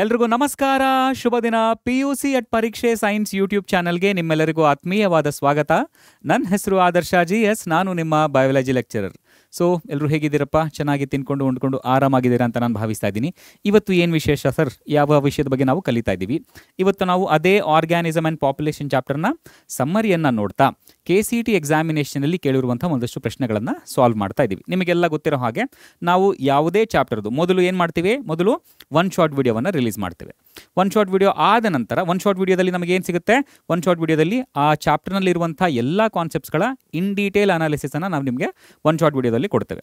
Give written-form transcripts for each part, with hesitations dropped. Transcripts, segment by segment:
ಎಲ್ರಿಗೂ ನಮಸ್ಕಾರ, ಶುಭ ದಿನ. PUC ಅಟ್ ಪರೀಕ್ಷೆ ಸೈನ್ಸ್ ಯೂಟ್ಯೂಬ್ ಚಾನಲ್ಗೆ ನಿಮ್ಮೆಲ್ಲರಿಗೂ ಆತ್ಮೀಯವಾದ ಸ್ವಾಗತ. ನನ್ನ ಹೆಸರು ಆದರ್ಶ GS, ನಾನು ನಿಮ್ಮ ಬಯಾಲಜಿ ಲೆಕ್ಚರರ್. ಸೊ ಎಲ್ಲರೂ ಹೇಗಿದ್ದೀರಪ್ಪ? ಚೆನ್ನಾಗಿ ತಿನ್ಕೊಂಡು ಉಂಡ್ಕೊಂಡು ಆರಾಮಾಗಿದ್ದೀರಾ ಅಂತ ನಾನು ಭಾವಿಸ್ತಾ ಇದ್ದೀನಿ. ಇವತ್ತು ಏನು ವಿಶೇಷ ಸರ್? ಯಾವ ವಿಷಯದ ಬಗ್ಗೆ ನಾವು ಕಲಿತಾ ಇದ್ದೀವಿ? ಇವತ್ತು ನಾವು ಅದೇ ಆರ್ಗ್ಯಾನಿಸಮ್ ಆ್ಯಂಡ್ ಪಾಪ್ಯುಲೇಷನ್ ಚಾಪ್ಟರ್ನ ಸಮ್ಮರಿಯನ್ನು ನೋಡ್ತಾ KCET ಎಕ್ಸಾಮಿನೇಷನಲ್ಲಿ ಕೇಳಿರುವಂಥ ಒಂದಷ್ಟು ಪ್ರಶ್ನೆಗಳನ್ನು ಸಾಲ್ವ್ ಮಾಡ್ತಾ ಇದ್ದೀವಿ. ನಿಮಗೆಲ್ಲ ಗೊತ್ತಿರೋ ಹಾಗೆ ನಾವು ಯಾವುದೇ ಚಾಪ್ಟರ್ದು ಮೊದಲು ಏನು ಮಾಡ್ತೀವಿ? ಮೊದಲು ಒನ್ ಶಾರ್ಟ್ ವಿಡಿಯೋವನ್ನು ರಿಲೀಸ್ ಮಾಡ್ತೇವೆ. ಒನ್ ಶಾರ್ಟ್ ವಿಡಿಯೋ ಆದ ನಂತರ ಒನ್ ಶಾರ್ಟ್ ವಿಡಿಯೋದಲ್ಲಿ ನಮಗೆ ಏನು ಸಿಗುತ್ತೆ? ಒನ್ ಶಾರ್ಟ್ ವಿಡಿಯೋದಲ್ಲಿ ಆ ಚಾಪ್ಟರ್ನಲ್ಲಿರುವಂಥ ಎಲ್ಲ ಕಾನ್ಸೆಪ್ಟ್ಸ್ಗಳ ಇನ್ ಡೀಟೇಲ್ ಅನಾಲಿಸಿಸನ್ನು ನಾವು ನಿಮಗೆ ಒನ್ ಶಾರ್ಟ್ ವಿಡಿಯೋದಲ್ಲಿ ಕೊಡ್ತೇವೆ.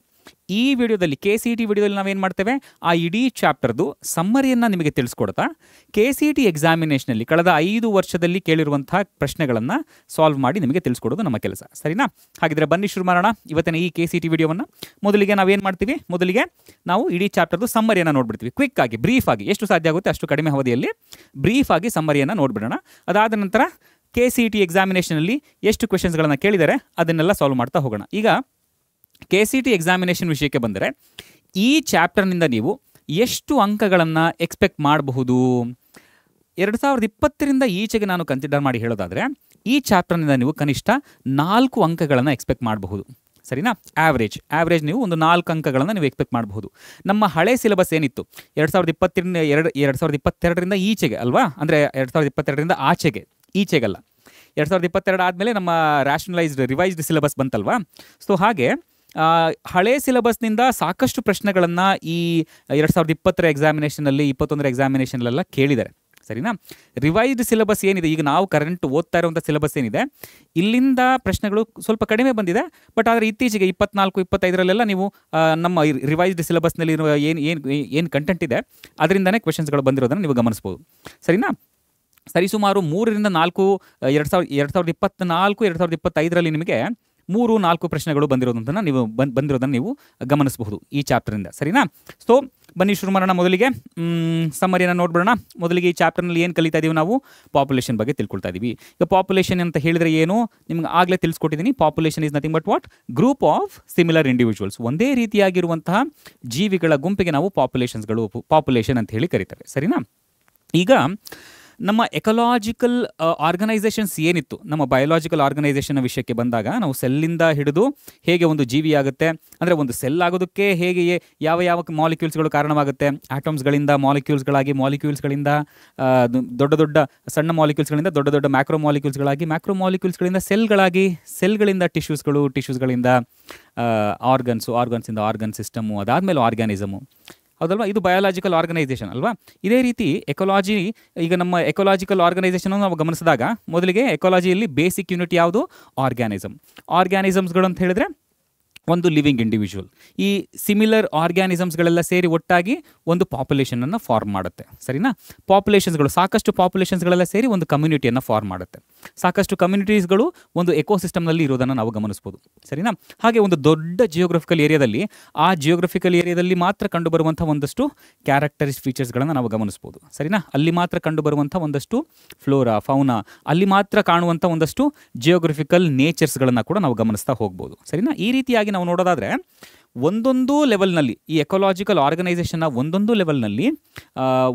ಈ ವಿಡಿಯೋದಲ್ಲಿ KCET ವಿಡಿಯೋದಲ್ಲಿ ನಾವೇನು ಮಾಡ್ತೇವೆ? ಆ ಇಡೀ ಚಾಪ್ಟರ್ದು ಸಮ್ಮರಿಯನ್ನು ನಿಮಗೆ ತಿಳಿಸ್ಕೊಡ್ತಾ KCET ಎಕ್ಸಾಮಿನೇಷನಲ್ಲಿ ಕಳೆದ 5 ವರ್ಷದಲ್ಲಿ ಕೇಳಿರುವಂಥ ಪ್ರಶ್ನೆಗಳನ್ನು ಸಾಲ್ವ್ ಮಾಡಿ ನಿಮಗೆ ತಿಳಿಸ್ಕೊಡೋದು ನಮ್ಮ ಕೆಲಸ, ಸರಿನಾ? ಹಾಗಿದ್ರೆ ಬನ್ನಿ ಶುರು ಮಾಡೋಣ ಇವತ್ತಿನ ಈ KCET ವಿಡಿಯೋವನ್ನು. ಮೊದಲಿಗೆ ನಾವೇನು ಮಾಡ್ತೀವಿ? ಮೊದಲಿಗೆ ನಾವು ಇಡೀ ಚಾಪ್ಟರ್ದು ಸಮ್ಮರಿಯನ್ನು ನೋಡ್ಬಿಡ್ತೀವಿ. ಕ್ವಿಕ್ ಆಗಿ, ಬ್ರೀಫ್ ಆಗಿ, ಎಷ್ಟು ಸಾಧ್ಯ ಆಗುತ್ತೆ ಅಷ್ಟು ಕಡಿಮೆ ಅವಧಿಯಲ್ಲಿ ಬ್ರೀಫ್ ಆಗಿ ಸಮ್ಮರಿಯನ್ನು ನೋಡ್ಬಿಡೋಣ. ಅದಾದ ನಂತರ KCET ಎಕ್ಸಾಮಿನೇಷನಲ್ಲಿ ಎಷ್ಟು ಕ್ವೆಶನ್ಸ್ಗಳನ್ನು ಕೇಳಿದರೆ ಅದನ್ನೆಲ್ಲ ಸಾಲ್ವ್ ಮಾಡ್ತಾ ಹೋಗೋಣ. ಈಗ KCET ಎಕ್ಸಾಮಿನೇಷನ್ ವಿಷಯಕ್ಕೆ ಬಂದರೆ ಈ ಚಾಪ್ಟರ್ನಿಂದ ನೀವು ಎಷ್ಟು ಅಂಕಗಳನ್ನು ಎಕ್ಸ್ಪೆಕ್ಟ್ ಮಾಡಬಹುದು? 2020ರಿಂದ ಈಚೆಗೆ ನಾನು ಕನ್ಸಿಡರ್ ಮಾಡಿ ಹೇಳೋದಾದರೆ ಈ ಚಾಪ್ಟರ್ನಿಂದ ನೀವು ಕನಿಷ್ಠ 4 ಅಂಕಗಳನ್ನು ಎಕ್ಸ್ಪೆಕ್ಟ್ ಮಾಡಬಹುದು, ಸರಿನಾ? ಆವ್ರೇಜ್ ನೀವು ಒಂದು 4 ಅಂಕಗಳನ್ನು ನೀವು ಎಕ್ಸ್ಪೆಕ್ಟ್ ಮಾಡಬಹುದು. ನಮ್ಮ ಹಳೆ ಸಿಲೆಬಸ್ ಏನಿತ್ತು 2022ರಿಂದ ಈಚೆಗೆ ಅಲ್ವಾ? ಅಂದರೆ 2022ರಿಂದ ಈಚೆಗಲ್ಲ, 2022 ಆದಮೇಲೆ ನಮ್ಮ ರ್ಯಾಷನಲೈಸ್ಡ್ ರಿವೈಸ್ಡ್ ಸಿಲೆಬಸ್ ಬಂತಲ್ವಾ? ಸೊ ಹಾಗೆ ಹಳೆ ಸಿಲೆಬಸ್ನಿಂದ ಸಾಕಷ್ಟು ಪ್ರಶ್ನೆಗಳನ್ನು ಈ 2020ರ ಎಕ್ಸಾಮಿನೇಷನಲ್ಲಿ 21ರ ಎಕ್ಸಾಮಿನೇಷನಲ್ಲೆಲ್ಲ ಕೇಳಿದ್ದಾರೆ, ಸರಿನಾ? ರಿವೈಸ್ಡ್ ಸಿಲೆಬಸ್ ಏನಿದೆ, ಈಗ ನಾವು ಕರೆಂಟ್ ಓದ್ತಾ ಇರುವಂಥ ಸಿಲೆಬಸ್ ಏನಿದೆ, ಇಲ್ಲಿಂದ ಪ್ರಶ್ನೆಗಳು ಸ್ವಲ್ಪ ಕಡಿಮೆ ಬಂದಿದೆ. ಬಟ್ ಆದರೆ ಇತ್ತೀಚೆಗೆ 24-25ರಲ್ಲೆಲ್ಲ ನೀವು ನಮ್ಮ ರಿವೈಸ್ಡ್ ಸಿಲೆಬಸ್ನಲ್ಲಿ ಇರುವ ಏನು ಕಂಟೆಂಟ್ ಇದೆ ಅದರಿಂದನೇ ಕ್ವೆಶನ್ಸ್ಗಳು ಬಂದಿರೋದನ್ನು ನೀವು ಗಮನಿಸ್ಬೋದು, ಸರಿನಾ? ಸರಿಸುಮಾರು 3ರಿಂದ 4 2024-2025ರಲ್ಲಿ ನಿಮಗೆ 3-4 ಪ್ರಶ್ನೆಗಳು ಬಂದಿರೋದನ್ನು ನೀವು ಗಮನಿಸಬಹುದು ಈ ಚಾಪ್ಟರಿಂದ, ಸರಿನಾ? ಸೊ ಬನ್ನಿ ಶುರು ಮಾಡೋಣ. ಮೊದಲಿಗೆ ಸಮ್ಮರಿಯನ್ನು ನೋಡ್ಬಿಡೋಣ. ಮೊದಲಿಗೆ ಈ ಚಾಪ್ಟರ್ನಲ್ಲಿ ಏನು ಕಲಿತಾ ಇದ್ದೀವಿ? ನಾವು ಪಾಪ್ಯುಲೇಷನ್ ಬಗ್ಗೆ ತಿಳ್ಕೊಳ್ತಾ ಇದ್ದೀವಿ. ಈಗ ಪಾಪ್ಯುಲೇಷನ್ ಅಂತ ಹೇಳಿದರೆ ಏನು ನಿಮ್ಗೆ ಆಗಲೇ ತಿಳಿಸ್ಕೊಟ್ಟಿದ್ದೀನಿ. Population is nothing but what? Group of similar individuals. ಒಂದೇ ರೀತಿಯಾಗಿರುವಂತಹ ಜೀವಿಗಳ ಗುಂಪಿಗೆ ನಾವು ಪಾಪ್ಯುಲೇಷನ್ ಅಂತ ಹೇಳಿ ಕರೀತಾರೆ, ಸರಿನಾ? ಈಗ ನಮ್ಮ ಎಕಲಾಜಿಕಲ್ ಆರ್ಗನೈಸೇಷನ್ಸ್ ಏನಿತ್ತು, ನಮ್ಮ ಬಯೋಲಾಜಿಕಲ್ ಆರ್ಗನೈಸೇಷನ್ ವಿಷಯಕ್ಕೆ ಬಂದಾಗ ನಾವು ಸೆಲ್ಲಿಂದ ಹಿಡಿದು ಹೇಗೆ ಒಂದು ಜೀವಿ ಆಗುತ್ತೆ, ಅಂದರೆ ಒಂದು ಸೆಲ್ ಆಗೋದಕ್ಕೆ ಹೇಗೆ ಯಾವ ಮಾಲಿಕ್ಯೂಲ್ಸ್ಗಳು ಕಾರಣವಾಗುತ್ತೆ, ಆಟಮ್ಸ್ಗಳಿಂದ ಮಾಲಿಕ್ಯೂಲ್ಸ್ಗಳಿಂದ ದೊಡ್ಡ ದೊಡ್ಡ ಸಣ್ಣ ಮಾಲಿಕ್ಯೂಲ್ಸ್ಗಳಿಂದ ದೊಡ್ಡ ಮ್ಯಾಕ್ರೋ ಮಾಲಿಕ್ಯೂಲ್ಸ್ಗಳಿಂದ ಸೆಲ್ಗಳಿಂದ ಟಿಶ್ಯೂಸ್ಗಳಿಂದ ಆರ್ಗನ್ಸಿಂದ ಆರ್ಗನ್ ಸಿಸ್ಟಮು, ಅದಾದಮೇಲೆ ಆರ್ಗ್ಯಾನಿಸಮು, ಹೌದಲ್ವಾ? ಇದು ಬಯಾಲಜಿಕಲ್ ಆರ್ಗನೈಸೇಷನ್ ಅಲ್ವಾ? ಇದೇ ರೀತಿ ಎಕಾಲಜಿ, ಈಗ ನಮ್ಮ ಎಕಾಲಜಿಕಲ್ ಆರ್ಗನೈಸೇಷನ್ ನಾವು ಗಮನಿಸಿದಾಗ ಮೊದಲಿಗೆ ಎಕಾಲಜಿಯಲ್ಲಿ ಬೇಸಿಕ್ ಯೂನಿಟ್ ಯಾವುದು? ಆರ್ಗ್ಯಾನಿಸಮ್ಸ್ಗಳು ಅಂತ ಹೇಳಿದ್ರೆ ಒಂದು ಲಿವಿಂಗ್ ಇಂಡಿವಿಜುವಲ್. ಈ ಸಿಮಿಲರ್ ಆರ್ಗ್ಯಾನಿಸಮ್ಸ್ಗಳೆಲ್ಲ ಸೇರಿ ಒಟ್ಟಾಗಿ ಒಂದು ಪಾಪ್ಯುಲೇಷನನ್ನು ಫಾರ್ಮ್ ಮಾಡುತ್ತೆ, ಸರಿನಾ? ಸಾಕಷ್ಟು ಪಾಪ್ಯುಲೇಷನ್ಸ್ಗಳೆಲ್ಲ ಸೇರಿ ಒಂದು ಕಮ್ಯುನಿಟಿಯನ್ನು ಫಾರ್ಮ್ ಮಾಡುತ್ತೆ. ಸಾಕಷ್ಟು ಕಮ್ಯುನಿಟೀಸ್ಗಳು ಒಂದು ಎಕೋಸಿಸ್ಟಮ್ನಲ್ಲಿ ಇರೋದನ್ನು ನಾವು ಗಮನಿಸ್ಬೋದು, ಸರಿನಾ? ಹಾಗೆ ಒಂದು ದೊಡ್ಡ ಜಿಯೋಗ್ರಫಿಕಲ್ ಏರಿಯಾದಲ್ಲಿ ಮಾತ್ರ ಕಂಡುಬರುವಂಥ ಒಂದಷ್ಟು ಕ್ಯಾರೆಕ್ಟರಿಸ್ಟ್ ಫೀಚರ್ಸ್ಗಳನ್ನು ನಾವು ಗಮನಿಸ್ಬೋದು, ಸರಿನಾ? ಅಲ್ಲಿ ಮಾತ್ರ ಕಂಡುಬರುವಂಥ ಒಂದಷ್ಟು ಫ್ಲೋರಾ ಫೌನಾ, ಅಲ್ಲಿ ಮಾತ್ರ ಕಾಣುವಂಥ ಒಂದಷ್ಟು ಜಿಯೋಗ್ರಫಿಕಲ್ ನೇಚರ್ಸ್ಗಳನ್ನು ಕೂಡ ನಾವು ಗಮನಿಸ್ತಾ ಹೋಗ್ಬೋದು, ಸರಿನಾ? ಈ ರೀತಿಯಾಗಿ ನಾವು ನೋಡೋದಾದರೆ ಒಂದೊಂದು ಲೆವೆಲ್ನಲ್ಲಿ ಈ ಎಕಾಲಜಿಕಲ್ ಆರ್ಗನೈಸೇಷನ್ನ ಒಂದೊಂದು ಲೆವೆಲ್ನಲ್ಲಿ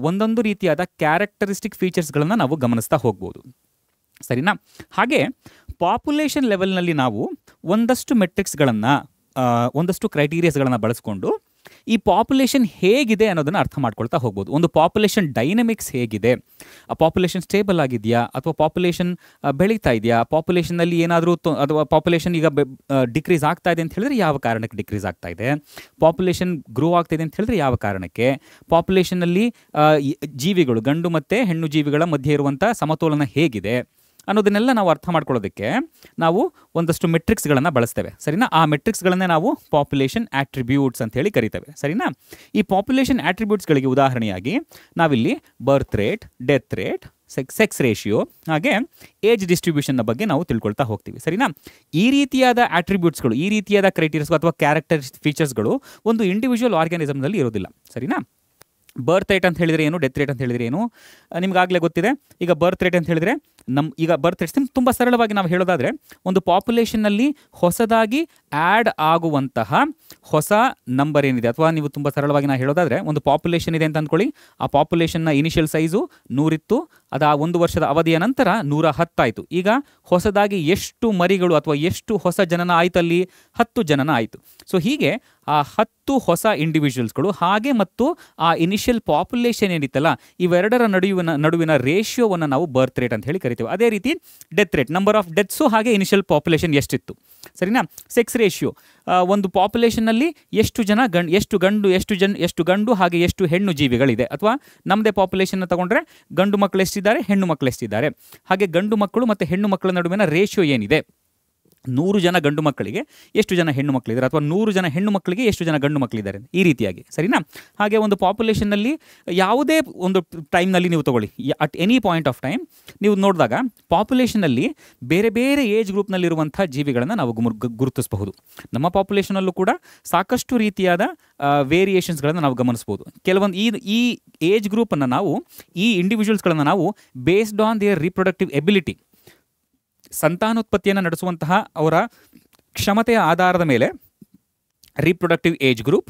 ಒಂದೊಂದು ರೀತಿಯಾದ ಕ್ಯಾರೆಕ್ಟರಿಸ್ಟಿಕ್ ಫೀಚರ್ಸ್ಗಳನ್ನು ನಾವು ಗಮನಿಸ್ತಾ ಹೋಗ್ಬೋದು, ಸರಿನಾ? ಹಾಗೆ ಪಾಪ್ಯುಲೇಷನ್ ಲೆವೆಲ್ನಲ್ಲಿ ನಾವು ಒಂದಷ್ಟು ಮೆಟ್ರಿಕ್ಸ್ಗಳನ್ನು ಒಂದಷ್ಟು ಕ್ರೈಟೀರಿಯಾಸ್ಗಳನ್ನು ಬಳಸ್ಕೊಂಡು ಈ ಪಾಪ್ಯುಲೇಷನ್ ಹೇಗಿದೆ ಅನ್ನೋದನ್ನು ಅರ್ಥ ಮಾಡ್ಕೊಳ್ತಾ ಹೋಗ್ಬೋದು. ಒಂದು ಪಾಪ್ಯುಲೇಷನ್ ಡೈನಮಿಕ್ಸ್ ಹೇಗಿದೆ, ಆ ಪಾಪ್ಯುಲೇಷನ್ ಸ್ಟೇಬಲ್ ಆಗಿದೆಯಾ ಅಥವಾ ಪಾಪ್ಯುಲೇಷನ್ ಬೆಳೀತಾ ಇದೆಯಾ, ಪಾಪ್ಯುಲೇಷನ್ನಲ್ಲಿ ಏನಾದರೂ ಅಥವಾ ಪಾಪ್ಯುಲೇಷನ್ ಈಗ ಡಿಕ್ರೀಸ್ ಆಗ್ತಾ ಇದೆ ಅಂತ ಹೇಳಿದ್ರೆ ಯಾವ ಕಾರಣಕ್ಕೆ ಡಿಕ್ರೀಸ್ ಆಗ್ತಾ ಇದೆ, ಪಾಪ್ಯುಲೇಷನ್ ಗ್ರೋ ಆಗ್ತಾಯಿದೆ ಅಂತ ಹೇಳಿದ್ರೆ ಯಾವ ಕಾರಣಕ್ಕೆ, ಪಾಪ್ಯುಲೇಷನ್ನಲ್ಲಿ ಜೀವಿಗಳು ಗಂಡು ಮತ್ತು ಹೆಣ್ಣು ಜೀವಿಗಳ ಮಧ್ಯೆ ಇರುವಂಥ ಸಮತೋಲನ ಹೇಗಿದೆ ಅನ್ನೋದನ್ನೆಲ್ಲ ನಾವು ಅರ್ಥ ಮಾಡ್ಕೊಳ್ಳೋದಕ್ಕೆ ನಾವು ಒಂದಷ್ಟು ಮೆಟ್ರಿಕ್ಸ್ಗಳನ್ನು ಬಳಸ್ತೇವೆ, ಸರಿನಾ? ಆ ಮೆಟ್ರಿಕ್ಸ್ಗಳನ್ನೇ ನಾವು ಪಾಪ್ಯುಲೇಷನ್ ಆಟ್ರಿಬ್ಯೂಟ್ಸ್ ಅಂತ ಹೇಳಿ ಕರಿತೇವೆ, ಸರಿನಾ? ಈ ಪಾಪ್ಯುಲೇಷನ್ ಆಟ್ರಿಬ್ಯೂಟ್ಸ್ಗಳಿಗೆ ಉದಾಹರಣೆಯಾಗಿ ನಾವಿಲ್ಲಿ birth rate, death rate, sex ratio, ಹಾಗೆ ಏಜ್ ಡಿಸ್ಟ್ರಿಬ್ಯೂಷನ್ನ ಬಗ್ಗೆ ನಾವು ತಿಳ್ಕೊಳ್ತಾ ಹೋಗ್ತೀವಿ, ಸರಿನಾ? ಈ ರೀತಿಯಾದ ಆಟ್ರಿಬ್ಯೂಟ್ಸ್ಗಳು, ಈ ರೀತಿಯಾದ ಕ್ರೈಟೀರಿಯಾಸ್ ಅಥವಾ ಕ್ಯಾರೆಕ್ಟರ್ ಫೀಚರ್ಸ್ಗಳು ಒಂದು ಇಂಡಿವಿಜುವಲ್ ಆರ್ಗ್ಯಾನಿಸಮ್ನಲ್ಲಿ ಇರೋದಿಲ್ಲ, ಸರಿನಾ? ಬರ್ತ್ ರೇಟ್ ಅಂತ ಹೇಳಿದರೆ ಏನು, ಡೆತ್ ರೇಟ್ ಅಂತ ಹೇಳಿದರೆ ಏನು, ನಿಮ್ಗಾಗಲೇ ಗೊತ್ತಿದೆ. ಈಗ ಬರ್ತ್ ರೇಟ್ ಅಂತ ಹೇಳಿದರೆ ಈಗ ಬರ್ತ್ ರೇಟ್ಸ್ ತುಂಬ ಸರಳವಾಗಿ ನಾವು ಹೇಳೋದಾದರೆ, ಒಂದು ಪಾಪ್ಯುಲೇಷನ್ನಲ್ಲಿ ಹೊಸದಾಗಿ ಆ್ಯಡ್ ಆಗುವಂತಹ ಹೊಸ ನಂಬರ್ ಏನಿದೆ, ಅಥವಾ ನೀವು ತುಂಬ ಸರಳವಾಗಿ ನಾವು ಹೇಳೋದಾದರೆ, ಒಂದು ಪಾಪ್ಯುಲೇಷನ್ ಇದೆ ಅಂತ ಅಂದ್ಕೊಳ್ಳಿ. ಆ ಪಾಪ್ಯುಲೇಷನ್ನ ಇನಿಷಿಯಲ್ ಸೈಜು 100 ಇತ್ತು. ಅದು ಆ 1 ವರ್ಷದ ಅವಧಿಯ ನಂತರ 110 ಆಯಿತು. ಈಗ ಹೊಸದಾಗಿ ಎಷ್ಟು ಮರಿಗಳು ಅಥವಾ ಎಷ್ಟು ಹೊಸ ಜನನ ಆಯಿತು ಅಲ್ಲಿ? 10 ಜನನ ಆಯಿತು. ಸೊ ಹೀಗೆ ಆ 10 ಹೊಸ ಇಂಡಿವಿಜುವಲ್ಸ್ಗಳು ಹಾಗೆ ಮತ್ತು ಆ ಇನಿಷಿಯಲ್ ಪಾಪ್ಯುಲೇಷನ್ ಏನಿತ್ತಲ್ಲ, ಇವೆರಡರ ನಡುವಿನ ರೇಷಿಯೋವನ್ನು ನಾವು ಬರ್ತ್ ರೇಟ್ ಅಂತ ಹೇಳಿ ಕರಿತೀವಿ. ಅದೇ ರೀತಿ death rate, number of deaths ಹಾಗೆ ಇನಿಷಿಯಲ್ ಪಾಪ್ಯುಲೇಷನ್ ಎಷ್ಟಿತ್ತು, ಸರಿನಾ. ಸೆಕ್ಸ್ ರೇಷಿಯೋ, ಒಂದು ಪಾಪ್ಯುಲೇಷನ್ನಲ್ಲಿ ಎಷ್ಟು ಗಂಡು ಹಾಗೆ ಎಷ್ಟು ಹೆಣ್ಣು ಜೀವಿಗಳಿದೆ. ಅಥವಾ ನಮ್ಮದೇ ಪಾಪ್ಯುಲೇಷನ್ನ ತಗೊಂಡ್ರೆ ಗಂಡು ಮಕ್ಕಳು ಎಷ್ಟಿದ್ದಾರೆ, ಹೆಣ್ಣು ಮಕ್ಕಳು ಎಷ್ಟಿದ್ದಾರೆ, ಹಾಗೆ ಗಂಡು ಮಕ್ಕಳು ಮತ್ತು ಹೆಣ್ಣು ಮಕ್ಕಳ ನಡುವಿನ ರೇಷಿಯೋ ಏನಿದೆ. 100 ಜನ ಗಂಡು ಮಕ್ಕಳಿಗೆ ಎಷ್ಟು ಜನ ಹೆಣ್ಣು ಮಕ್ಕಳಿದ್ದಾರೆ, ಅಥವಾ 100 ಜನ ಹೆಣ್ಣು ಮಕ್ಕಳಿಗೆ ಎಷ್ಟು ಜನ ಗಂಡು ಮಕ್ಕಳಿದ್ದಾರೆ, ಈ ರೀತಿಯಾಗಿ, ಸರಿನಾ. ಹಾಗೆ ಒಂದು ಪಾಪ್ಯುಲೇಷನ್ನಲ್ಲಿ ಯಾವುದೇ ಒಂದು ಟೈಮ್ನಲ್ಲಿ ನೀವು ತಗೊಳ್ಳಿ, at any point of time ನೀವು ನೋಡಿದಾಗ ಪಾಪ್ಯುಲೇಷನಲ್ಲಿ ಬೇರೆ ಬೇರೆ ಏಜ್ ಗ್ರೂಪ್ನಲ್ಲಿರುವಂಥ ಜೀವಿಗಳನ್ನು ನಾವು ಗುರುತಿಸಬಹುದು. ನಮ್ಮ ಪಾಪ್ಯುಲೇಷನಲ್ಲೂ ಕೂಡ ಸಾಕಷ್ಟು ರೀತಿಯಾದ ವೇರಿಯೇಷನ್ಸ್ಗಳನ್ನು ನಾವು ಗಮನಿಸ್ಬೋದು. ಕೆಲವೊಂದು ಈ ಏಜ್ ಗ್ರೂಪನ್ನು ನಾವು, ಈ ಇಂಡಿವಿಜುವಲ್ಸ್ಗಳನ್ನು ನಾವು based on their reproductive ability, ಸಂತಾನೋತ್ಪತ್ತಿಯನ್ನು ನಡೆಸುವಂತಹ ಅವರ ಕ್ಷಮತೆಯ ಆಧಾರದ ಮೇಲೆ reproductive age group,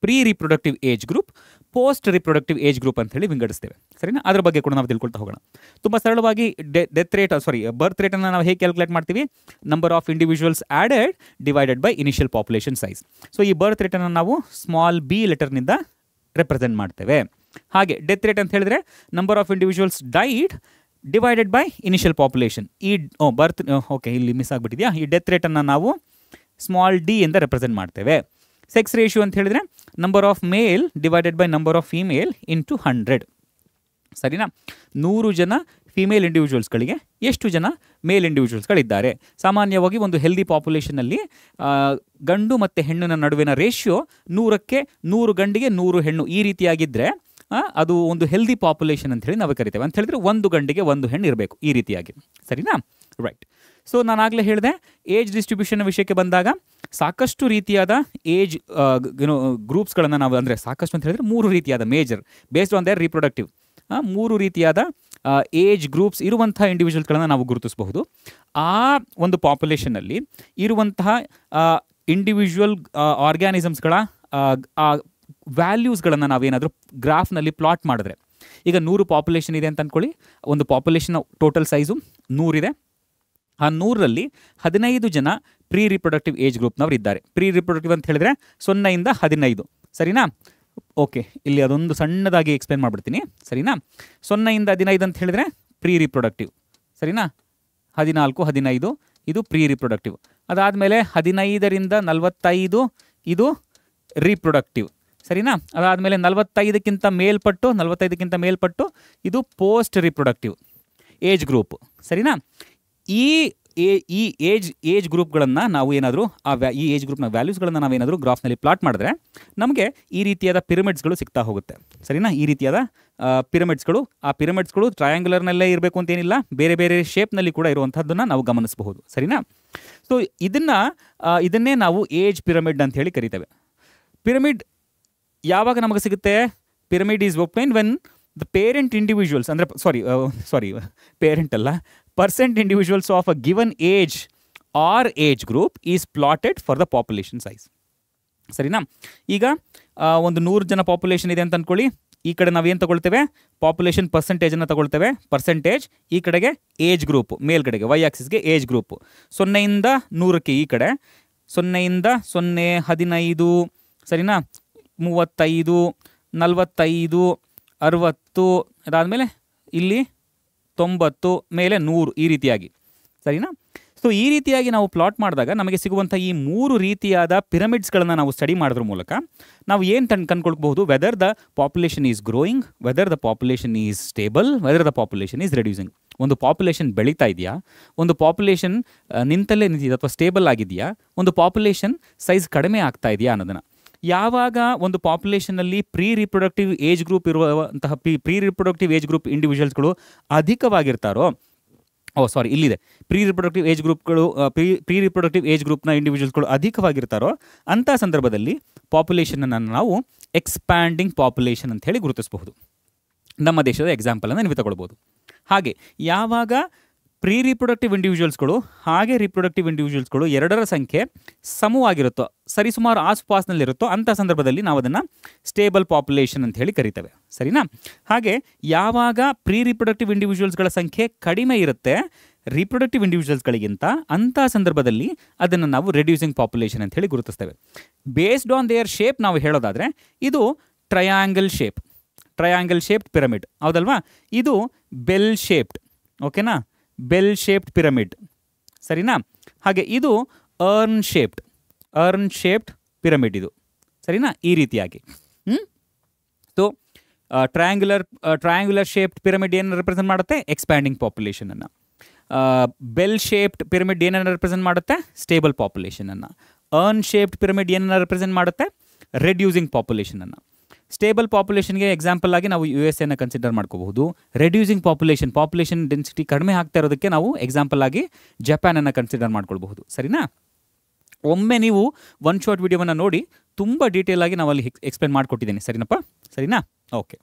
pre reproductive age group, post reproductive age group ಅಂತ ಹೇಳಿ ವಿಂಗಡಿಸ್ತೇವೆ, ಸರಿನಾ. ಅದರ ಬಗ್ಗೆ ಕೂಡ ನಾವು ತಿಳ್ಕೊಳ್ತಾ ಹೋಗೋಣ. ತುಂಬ ಸರಳವಾಗಿ ಬರ್ತ್ ರೇಟನ್ನು ನಾವು ಹೇಗೆ ಕ್ಯಾಲ್ಕುಲೇಟ್ ಮಾಡ್ತೀವಿ? Number of individuals added divided by initial population size. So ಈ ಬರ್ತ್ ರೇಟನ್ನು ನಾವು ಸ್ಮಾಲ್ ಬಿ ಲೆಟರ್ನಿಂದ ರೆಪ್ರೆಸೆಂಟ್ ಮಾಡ್ತೇವೆ. ಹಾಗೆ ಡೆತ್ ರೇಟ್ ಅಂತ ಹೇಳಿದ್ರೆ number of individuals died divided by initial population. ಇಲ್ಲಿ ಮಿಸ್ ಆಗಿಬಿಟ್ಟಿದೆಯಾ? ಈ ಡೆತ್ ರೇಟನ್ನು ನಾವು ಸ್ಮಾಲ್ ಡಿ ಎಂದು ರೆಪ್ರೆಸೆಂಟ್ ಮಾಡ್ತೇವೆ. ಸೆಕ್ಸ್ ರೇಷಿಯೋ ಅಂತ ಹೇಳಿದ್ರೆ number of male divided by number of female into 100, ಸರಿನಾ. 100 ಜನ ಫಿಮೇಲ್ ಇಂಡಿವಿಜುವಲ್ಸ್ಗಳಿಗೆ ಎಷ್ಟು ಜನ ಮೇಲ್ ಇಂಡಿವಿಜುವಲ್ಸ್ಗಳಿದ್ದಾರೆ. ಸಾಮಾನ್ಯವಾಗಿ ಒಂದು ಹೆಲ್ದಿ ಪಾಪ್ಯುಲೇಷನಲ್ಲಿ ಗಂಡು ಮತ್ತು ಹೆಣ್ಣಿನ ನಡುವಿನ ರೇಷಿಯೋ 100ಕ್ಕೆ 100 ಗಂಡಿಗೆ 100 ಹೆಣ್ಣು, ಈ ರೀತಿಯಾಗಿದ್ದರೆ ಅದು ಒಂದು ಹೆಲ್ದಿ ಪಾಪ್ಯುಲೇಷನ್ ಅಂತ ಹೇಳಿ ನಾವು ಕರಿತೇವೆ. ಅಂತ ಹೇಳಿದ್ರೆ 1 ಗಂಡಿಗೆ 1 ಹೆಣ್ಣು ಇರಬೇಕು, ಈ ರೀತಿಯಾಗಿ, ಸರಿನಾ. ರೈಟ್. ಸೊ ನಾನು ಆಗಲೇ ಹೇಳಿದೆ, ಏಜ್ ಡಿಸ್ಟ್ರಿಬ್ಯೂಷನ್ ವಿಷಯಕ್ಕೆ ಬಂದಾಗ ಸಾಕಷ್ಟು ರೀತಿಯಾದ ಏಜ್ ಗ್ರೂಪ್ಸ್ಗಳನ್ನು ನಾವು, ಅಂದರೆ ಸಾಕಷ್ಟು ಅಂತ ಹೇಳಿದ್ರೆ 3 ರೀತಿಯಾದ major based on their reproductive, 3 ರೀತಿಯಾದ ಏಜ್ ಗ್ರೂಪ್ಸ್ ಇರುವಂತಹ ಇಂಡಿವಿಜುವಲ್ಸ್ಗಳನ್ನು ನಾವು ಗುರುತಿಸಬಹುದು. ಆ ಒಂದು ಪಾಪ್ಯುಲೇಷನ್ನಲ್ಲಿ ಇರುವಂತಹ ಇಂಡಿವಿಜುವಲ್ ಆರ್ಗ್ಯಾನಿಸಮ್ಸ್ಗಳ ವ್ಯಾಲ್ಯೂಸ್ಗಳನ್ನು ನಾವೇನಾದರೂ ಗ್ರಾಫ್ನಲ್ಲಿ ಪ್ಲಾಟ್ ಮಾಡಿದ್ರೆ, ಈಗ 100 ಪಾಪ್ಯುಲೇಷನ್ ಇದೆ ಅಂತ ಅಂದ್ಕೊಳ್ಳಿ. ಒಂದು ಪಾಪ್ಯುಲೇಷನ್ ಟೋಟಲ್ ಸೈಜು 100 ಇದೆ. ಆ 100ರಲ್ಲಿ 15 ಜನ ಪ್ರೀ ರಿಪ್ರೊಡಕ್ಟಿವ್ ಏಜ್ ಗ್ರೂಪ್ನವ್ರು ಇದ್ದಾರೆ. ಪ್ರೀ ರಿಪ್ರೊಡಕ್ಟಿವ್ ಅಂತ ಹೇಳಿದ್ರೆ 0 ಇಂದ 15, ಸರಿನಾ. ಓಕೆ, ಇಲ್ಲಿ ಅದೊಂದು ಸಣ್ಣದಾಗಿ ಎಕ್ಸ್ಪ್ಲೇನ್ ಮಾಡಿಬಿಡ್ತೀನಿ, ಸರಿನಾ. 0 ಇಂದ 15 ಅಂತ ಹೇಳಿದ್ರೆ ಪ್ರೀ ರಿಪ್ರೊಡಕ್ಟಿವ್, ಸರಿನಾ. 14, 15 ಇದು ಪ್ರೀ ರಿಪ್ರೊಡಕ್ಟಿವ್. ಅದಾದಮೇಲೆ 15ರಿಂದ 45 ಇದು ರಿಪ್ರೊಡಕ್ಟಿವ್, ಸರಿನಾ. ಅದಾದಮೇಲೆ 45ಕ್ಕಿಂತ ಮೇಲ್ಪಟ್ಟು ಇದು ಪೋಸ್ಟ್ ರಿಪ್ರೊಡಕ್ಟಿವ್ ಏಜ್ ಗ್ರೂಪ್, ಸರಿನಾ. ಈ ಏಜ್ ಗ್ರೂಪ್ಗಳನ್ನು ನಾವು ಏನಾದರೂ ಈ ಏಜ್ ಗ್ರೂಪ್ನ ವ್ಯಾಲ್ಯೂಸ್ಗಳನ್ನು ನಾವೇನಾದರೂ ಗ್ರಾಫ್ನಲ್ಲಿ ಪ್ಲಾಟ್ ಮಾಡಿದ್ರೆ ನಮಗೆ ಈ ರೀತಿಯಾದ ಪಿರಮಿಡ್ಸ್ಗಳು ಸಿಗ್ತಾ ಹೋಗುತ್ತೆ, ಸರಿನಾ. ಈ ರೀತಿಯಾದ ಪಿರಮಿಡ್ಸ್ಗಳು, ಆ ಪಿರಮಿಡ್ಸ್ಗಳು ಟ್ರಯಾಂಗ್ಯುಲರ್ನಲ್ಲೇ ಇರಬೇಕು ಅಂತೇನಿಲ್ಲ, ಬೇರೆ ಬೇರೆ ಶೇಪ್ನಲ್ಲಿ ಕೂಡ ಇರುವಂಥದ್ದನ್ನು ನಾವು ಗಮನಿಸಬಹುದು, ಸರಿನಾ. ಸೊ ಇದನ್ನೇ ನಾವು ಏಜ್ ಪಿರಮಿಡ್ ಅಂತ ಹೇಳಿ ಕರಿತೇವೆ. ಪಿರಮಿಡ್ ಯಾವಾಗ ನಮಗೆ ಸಿಗುತ್ತೆ? Pyramid is obtained when the parent individuals, ಅಂದರೆ ಪೇರೆಂಟ್ ಅಲ್ಲ, percent individuals of a given age or age group is plotted for the population size, ಸರಿನಾ. ಈಗ ಒಂದು 100 ಜನ ಪಾಪ್ಯುಲೇಷನ್ ಇದೆ ಅಂತ ಅಂದ್ಕೊಳ್ಳಿ. ಈ ಕಡೆ ನಾವೇನು ತಗೊಳ್ತೇವೆ? ಪಾಪ್ಯುಲೇಷನ್ ಪರ್ಸೆಂಟೇಜನ್ನು ತಗೊಳ್ತೇವೆ. ಪರ್ಸೆಂಟೇಜ್ ಈ ಕಡೆಗೆ ಏಜ್ ಗ್ರೂಪು, ಮೇಲ್ಗಡೆಗೆ ವೈ ಆಕ್ಸಿಸ್ಗೆ ಏಜ್ ಗ್ರೂಪು. 0 ಇಂದ 100ಕ್ಕೆ ಈ ಕಡೆ 0 ಇಂದ 0, 15, ಸರಿನಾ, 35, 45, 60, ಅದಾದಮೇಲೆ ಇಲ್ಲಿ 90, ಮೇಲೆ 100, ಈ ರೀತಿಯಾಗಿ, ಸರಿನಾ. ಸೊ ಈ ರೀತಿಯಾಗಿ ನಾವು ಪ್ಲಾಟ್ ಮಾಡಿದಾಗ ನಮಗೆ ಸಿಗುವಂಥ ಈ 3 ರೀತಿಯಾದ ಪಿರಮಿಡ್ಸ್ಗಳನ್ನು ನಾವು ಸ್ಟಡಿ ಮಾಡೋದ್ರ ಮೂಲಕ ನಾವು ಏನು ಕಂಡುಕೊಳ್ಬಹುದು? Whether the population is growing, whether the population is stable, whether the population is reducing. ಒಂದು ಪಾಪ್ಯುಲೇಷನ್ ಬೆಳೀತಾ ಇದೆಯಾ, ಒಂದು ಪಾಪ್ಯುಲೇಷನ್ ನಿಂತಲ್ಲೇ ನಿಂತಿದೆ ಅಥವಾ ಸ್ಟೇಬಲ್ ಆಗಿದೆಯಾ, ಒಂದು ಪಾಪ್ಯುಲೇಷನ್ ಸೈಜ್ ಕಡಿಮೆ ಆಗ್ತಾ ಇದೆಯಾ ಅನ್ನೋದನ್ನು. ಯಾವಾಗ ಒಂದು ಪಾಪ್ಯುಲೇಷನ್ನಲ್ಲಿ ಪ್ರೀ ರಿಪ್ರೊಡಕ್ಟಿವ್ ಏಜ್ ಗ್ರೂಪ್ ಇರುವಂತಹ ಪ್ರೀ ರಿಪ್ರೊಡಕ್ಟಿವ್ ಏಜ್ ಗ್ರೂಪ್ ಇಂಡಿವಿಜುವಲ್ಸ್ಗಳು ಅಧಿಕವಾಗಿರ್ತಾರೋ, ಇಲ್ಲಿದೆ, ಪ್ರೀ ರಿಪ್ರೊಡಕ್ಟಿವ್ ಏಜ್ ಗ್ರೂಪ್ನ ಇಂಡಿವಿಜುವಲ್ಸ್ಗಳು ಅಧಿಕವಾಗಿರ್ತಾರೋ ಅಂಥ ಸಂದರ್ಭದಲ್ಲಿ ಪಾಪ್ಯುಲೇಷನನ್ನು ನಾವು ಎಕ್ಸ್ಪ್ಯಾಂಡಿಂಗ್ ಪಾಪ್ಯುಲೇಷನ್ ಅಂತ ಹೇಳಿ ಗುರುತಿಸಬಹುದು. ನಮ್ಮ ದೇಶದ ಎಕ್ಸಾಂಪಲನ್ನು ನೀವು ತಗೊಳ್ಬೋದು. ಹಾಗೆ ಯಾವಾಗ ಪ್ರೀ ರಿಪ್ರೊಡಕ್ಟಿವ್ ಇಂಡಿವಿಜುವಲ್ಸ್ಗಳು ಹಾಗೆ ರಿಪ್ರೊಡಕ್ಟಿವ್ ಇಂಡಿವಿಜುವಲ್ಸ್ಗಳು ಎರಡರ ಸಂಖ್ಯೆ ಸಮವಾಗಿರುತ್ತೋ, ಸರಿಸುಮಾರು ಆಸುಪಾಸಿನಲ್ಲಿರುತ್ತೋ ಅಂಥ ಸಂದರ್ಭದಲ್ಲಿ ನಾವು ಅದನ್ನು ಸ್ಟೇಬಲ್ ಪಾಪ್ಯುಲೇಷನ್ ಅಂತ ಹೇಳಿ ಕರಿತೇವೆ. ಸರಿನಾ? ಹಾಗೆ ಯಾವಾಗ ಪ್ರೀ ರಿಪ್ರೊಡಕ್ಟಿವ್ ಇಂಡಿವಿಜುವಲ್ಸ್ಗಳ ಸಂಖ್ಯೆ ಕಡಿಮೆ ಇರುತ್ತೆ ರಿಪ್ರೊಡಕ್ಟಿವ್ ಇಂಡಿವಿಜುವಲ್ಸ್ಗಳಿಗಿಂತ, ಅಂಥ ಸಂದರ್ಭದಲ್ಲಿ ಅದನ್ನು ನಾವು ರೆಡ್ಯೂಸಿಂಗ್ ಪಾಪ್ಯುಲೇಷನ್ ಅಂತ ಹೇಳಿ ಗುರುತಿಸ್ತೇವೆ. ಬೇಸ್ಡ್ ಆನ್ ದೇಯರ್ ಶೇಪ್ ನಾವು ಹೇಳೋದಾದರೆ ಇದು ಟ್ರಯಾಂಗಲ್ ಶೇಪ್ಡ್ ಪಿರಮಿಡ್, ಹೌದಲ್ವಾ? ಇದು ಬೆಲ್ ಶೇಪ್ಡ್, ಓಕೆನಾ? ಬೆಲ್ ಶೇಪ್ಡ್ ಪಿರಮಿಡ್, ಸರಿನಾ? ಹಾಗೆ ಇದು ಅರ್ನ್ ಶೇಪ್ಡ್ ಪಿರಮಿಡ್, ಇದು ಸರಿನಾ? ಈ ರೀತಿಯಾಗಿ ಸೊ ಟ್ರಯಾಂಗ್ಯುಲರ್ ಶೇಪ್ಡ್ ಪಿರಮಿಡ್ ಏನು ರೆಪ್ರೆಸೆಂಟ್ ಮಾಡುತ್ತೆ? ಎಕ್ಸ್ಪ್ಯಾಂಡಿಂಗ್ ಪಾಪ್ಯುಲೇಷನನ್ನು. ಬೆಲ್ ಶೇಪ್ಡ್ ಪಿರಮಿಡ್ ಏನನ್ನು ರೆಪ್ರೆಸೆಂಟ್ ಮಾಡುತ್ತೆ? ಸ್ಟೇಬಲ್ ಪಾಪ್ಯುಲೇಷನನ್ನು. ಅರ್ನ್ ಶೇಪ್ಡ್ ಪಿರಮಿಡ್ ಏನನ್ನು ರೆಪ್ರೆಸೆಂಟ್ ಮಾಡುತ್ತೆ? ರೆಡ್ಯೂಸಿಂಗ್ ಪಾಪ್ಯುಲೇಷನನ್ನು. ಸ್ಟೇಬಲ್ ಪಾಪ್ಯುಲೇಷನ್ಗೆ ಎಕ್ಸಾಂಪಲ್ ಆಗಿ ನಾವು USA ಕನ್ಸಿಡರ್ ಮಾಡ್ಕೋಬಹುದು. ರೆಡ್ಯೂಸಿಂಗ್ ಪಾಪ್ಯುಲೇಷನ್ ಡೆನ್ಸಿಟಿ ಕಡಿಮೆ ಆಗ್ತಾ ಇರೋದಕ್ಕೆ ನಾವು ಎಕ್ಸಾಂಪಲ್ ಆಗಿ ಜಪಾನನ್ನು ಕನ್ಸಿಡರ್ ಮಾಡ್ಕೊಳ್ಬಹುದು. ಸರಿನಾ? ಒಮ್ಮೆ ನೀವು ಒನ್ ಶಾರ್ಟ್ ವಿಡಿಯೋವನ್ನು ನೋಡಿ ತುಂಬ ಡೀಟೇಲ್ ಆಗಿ ನಾವು ಅಲ್ಲಿ ಎಕ್ಸ್ಪ್ಲೇನ್ ಮಾಡಿಕೊಟ್ಟಿದ್ದೀನಿ. ಸರಿನಪ್ಪ? ಸರಿನಾ? ಓಕೆ.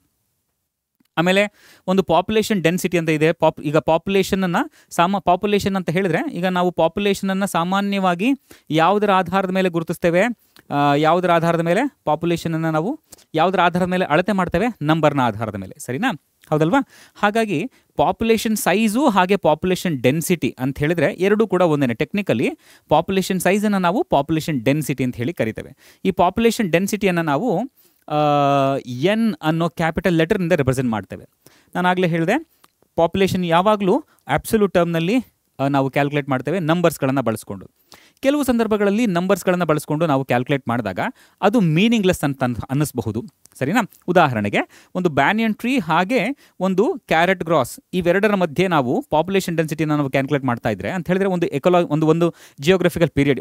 ಆಮೇಲೆ ಒಂದು ಪಾಪ್ಯುಲೇಷನ್ ಡೆನ್ಸಿಟಿ ಅಂತ ಇದೆ. ಈಗ ಪಾಪ್ಯುಲೇಷನ್ ಅಂತ ಹೇಳಿದ್ರೆ, ಈಗ ನಾವು ಪಾಪ್ಯುಲೇಷನನ್ನು ಸಾಮಾನ್ಯವಾಗಿ ಯಾವುದರ ಆಧಾರದ ಮೇಲೆ ಗುರುತಿಸ್ತೇವೆ? ಯಾವುದರ ಆಧಾರದ ಮೇಲೆ ಪಾಪ್ಯುಲೇಷನನ್ನು ನಾವು ಯಾವುದರ ಆಧಾರದ ಮೇಲೆ ಅಳತೆ ಮಾಡ್ತೇವೆ? ನಂಬರ್ನ ಆಧಾರದ ಮೇಲೆ. ಸರಿನಾ? ಹೌದಲ್ವಾ? ಹಾಗಾಗಿ ಪಾಪ್ಯುಲೇಷನ್ ಸೈಜು ಹಾಗೆ ಪಾಪ್ಯುಲೇಷನ್ ಡೆನ್ಸಿಟಿ ಅಂತ ಹೇಳಿದ್ರೆ ಎರಡೂ ಕೂಡ ಒಂದೇ. ಟೆಕ್ನಿಕಲಿ ಪಾಪ್ಯುಲೇಷನ್ ಸೈಜನ್ನು ನಾವು ಪಾಪ್ಯುಲೇಷನ್ ಡೆನ್ಸಿಟಿ ಅಂತ ಹೇಳಿ ಕರಿತೇವೆ. ಈ ಪಾಪ್ಯುಲೇಷನ್ ಡೆನ್ಸಿಟಿಯನ್ನು ನಾವು ಎನ್ ಅನ್ನೋ ಕ್ಯಾಪಿಟಲ್ ಲೆಟರ್ನಿಂದ ರೆಪ್ರೆಸೆಂಟ್ ಮಾಡ್ತೇವೆ. ನಾನು ಆಗಲೇ ಹೇಳಿದೆ, ಪಾಪ್ಯುಲೇಷನ್ ಯಾವಾಗಲೂ ಆಬ್ಸಲ್ಯೂಟ್ ಟರ್ಮ್ನಲ್ಲಿ ನಾವು ಕ್ಯಾಲ್ಕುಲೇಟ್ ಮಾಡ್ತೇವೆ ನಂಬರ್ಸ್ಗಳನ್ನು ಬಳಸ್ಕೊಂಡು. ಕೆಲವು ಸಂದರ್ಭಗಳಲ್ಲಿ ನಂಬರ್ಸ್ಗಳನ್ನು ಬಳಸ್ಕೊಂಡು ನಾವು ಕ್ಯಾಲ್ಕುಲೇಟ್ ಮಾಡಿದಾಗ ಅದು ಮೀನಿಂಗ್ಲೆಸ್ ಅಂತ ಅನ್ನಿಸ್ಬಹುದು. ಸರಿನಾ? ಉದಾಹರಣೆಗೆ ಒಂದು ಬ್ಯಾನಿಯನ್ ಟ್ರೀ ಹಾಗೆ ಒಂದು ಕ್ಯಾರೆಟ್ ಗ್ರಾಸ್, ಇವೆರಡರ ಮಧ್ಯೆ ನಾವು ಪಾಪ್ಯುಲೇಷನ್ ಡೆನ್ಸಿಟಿನ ನಾವು ಕ್ಯಾಲ್ಕುಲೇಟ್ ಮಾಡ್ತಾ ಇದ್ರೆ ಅಂತ ಹೇಳಿದ್ರೆ ಒಂದು ಜಿಯೋಗ್ರಫಿಕಲ್ ಪೀರಿಯಡ್,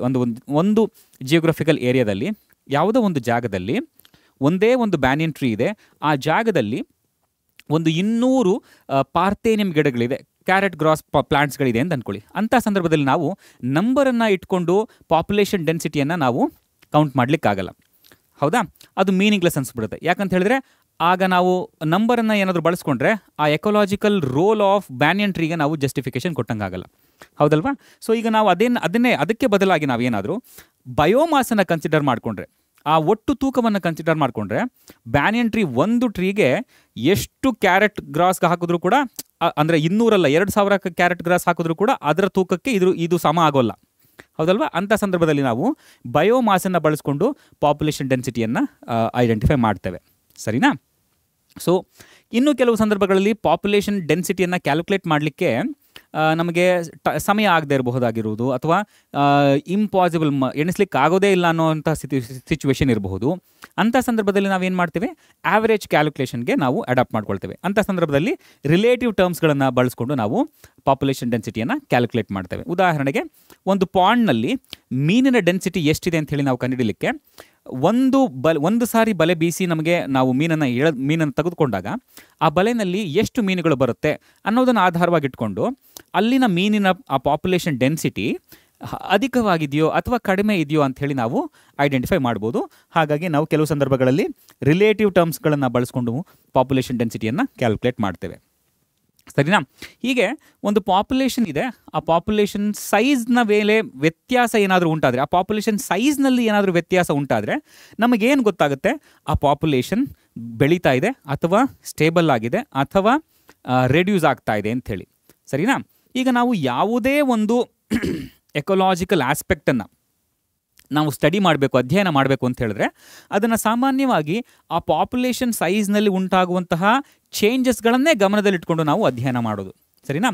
ಒಂದು ಜಿಯೋಗ್ರಫಿಕಲ್ ಏರಿಯಾದಲ್ಲಿ ಯಾವುದೋ ಒಂದು ಜಾಗದಲ್ಲಿ ಒಂದೇ ಒಂದು ಬ್ಯಾನಿಯನ್ ಟ್ರೀ ಇದೆ. ಆ ಜಾಗದಲ್ಲಿ ಒಂದು 200 ಪಾರ್ಥೇನಿಯಂ ಗಿಡಗಳಿದೆ, ಕ್ಯಾರೆಟ್ ಗ್ರಾಸ್ ಪ್ಲಾಂಟ್ಸ್ಗಳಿದೆ ಅಂತ ಅಂದ್ಕೊಳ್ಳಿ. ಅಂಥ ಸಂದರ್ಭದಲ್ಲಿ ನಾವು ನಂಬರನ್ನು ಇಟ್ಕೊಂಡು ಪಾಪ್ಯುಲೇಷನ್ ಡೆನ್ಸಿಟಿಯನ್ನು ನಾವು ಕೌಂಟ್ ಮಾಡಲಿಕ್ಕಾಗಲ್ಲ. ಹೌದಾ? ಅದು ಮೀನಿಂಗ್ಲೆಸ್ ಅನಿಸ್ಬಿಡುತ್ತೆ. ಯಾಕಂತ ಹೇಳಿದ್ರೆ ಆಗ ನಾವು ನಂಬರನ್ನು ಏನಾದರೂ ಬಳಸ್ಕೊಂಡ್ರೆ ಆ ಎಕೋಲಾಜಿಕಲ್ ರೋಲ್ ಆಫ್ ಬ್ಯಾನಿಯನ್ ಟ್ರೀಗೆ ನಾವು ಜಸ್ಟಿಫಿಕೇಶನ್ ಕೊಟ್ಟಂಗಾಗಲ್ಲ. ಹೌದಲ್ವಾ? ಸೊ ಈಗ ನಾವು ಅದಕ್ಕೆ ಬದಲಾಗಿ ನಾವೇನಾದರೂ ಬಯೋಮಾಸನ್ನು ಕನ್ಸಿಡರ್ ಮಾಡಿಕೊಂಡ್ರೆ, ಆ ಒಟ್ಟು ತೂಕವನ್ನು ಕನ್ಸಿಡರ್ ಮಾಡಿಕೊಂಡ್ರೆ, ಬ್ಯಾನಿಯನ್ ಟ್ರೀ ಒಂದು ಟ್ರೀಗೆ ಎಷ್ಟು ಕ್ಯಾರೆಟ್ ಗ್ರಾಸ್ಗೆ ಹಾಕಿದ್ರೂ ಕೂಡ, ಅಂದರೆ 200 ಅಲ್ಲ 2000 ಕ್ಯಾರೆಟ್ ಗ್ರಾಸ್ ಹಾಕಿದ್ರೂ ಕೂಡ ಅದರ ತೂಕಕ್ಕೆ ಇದು ಸಮ ಆಗೋಲ್ಲ. ಹೌದಲ್ವಾ? ಅಂಥ ಸಂದರ್ಭದಲ್ಲಿ ನಾವು ಬಯೋಮಾಸನ್ನು ಬಳಸ್ಕೊಂಡು ಪಾಪ್ಯುಲೇಷನ್ ಡೆನ್ಸಿಟಿಯನ್ನು ಐಡೆಂಟಿಫೈ ಮಾಡ್ತೇವೆ. ಸರಿನಾ? ಸೊ ಇನ್ನು ಕೆಲವು ಸಂದರ್ಭಗಳಲ್ಲಿ ಪಾಪ್ಯುಲೇಷನ್ ಡೆನ್ಸಿಟಿಯನ್ನು ಕ್ಯಾಲ್ಕುಲೇಟ್ ಮಾಡಲಿಕ್ಕೆ ನಮಗೆ ಸಮಯ ಆಗದೆ ಇರಬಹುದಾಗಿರುವುದು, ಅಥವಾ ಇಂಪಾಸಿಬಲ್, ಎಣಿಸ್ಲಿಕ್ಕೆ ಆಗೋದೇ ಇಲ್ಲ ಅನ್ನೋಂಥ ಸಿಚುವೇಶನ್ ಇರಬಹುದು. ಅಂಥ ಸಂದರ್ಭದಲ್ಲಿ ನಾವೇನು ಮಾಡ್ತೇವೆ? ಆ್ಯಾವರೇಜ್ ಕ್ಯಾಲ್ಕುಲೇಷನ್ಗೆ ನಾವು ಅಡಾಪ್ಟ್ ಮಾಡ್ಕೊಳ್ತೇವೆ. ಅಂಥ ಸಂದರ್ಭದಲ್ಲಿ ರಿಲೇಟಿವ್ ಟರ್ಮ್ಸ್ಗಳನ್ನು ಬಳಸ್ಕೊಂಡು ನಾವು ಪಾಪ್ಯುಲೇಷನ್ ಡೆನ್ಸಿಟಿಯನ್ನು ಕ್ಯಾಲ್ಕುಲೇಟ್ ಮಾಡ್ತೇವೆ. ಉದಾಹರಣೆಗೆ ಒಂದು ಪಾಂಡ್ನಲ್ಲಿ ಮೀನಿನ ಡೆನ್ಸಿಟಿ ಎಷ್ಟಿದೆ ಅಂತ ಹೇಳಿ ನಾವು ಕಂಡುಹಿಡಲಿಕ್ಕೆ ಒಂದು ಸಾರಿ ಬಲೆ ಬೀಸಿ ನಾವು ಮೀನನ್ನು ತೆಗೆದುಕೊಂಡಾಗ ಆ ಬಲೆನಲ್ಲಿ ಎಷ್ಟು ಮೀನುಗಳು ಬರುತ್ತೆ ಅನ್ನೋದನ್ನು ಆಧಾರವಾಗಿಟ್ಕೊಂಡು ಅಲ್ಲಿನ ಮೀನಿನ ಆ ಪಾಪ್ಯುಲೇಷನ್ ಡೆನ್ಸಿಟಿ ಅಧಿಕವಾಗಿದೆಯೋ ಅಥವಾ ಕಡಿಮೆ ಇದೆಯೋ ಅಂಥೇಳಿ ನಾವು ಐಡೆಂಟಿಫೈ ಮಾಡ್ಬೋದು. ಹಾಗಾಗಿ ನಾವು ಕೆಲವು ಸಂದರ್ಭಗಳಲ್ಲಿ ರಿಲೇಟಿವ್ ಟರ್ಮ್ಸ್ಗಳನ್ನು ಬಳಸ್ಕೊಂಡು ಪಾಪ್ಯುಲೇಷನ್ ಡೆನ್ಸಿಟಿಯನ್ನು ಕ್ಯಾಲ್ಕುಲೇಟ್ ಮಾಡ್ತೇವೆ. ಸರಿನಾ? ಹೀಗೆ ಒಂದು ಪಾಪ್ಯುಲೇಷನ್ ಇದೆ, ಆ ಪಾಪ್ಯುಲೇಷನ್ ಸೈಜ್ನ ಮೇಲೆ ವ್ಯತ್ಯಾಸ ಏನಾದರೂ ಉಂಟಾದರೆ, ಆ ಪಾಪ್ಯುಲೇಷನ್ ಸೈಜ್ನಲ್ಲಿ ಏನಾದರೂ ವ್ಯತ್ಯಾಸ ಉಂಟಾದರೆ ನಮಗೇನು ಗೊತ್ತಾಗುತ್ತೆ? ಆ ಪಾಪ್ಯುಲೇಷನ್ ಬೆಳೀತಾ ಇದೆ ಅಥವಾ ಸ್ಟೇಬಲ್ ಆಗಿದೆ ಅಥವಾ ರೆಡ್ಯೂಸ್ ಆಗ್ತಾ ಇದೆ ಅಂಥೇಳಿ. ಸರಿನಾ? ಈಗ ನಾವು ಯಾವುದೇ ಒಂದು ಎಕೋಲಾಜಿಕಲ್ ಆಸ್ಪೆಕ್ಟನ್ನು ನಾವು ಸ್ಟಡಿ ಮಾಡಬೇಕು, ಅಧ್ಯಯನ ಮಾಡಬೇಕು ಅಂತ ಹೇಳಿದ್ರೆ ಅದನ್ನು ಸಾಮಾನ್ಯವಾಗಿ ಆ ಪಾಪ್ಯುಲೇಷನ್ ಸೈಜ್ನಲ್ಲಿ ಉಂಟಾಗುವಂತಹ ಚೇಂಜಸ್ಗಳನ್ನೇ ಗಮನದಲ್ಲಿಟ್ಕೊಂಡು ನಾವು ಅಧ್ಯಯನ ಮಾಡೋದು. ಸರಿನಾ?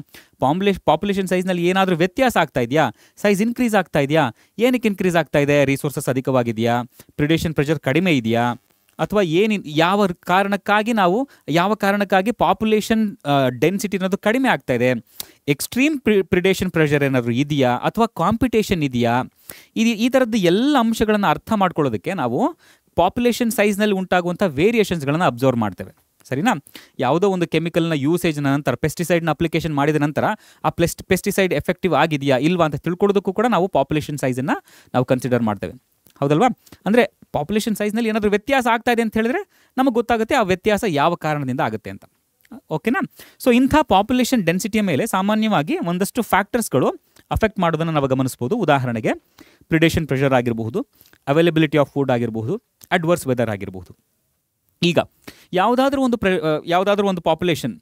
ಪಾಪ್ಯುಲೇಷನ್ ಸೈಜ್ನಲ್ಲಿ ಏನಾದರೂ ವ್ಯತ್ಯಾಸ ಆಗ್ತಾ ಇದೆಯಾ? ಸೈಜ್ ಇನ್ಕ್ರೀಸ್ ಆಗ್ತಾ ಇದೆಯಾ? ಏನಕ್ಕೆ ಇನ್ಕ್ರೀಸ್ ಆಗ್ತಾ ಇದೆ? ರಿಸೋರ್ಸಸ್ ಅಧಿಕವಾಗಿದೆಯಾ? ಪ್ರಿಡೇಷನ್ ಪ್ರೆಷರ್ ಕಡಿಮೆ ಇದೆಯಾ? ಅಥವಾ ಯಾವ ಕಾರಣಕ್ಕಾಗಿ ಪಾಪ್ಯುಲೇಷನ್ ಡೆನ್ಸಿಟಿ ಅನ್ನೋದು ಕಡಿಮೆ ಆಗ್ತಾ ಇದೆ? ಎಕ್ಸ್ಟ್ರೀಮ್ ಪ್ರಿಡೇಷನ್ ಪ್ರೆಷರ್ ಏನಾದರೂ ಇದೆಯಾ? ಅಥವಾ ಕಾಂಪಿಟೇಷನ್ ಇದೆಯಾ? ಈ ಥರದ್ದು ಎಲ್ಲ ಅಂಶಗಳನ್ನು ಅರ್ಥ ಮಾಡ್ಕೊಳ್ಳೋದಕ್ಕೆ ನಾವು ಪಾಪ್ಯುಲೇಷನ್ ಸೈಜ್ನಲ್ಲಿ ಉಂಟಾಗುವಂಥ ವೇರಿಯೇಷನ್ಸ್ಗಳನ್ನು ಅಬ್ಸರ್ವ್ ಮಾಡ್ತೇವೆ. ಸರಿನಾ? ಯಾವುದೋ ಒಂದು ಕೆಮಿಕಲ್ನ ಯೂಸೇಜ್ನ ನಂತರ, ಪೆಸ್ಟಿಸೈಡ್ನ ಅಪ್ಲಿಕೇಶನ್ ಮಾಡಿದ ನಂತರ ಆ ಪೆಸ್ಟಿಸೈಡ್ ಎಫೆಕ್ಟಿವ್ ಆಗಿದೆಯಾ ಇಲ್ವಾ ಅಂತ ತಿಳ್ಕೊಳ್ಳೋದಕ್ಕೂ ಕೂಡ ನಾವು ಪಾಪ್ಯುಲೇಷನ್ ಸೈಜನ್ನು ನಾವು ಕನ್ಸಿಡರ್ ಮಾಡ್ತೇವೆ. ಹೌದಲ್ವಾ? ಅಂದರೆ ಪಾಪ್ಯುಲೇಷನ್ ಸೈಜ್ನಲ್ಲಿ ಏನಾದರೂ ವ್ಯತ್ಯಾಸ ಆಗ್ತಾ ಇದೆ ಅಂತ ಹೇಳಿದ್ರೆ ನಮಗೆ ಗೊತ್ತಾಗುತ್ತೆ ಆ ವ್ಯತ್ಯಾಸ ಯಾವ ಕಾರಣದಿಂದ ಆಗುತ್ತೆ ಅಂತ. ಓಕೆನಾ. ಸೊ ಇಂಥ ಪಾಪ್ಯುಲೇಷನ್ ಡೆನ್ಸಿಟಿಯ ಮೇಲೆ ಸಾಮಾನ್ಯವಾಗಿ ಒಂದಷ್ಟು ಫ್ಯಾಕ್ಟರ್ಸ್ಗಳು ಅಫೆಕ್ಟ್ ಮಾಡೋದನ್ನು ನಾವು ಗಮನಿಸ್ಬೋದು. ಉದಾಹರಣೆಗೆ ಪ್ರಿಡೇಷನ್ ಪ್ರೆಷರ್ ಆಗಿರಬಹುದು, ಅವೈಲಬಿಲಿಟಿ ಆಫ್ ಫುಡ್ ಆಗಿರಬಹುದು, ಅಡ್ವರ್ಸ್ ವೆದರ್ ಆಗಿರಬಹುದು. ಈಗ ಯಾವುದಾದ್ರೂ ಒಂದು ಪಾಪ್ಯುಲೇಷನ್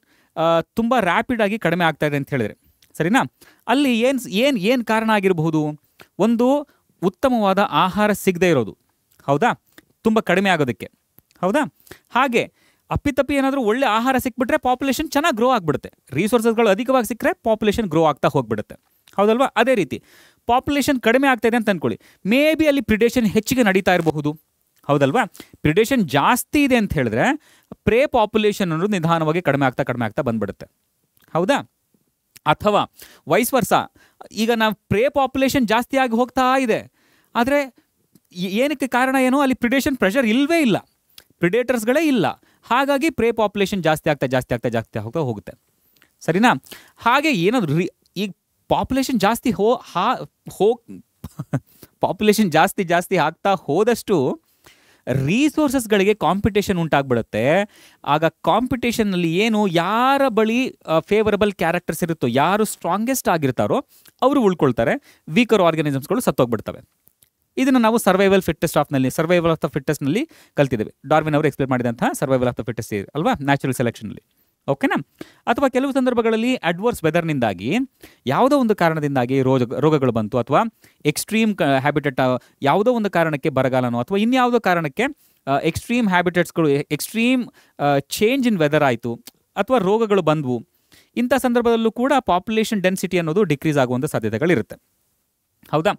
ತುಂಬ ರ್ಯಾಪಿಡ್ ಆಗಿ ಕಡಿಮೆ ಆಗ್ತಾ ಇದೆ ಅಂತ ಹೇಳಿದ್ರೆ ಸರಿನಾ, ಅಲ್ಲಿ ಏನು ಕಾರಣ ಆಗಿರಬಹುದು? ಒಂದು ಉತ್ತಮವಾದ ಆಹಾರ ಸಿಗದೇ ಇರೋದು, ಹೌದಾ, ತುಂಬ ಕಡಿಮೆ ಆಗೋದಕ್ಕೆ, ಹೌದಾ. ಹಾಗೆ ಅಪ್ಪಿತಪ್ಪಿ ಏನಾದರೂ ಒಳ್ಳೆ ಆಹಾರ ಸಿಕ್ಬಿಟ್ರೆ ಪಾಪ್ಯುಲೇಷನ್ ಚೆನ್ನಾಗಿ ಗ್ರೋ ಆಗಿಬಿಡುತ್ತೆ. ರಿಸೋರ್ಸಸ್ಗಳು ಅಧಿಕವಾಗಿ ಸಿಕ್ಕರೆ ಪಾಪ್ಯುಲೇಷನ್ ಗ್ರೋ ಆಗ್ತಾ ಹೋಗ್ಬಿಡುತ್ತೆ, ಹೌದಲ್ವಾ. ಅದೇ ರೀತಿ ಪಾಪ್ಯುಲೇಷನ್ ಕಡಿಮೆ ಆಗ್ತಾ ಇದೆ ಅಂತ ಅಂದ್ಕೊಳ್ಳಿ, ಮೇ ಬಿ ಅಲ್ಲಿ ಪ್ರಿಡೇಷನ್ ಹೆಚ್ಚಿಗೆ ನಡೀತಾ ಇರಬಹುದು, ಹೌದಲ್ವಾ. ಪ್ರಿಡೇಷನ್ ಜಾಸ್ತಿ ಇದೆ ಅಂತ ಹೇಳಿದ್ರೆ ಪ್ರೇ ಪಾಪ್ಯುಲೇಷನ್ ಅನ್ನೋದು ನಿಧಾನವಾಗಿ ಕಡಿಮೆ ಆಗ್ತಾ ಬಂದ್ಬಿಡುತ್ತೆ, ಹೌದಾ. ಅಥವಾ ವೈಸ್ ವರ್ಸ, ಈಗ ನಾವು ಪ್ರೇ ಪಾಪ್ಯುಲೇಷನ್ ಜಾಸ್ತಿ ಆಗಿ ಹೋಗ್ತಾ ಇದೆ, ಆದರೆ ಏನಕ್ಕೆ ಕಾರಣ ಏನು? ಅಲ್ಲಿ ಪ್ರಿಡೇಷನ್ ಪ್ರೆಷರ್ ಇಲ್ಲವೇ ಇಲ್ಲ, ಪ್ರಿಡೇಟರ್ಸ್ಗಳೇ ಇಲ್ಲ, ಹಾಗಾಗಿ ಪ್ರೇ ಪಾಪ್ಯುಲೇಷನ್ ಜಾಸ್ತಿ ಆಗ್ತಾ ಹೋಗುತ್ತೆ, ಸರಿನಾ. ಹಾಗೆ ಏನಾದರೂ ಈಗ ಪಾಪ್ಯುಲೇಷನ್ ಪಾಪ್ಯುಲೇಷನ್ ಜಾಸ್ತಿ ಆಗ್ತಾ ಹೋದಷ್ಟು ರಿಸೋರ್ಸಸ್ಗಳಿಗೆ ಕಾಂಪಿಟೇಷನ್ ಉಂಟಾಗ್ಬಿಡುತ್ತೆ. ಆಗ ಕಾಂಪಿಟೇಷನ್ನಲ್ಲಿ ಏನು, ಯಾರ ಬಳಿ ಫೇವರಬಲ್ ಕ್ಯಾರೆಕ್ಟರ್ಸ್ ಇರುತ್ತೋ, ಯಾರು ಸ್ಟ್ರಾಂಗೆಸ್ಟ್ ಆಗಿರ್ತಾರೋ ಅವರು ಉಳ್ಕೊಳ್ತಾರೆ, ವೀಕರ್ ಆರ್ಗನಿಸಮ್ಸ್ಗಳು ಸತ್ತೋಗ್ಬಿಡ್ತವೆ. ಇದನ್ನು ನಾವು ಸರ್ವೈವಲ್ ಆಫ್ ದ ಫಿಟ್ಟೆಸ್ಟ್ನಲ್ಲಿ ಕಲ್ತಿದ್ದೇವೆ. ಡಾರ್ವಿನ್ ಅವರು ಎಕ್ಸ್ಪ್ಲೇನ್ ಮಾಡಿದಂತಹ ಸರ್ವೈವಲ್ ಆಫ್ ದ ಫಿಟ್ಟೆಸ್ಟ್ ಅಲ್ವಾ, ನ್ಯಾಚುರಲ್ ಸೆಲೆಕ್ಷನ್ನಲ್ಲಿ, ಓಕೆನಾ. ಅಥವಾ ಕೆಲವು ಸಂದರ್ಭಗಳಲ್ಲಿ ಅಡ್ವರ್ಸ್ ವೆದರ್ನಿಂದಾಗಿ ಯಾವುದೋ ಒಂದು ಕಾರಣದಿಂದಾಗಿ ರೋಗಗಳು ಬಂತು, ಅಥವಾ ಎಕ್ಸ್ಟ್ರೀಮ್ ಹ್ಯಾಬಿಟೇಟ್, ಯಾವುದೋ ಒಂದು ಕಾರಣಕ್ಕೆ ಬರಗಾಲನೋ ಅಥವಾ ಇನ್ಯಾವುದೋ ಕಾರಣಕ್ಕೆ ಎಕ್ಸ್ಟ್ರೀಮ್ ಹ್ಯಾಬಿಟೇಟ್ಸ್ಗಳು, ಎಕ್ಸ್ಟ್ರೀಮ್ ಚೇಂಜ್ ಇನ್ ವೆದರ್ ಆಯಿತು, ಅಥವಾ ರೋಗಗಳು ಬಂದವು. ಇಂಥ ಸಂದರ್ಭದಲ್ಲೂ ಕೂಡ ಪಾಪ್ಯುಲೇಷನ್ ಡೆನ್ಸಿಟಿ ಅನ್ನೋದು ಡಿಕ್ರೀಸ್ ಆಗುವಂಥ ಸಾಧ್ಯತೆಗಳಿರುತ್ತೆ, ಹೌದಾ.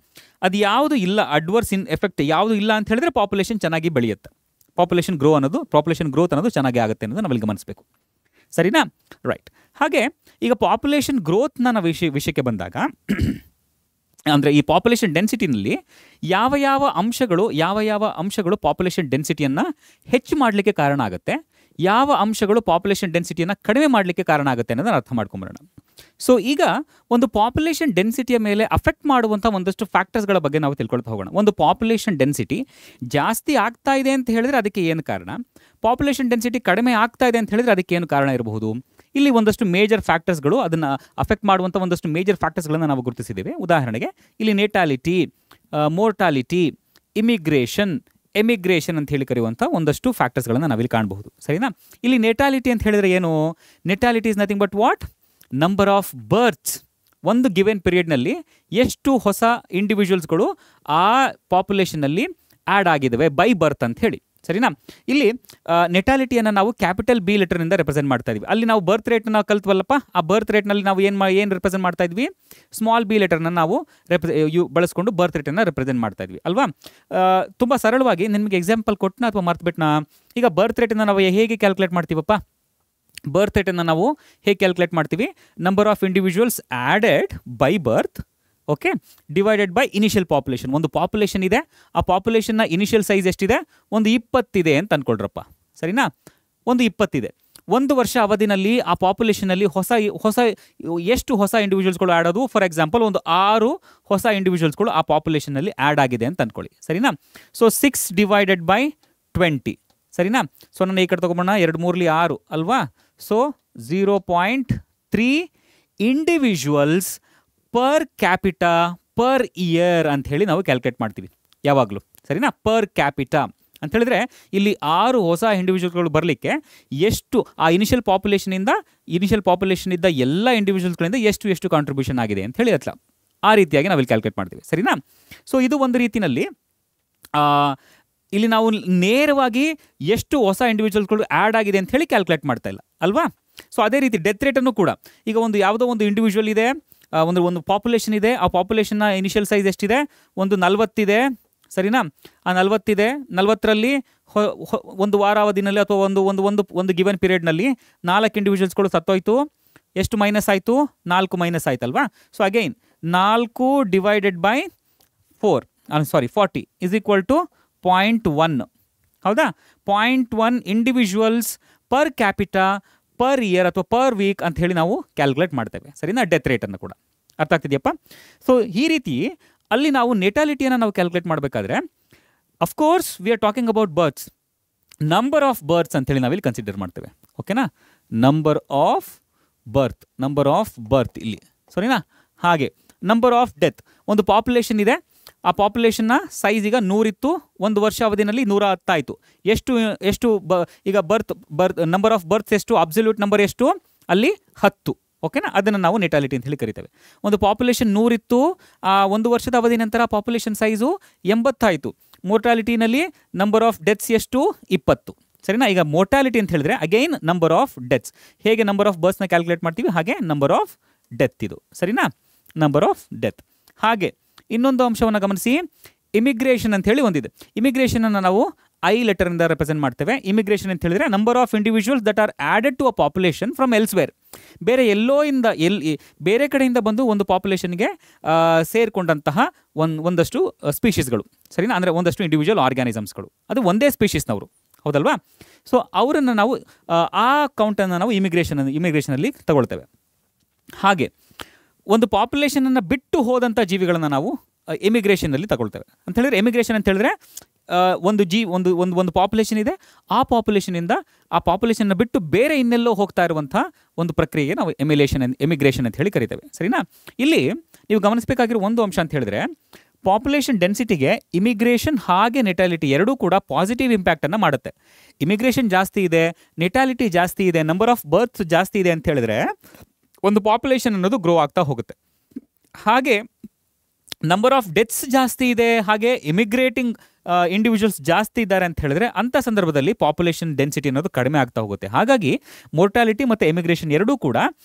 ಅದು ಯಾವುದು ಇಲ್ಲ, ಅಡ್ವರ್ಸ್ ಎಫೆಕ್ಟ್ ಯಾವುದು ಇಲ್ಲ ಅಂತ ಹೇಳಿದ್ರೆ ಪಾಪ್ಯುಲೇಷನ್ ಚೆನ್ನಾಗಿ ಬೆಳೆಯುತ್ತೆ, ಪಾಪ್ಯುಲೇಷನ್ ಗ್ರೋತ್ ಅನ್ನೋದು ಚೆನ್ನಾಗಿ ಆಗುತ್ತೆ ಅನ್ನೋದು ನಾವಿಲ್ಲಿ ಗಮನಿಸಬೇಕು, ಸರಿನಾ. ರೈಟ್. ಹಾಗೆ ಈಗ ಪಾಪ್ಯುಲೇಷನ್ ಗ್ರೋತ್ನ ನಾವು ವಿಷಯಕ್ಕೆ ಬಂದಾಗ ಅಂದರೆ ಈ ಪಾಪ್ಯುಲೇಷನ್ ಡೆನ್ಸಿಟಿನಲ್ಲಿ ಯಾವ ಅಂಶಗಳು ಪಾಪ್ಯುಲೇಷನ್ ಡೆನ್ಸಿಟಿಯನ್ನು ಹೆಚ್ಚು ಮಾಡಲಿಕ್ಕೆ ಕಾರಣ ಆಗುತ್ತೆ, ಯಾವ ಅಂಶಗಳು ಪಾಪ್ಯುಲೇಷನ್ ಡೆನ್ಸಿಟಿಯನ್ನು ಕಡಿಮೆ ಮಾಡಲಿಕ್ಕೆ ಕಾರಣ ಆಗುತ್ತೆ ಅನ್ನೋದನ್ನು ಅರ್ಥ ಮಾಡ್ಕೊಂಬರೋಣ. ಸೊ ಈಗ ಒಂದು ಪಾಪ್ಯುಲೇಷನ್ ಡೆನ್ಸಿಟಿಯ ಮೇಲೆ ಅಫೆಕ್ಟ್ ಮಾಡುವಂಥ ಒಂದಷ್ಟು ಫ್ಯಾಕ್ಟರ್ಸ್ಗಳ ಬಗ್ಗೆ ನಾವು ತಿಳ್ಕೊಳ್ತಾ ಹೋಗೋಣ. ಒಂದು ಪಾಪ್ಯುಲೇಷನ್ ಡೆನ್ಸಿಟಿ ಜಾಸ್ತಿ ಆಗ್ತಾ ಇದೆ ಅಂತ ಹೇಳಿದ್ರೆ ಅದಕ್ಕೆ ಏನು ಕಾರಣ, ಪಾಪ್ಯುಲೇಷನ್ ಡೆನ್ಸಿಟಿ ಕಡಿಮೆ ಆಗ್ತಾ ಇದೆ ಅಂತ ಹೇಳಿದ್ರೆ ಅದಕ್ಕೆ ಏನು ಕಾರಣ ಇರಬಹುದು. ಇಲ್ಲಿ ಒಂದಷ್ಟು ಮೇಜರ್ ಫ್ಯಾಕ್ಟರ್ಸ್ಗಳು, ಅದನ್ನು ಅಫೆಕ್ಟ್ ಮಾಡುವಂಥ ಒಂದಷ್ಟು ಮೇಜರ್ ಫ್ಯಾಕ್ಟರ್ಸ್ಗಳನ್ನು ನಾವು ಗುರುತಿಸಿದ್ದೇವೆ. ಉದಾಹರಣೆಗೆ ಇಲ್ಲಿ ನೇಟಾಲಿಟಿ, ಮೋರ್ಟಾಲಿಟಿ, ಎಮಿಗ್ರೇಷನ್ ಅಂತ ಹೇಳಿ ಕರೆಯುವಂಥ ಒಂದಷ್ಟು ಫ್ಯಾಕ್ಟರ್ಸ್ಗಳನ್ನು ನಾವಿಲ್ಲಿ ಕಾಣಬಹುದು, ಸರಿನಾ. ಇಲ್ಲಿ ನೇಟಾಲಿಟಿ ಅಂತ ಹೇಳಿದ್ರೆ ಏನು? Natality is nothing but what? Number of births. ಒಂದು ಗಿವೆನ್ ಪೀರಿಯಡ್ನಲ್ಲಿ ಎಷ್ಟು ಹೊಸ ಇಂಡಿವಿಜುವಲ್ಸ್ಗಳು ಆ ಪಾಪ್ಯುಲೇಷನ್ನಲ್ಲಿ ಆ್ಯಡ್ ಆಗಿದ್ದಾವೆ ಬೈ ಬರ್ತ್ ಅಂತ ಹೇಳಿ, ಸರಿನಾ. ಇಲ್ಲಿ ನೆಟಾಲಿಟಿಯನ್ನು ನಾವು ಕ್ಯಾಪಿಟಲ್ ಬಿ ಲೆಟರ್ನಿಂದ ರೆಪ್ರೆಸೆಂಟ್ ಮಾಡ್ತಾ ಇದ್ವಿ. ಅಲ್ಲಿ ನಾವು ಬರ್ತ್ ರೇಟ್ನ ನಾವು ಕಲ್ತ್ವಲ್ಲಪ್ಪ, ಆ ಬರ್ತ್ ರೇಟ್ನಲ್ಲಿ ನಾವು ಏನು ರೆಪ್ರೆಸೆಂಟ್ ಮಾಡ್ತಾ ಇದ್ವಿ? ಸ್ಮಾಲ್ ಬಿ ಲೆಟರ್ನ ನಾವು ಬಳಸ್ಕೊಂಡು ಬರ್ತ್ ರೇಟನ್ನು ರೆಪ್ರೆಸೆಂಟ್ ಮಾಡ್ತಾ ಇದ್ವಿ ಅಲ್ವಾ. ತುಂಬ ಸರಳವಾಗಿ ನಿಮಗೆ ಎಕ್ಸಾಂಪಲ್ ಕೊಟ್ಟನ ಅಥವಾ ಮರ್ತುಬಿಟ್ನಾ? ಈಗ ಬರ್ತ್ ರೇಟನ್ನು ನಾವು ಹೇಗೆ ಕ್ಯಾಲ್ಕುಲೇಟ್ ಮಾಡ್ತೀವಪ್ಪ? ಬರ್ತ್ ರೇಟನ್ನು ನಾವು ಹೇಗೆ ಕ್ಯಾಲ್ಕುಲೇಟ್ ಮಾಡ್ತೀವಿ? Number of individuals added by birth, okay, divided by initial population. ಒಂದು ಪಾಪ್ಯುಲೇಷನ್ ಇದೆ, ಆ ಪಾಪ್ಯುಲೇಷನ್ನ ಇನಿಷಿಯಲ್ ಸೈಜ್ ಎಷ್ಟಿದೆ? ಒಂದು 20 ಇದೆ ಅಂತ ಅಂದ್ಕೊಳ್ರಪ್ಪ, ಸರಿನಾ. ಒಂದು 20 ಇದೆ. ಒಂದು ವರ್ಷ ಅವಧಿನಲ್ಲಿ ಆ ಪಾಪ್ಯುಲೇಷನಲ್ಲಿ ಎಷ್ಟು ಹೊಸ ಇಂಡಿವಿಜುವಲ್ಸ್ಗಳು ಆ್ಯಡ್ ಆದವು? ಫಾರ್ ಎಕ್ಸಾಂಪಲ್ ಒಂದು 6 ಹೊಸ ಇಂಡಿವಿಜುವಲ್ಸ್ಗಳು ಆ ಪಾಪ್ಯುಲೇಷನ್ನಲ್ಲಿ ಆ್ಯಡ್ ಆಗಿದೆ ಅಂತ ಅಂದ್ಕೊಳ್ಳಿ, ಸರಿನಾ. ಸೊ 6 ಡಿವೈಡೆಡ್ ಬೈ 20, ಸರಿನಾ. ಸೊ ನಾನು ಈ ಕಡೆ ತೊಗೊಂಬೋಣ, 2 3 6 ಅಲ್ವಾ. So 0.3 individuals per capita per year ಅಂತ ಹೇಳಿ ನಾವು ಕ್ಯಾಲ್ಕುಲೇಟ್ ಮಾಡ್ತೀವಿ ಯಾವಾಗಲೂ, ಸರಿನಾ. ಪರ್ ಕ್ಯಾಪಿಟಾ ಅಂತ ಹೇಳಿದ್ರೆ ಇಲ್ಲಿ 6 ಹೊಸ ಇಂಡಿವಿಜುವಲ್ಸ್ಗಳು ಬರಲಿಕ್ಕೆ ಎಷ್ಟು ಆ ಇನಿಷಿಯಲ್ ಪಾಪ್ಯುಲೇಷನ್ ಇದ್ದ ಎಲ್ಲ ಇಂಡಿವಿಜುವಲ್ಸ್ಗಳಿಂದ ಎಷ್ಟು ಕಾಂಟ್ರಿಬ್ಯೂಷನ್ ಆಗಿದೆ ಅಂತ ಹೇಳಿ ಅತ್ಲ ಆ ರೀತಿಯಾಗಿ ನಾವಿಲ್ಲಿ ಕ್ಯಾಲ್ಕುಲೇಟ್ ಮಾಡ್ತೀವಿ, ಸರಿನಾ. ಸೊ ಇದು ಒಂದು ರೀತಿಯಲ್ಲಿ ಇಲ್ಲಿ ನಾವು ನೇರವಾಗಿ ಎಷ್ಟು ಹೊಸ ಇಂಡಿವಿಜುವಲ್ಸ್ಗಳು ಆ್ಯಡ್ ಆಗಿದೆ ಅಂತ ಹೇಳಿ ಕ್ಯಾಲ್ಕುಲೇಟ್ ಮಾಡ್ತಾ ಇಲ್ಲ ಅಲ್ವಾ. ಸೊ ಅದೇ ರೀತಿ ಡೆತ್ ರೇಟನ್ನು ಕೂಡ, ಈಗ ಯಾವುದೋ ಒಂದು ಇಂಡಿವಿಜುವಲ್ ಇದೆ, ಒಂದು ಪಾಪ್ಯುಲೇಷನ್ ಇದೆ, ಆ ಪಾಪ್ಯುಲೇಷನ್ನ ಇನಿಷಿಯಲ್ ಸೈಜ್ ಎಷ್ಟಿದೆ? ಒಂದು 40 ಇದೆ, ಸರಿನಾ. ಆ 40 ಇದೆ, 40ರಲ್ಲಿ ಒಂದು ವಾರ ಅವಧಿನಲ್ಲಿ ಅಥವಾ ಒಂದು ಗಿವನ್ ಪೀರಿಯಡ್ನಲ್ಲಿ 4 ಇಂಡಿವಿಜುವಲ್ಸ್ಗಳು ಸತ್ತೋಯ್ತು. ಎಷ್ಟು ಮೈನಸ್ ಆಯಿತು? 4 ಮೈನಸ್ ಆಯ್ತಲ್ವಾ. So again 4 divided by 40 is equal to 0.1, ಹೌದಾ. 0.1 individuals per capita per year ಅಥವಾ ಪರ್ ವೀಕ್ ಅಂತ ಹೇಳಿ ನಾವು ಕ್ಯಾಲ್ಕುಲೇಟ್ ಮಾಡ್ತೇವೆ, ಸರಿನಾ. ಡೆತ್ ರೇಟನ್ನು ಕೂಡ ಅರ್ಥ ಆಗ್ತಿದೆಯಪ್ಪ. ಸೊ ಈ ರೀತಿ ಅಲ್ಲಿ ನಾವು ನೆಟಾಲಿಟಿಯನ್ನು ನಾವು ಕ್ಯಾಲ್ಕುಲೇಟ್ ಮಾಡಬೇಕಾದ್ರೆ of course we are talking about berths, number of berths ಅಂತೇಳಿ ನಾವಿಲ್ಲಿ ಕನ್ಸಿಡರ್ ಮಾಡ್ತೇವೆ, ಓಕೆನಾ. ನಂಬರ್ ಆಫ್ ಬರ್ತ್ ಇಲ್ಲಿ ಸರಿನಾ. ಹಾಗೆ ನಂಬರ್ ಆಫ್ ಡೆತ್, ಒಂದು ಪಾಪ್ಯುಲೇಷನ್ ಇದೆ, ಆ ಪಾಪ್ಯುಲೇಷನ್ನ ಸೈಜ್ ಈಗ 100 ಇತ್ತು, ಒಂದು ವರ್ಷ ಅವಧಿನಲ್ಲಿ 110 ಆಯಿತು. ಎಷ್ಟು ಈಗ ನಂಬರ್ ಆಫ್ ಬರ್ತ್ಸ್ ಎಷ್ಟು, ಅಬ್ಸಲ್ಯೂಟ್ ನಂಬರ್ ಎಷ್ಟು ಅಲ್ಲಿ 10. ಓಕೆನಾ, ಅದನ್ನು ನಾವು ನೆಟಾಲಿಟಿ ಅಂತ ಹೇಳಿ ಕರಿತೇವೆ. ಒಂದು ಪಾಪ್ಯುಲೇಷನ್ 100 ಇತ್ತು, ಒಂದು ವರ್ಷದ ಅವಧಿ ನಂತರ ಪಾಪ್ಯುಲೇಷನ್ ಸೈಜು 80 ಆಯಿತು. ಮೋರ್ಟಾಲಿಟಿನಲ್ಲಿ ನಂಬರ್ ಆಫ್ ಡೆತ್ಸ್ ಎಷ್ಟು 20. ಸರಿನಾ. ಈಗ ಮೋರ್ಟಾಲಿಟಿ ಅಂತ ಹೇಳಿದ್ರೆ ಅಗೈನ್ ನಂಬರ್ ಆಫ್ ಡೆತ್ಸ್, ಹೇಗೆ ನಂಬರ್ ಆಫ್ ಬರ್ತ್ಸ್ನ ಕ್ಯಾಲ್ಕುಲೇಟ್ ಮಾಡ್ತೀವಿ ಹಾಗೆ ನಂಬರ್ ಆಫ್ ಡೆತ್ ಇದು ಸರಿನಾ, ನಂಬರ್ ಆಫ್ ಡೆತ್. ಹಾಗೆ ಇನ್ನೊಂದು ಅಂಶವನ್ನು ಗಮನಿಸಿ, ಇಮಿಗ್ರೇಷನ್ ಅಂತ ಹೇಳಿ ಒಂದಿದೆ. ಇಮಿಗ್ರೇಷನನ್ನು ನಾವು ಐ ಲೆಟರಿಂದ ರೆಪ್ರೆಸೆಂಟ್ ಮಾಡ್ತೇವೆ. ಇಮಿಗ್ರೇಷನ್ ಅಂತ ಹೇಳಿದ್ರೆ number of individuals that are added to a population from elsewhere, ಬೇರೆ ಕಡೆಯಿಂದ ಬಂದು ಒಂದು ಪಾಪ್ಯುಲೇಷನ್ಗೆ ಸೇರಿಕೊಂಡಂತಹ ಒಂದಷ್ಟು ಸ್ಪೀಷೀಸ್ಗಳು ಸರಿನಾ, ಅಂದರೆ ಒಂದಷ್ಟು ಇಂಡಿವಿಜುವಲ್ ಆರ್ಗ್ಯಾನಿಸಮ್ಸ್ಗಳು, ಅದು ಒಂದೇ ಸ್ಪೀಷೀಸ್ನವರು, ಹೌದಲ್ವಾ. ಸೊ ಅವರನ್ನು ನಾವು ಆ ಕೌಂಟನ್ನು ನಾವು ಇಮಿಗ್ರೇಷನಲ್ಲಿ ತಗೊಳ್ತೇವೆ. ಹಾಗೆ ಒಂದು ಪಾಪ್ಯುಲೇಷನನ್ನು ಬಿಟ್ಟು ಹೋದಂಥ ಜೀವಿಗಳನ್ನು ನಾವು ಇಮಿಗ್ರೇಷನಲ್ಲಿ ತಗೊಳ್ತೇವೆ. ಅಂತ ಹೇಳಿದ್ರೆ ಎಮಿಗ್ರೇಷನ್ ಅಂತ ಹೇಳಿದ್ರೆ ಒಂದು ಪಾಪ್ಯುಲೇಷನ್ ಇದೆ, ಆ ಪಾಪ್ಯುಲೇಷನ್ನ ಬಿಟ್ಟು ಬೇರೆ ಇನ್ನೆಲ್ಲೋ ಹೋಗ್ತಾ ಇರುವಂಥ ಒಂದು ಪ್ರಕ್ರಿಯೆಗೆ ನಾವು ಎಮಿಗ್ರೇಷನ್ ಅಂತ ಹೇಳಿ ಕರಿತೇವೆ ಸರಿನಾ. ಇಲ್ಲಿ ನೀವು ಗಮನಿಸಬೇಕಾಗಿರೋ ಒಂದು ಅಂಶ ಅಂತ ಹೇಳಿದ್ರೆ, ಪಾಪ್ಯುಲೇಷನ್ ಡೆನ್ಸಿಟಿಗೆ ಇಮಿಗ್ರೇಷನ್ ಹಾಗೆ ನೆಟಾಲಿಟಿ ಎರಡೂ ಕೂಡ ಪಾಸಿಟಿವ್ ಇಂಪ್ಯಾಕ್ಟನ್ನು ಮಾಡುತ್ತೆ. ಇಮಿಗ್ರೇಷನ್ ಜಾಸ್ತಿ ಇದೆ, ನೆಟಾಲಿಟಿ ಜಾಸ್ತಿ ಇದೆ, ನಂಬರ್ ಆಫ್ ಬರ್ತ್ಸ್ ಜಾಸ್ತಿ ಇದೆ ಅಂತ ಹೇಳಿದ್ರೆ ಒಂದು ಪಾಪ್ಯುಲೇಷನ್ ಅನ್ನೋದು ಗ್ರೋ ಆಗ್ತಾ ಹೋಗುತ್ತೆ. ಹಾಗೆ ನಂಬರ್ ಆಫ್ ಡೆತ್ಸ್ ಜಾಸ್ತಿ ಇದೆ, ಹಾಗೆ ಇಮಿಗ್ರೇಟಿಂಗ್ ಇಂಡಿವಿಜುವಲ್ಸ್ ಜಾಸ್ತಿ ಇದ್ದಾರೆ ಅಂತ ಹೇಳಿದ್ರೆ ಅಂಥ ಸಂದರ್ಭದಲ್ಲಿ ಪಾಪ್ಯುಲೇಷನ್ ಡೆನ್ಸಿಟಿ ಅನ್ನೋದು ಕಡಿಮೆ ಆಗ್ತಾ ಹೋಗುತ್ತೆ. ಹಾಗಾಗಿ ಮೋರ್ಟಾಲಿಟಿ ಮತ್ತು ಎಮಿಗ್ರೇಷನ್ ಎರಡೂ ಕೂಡ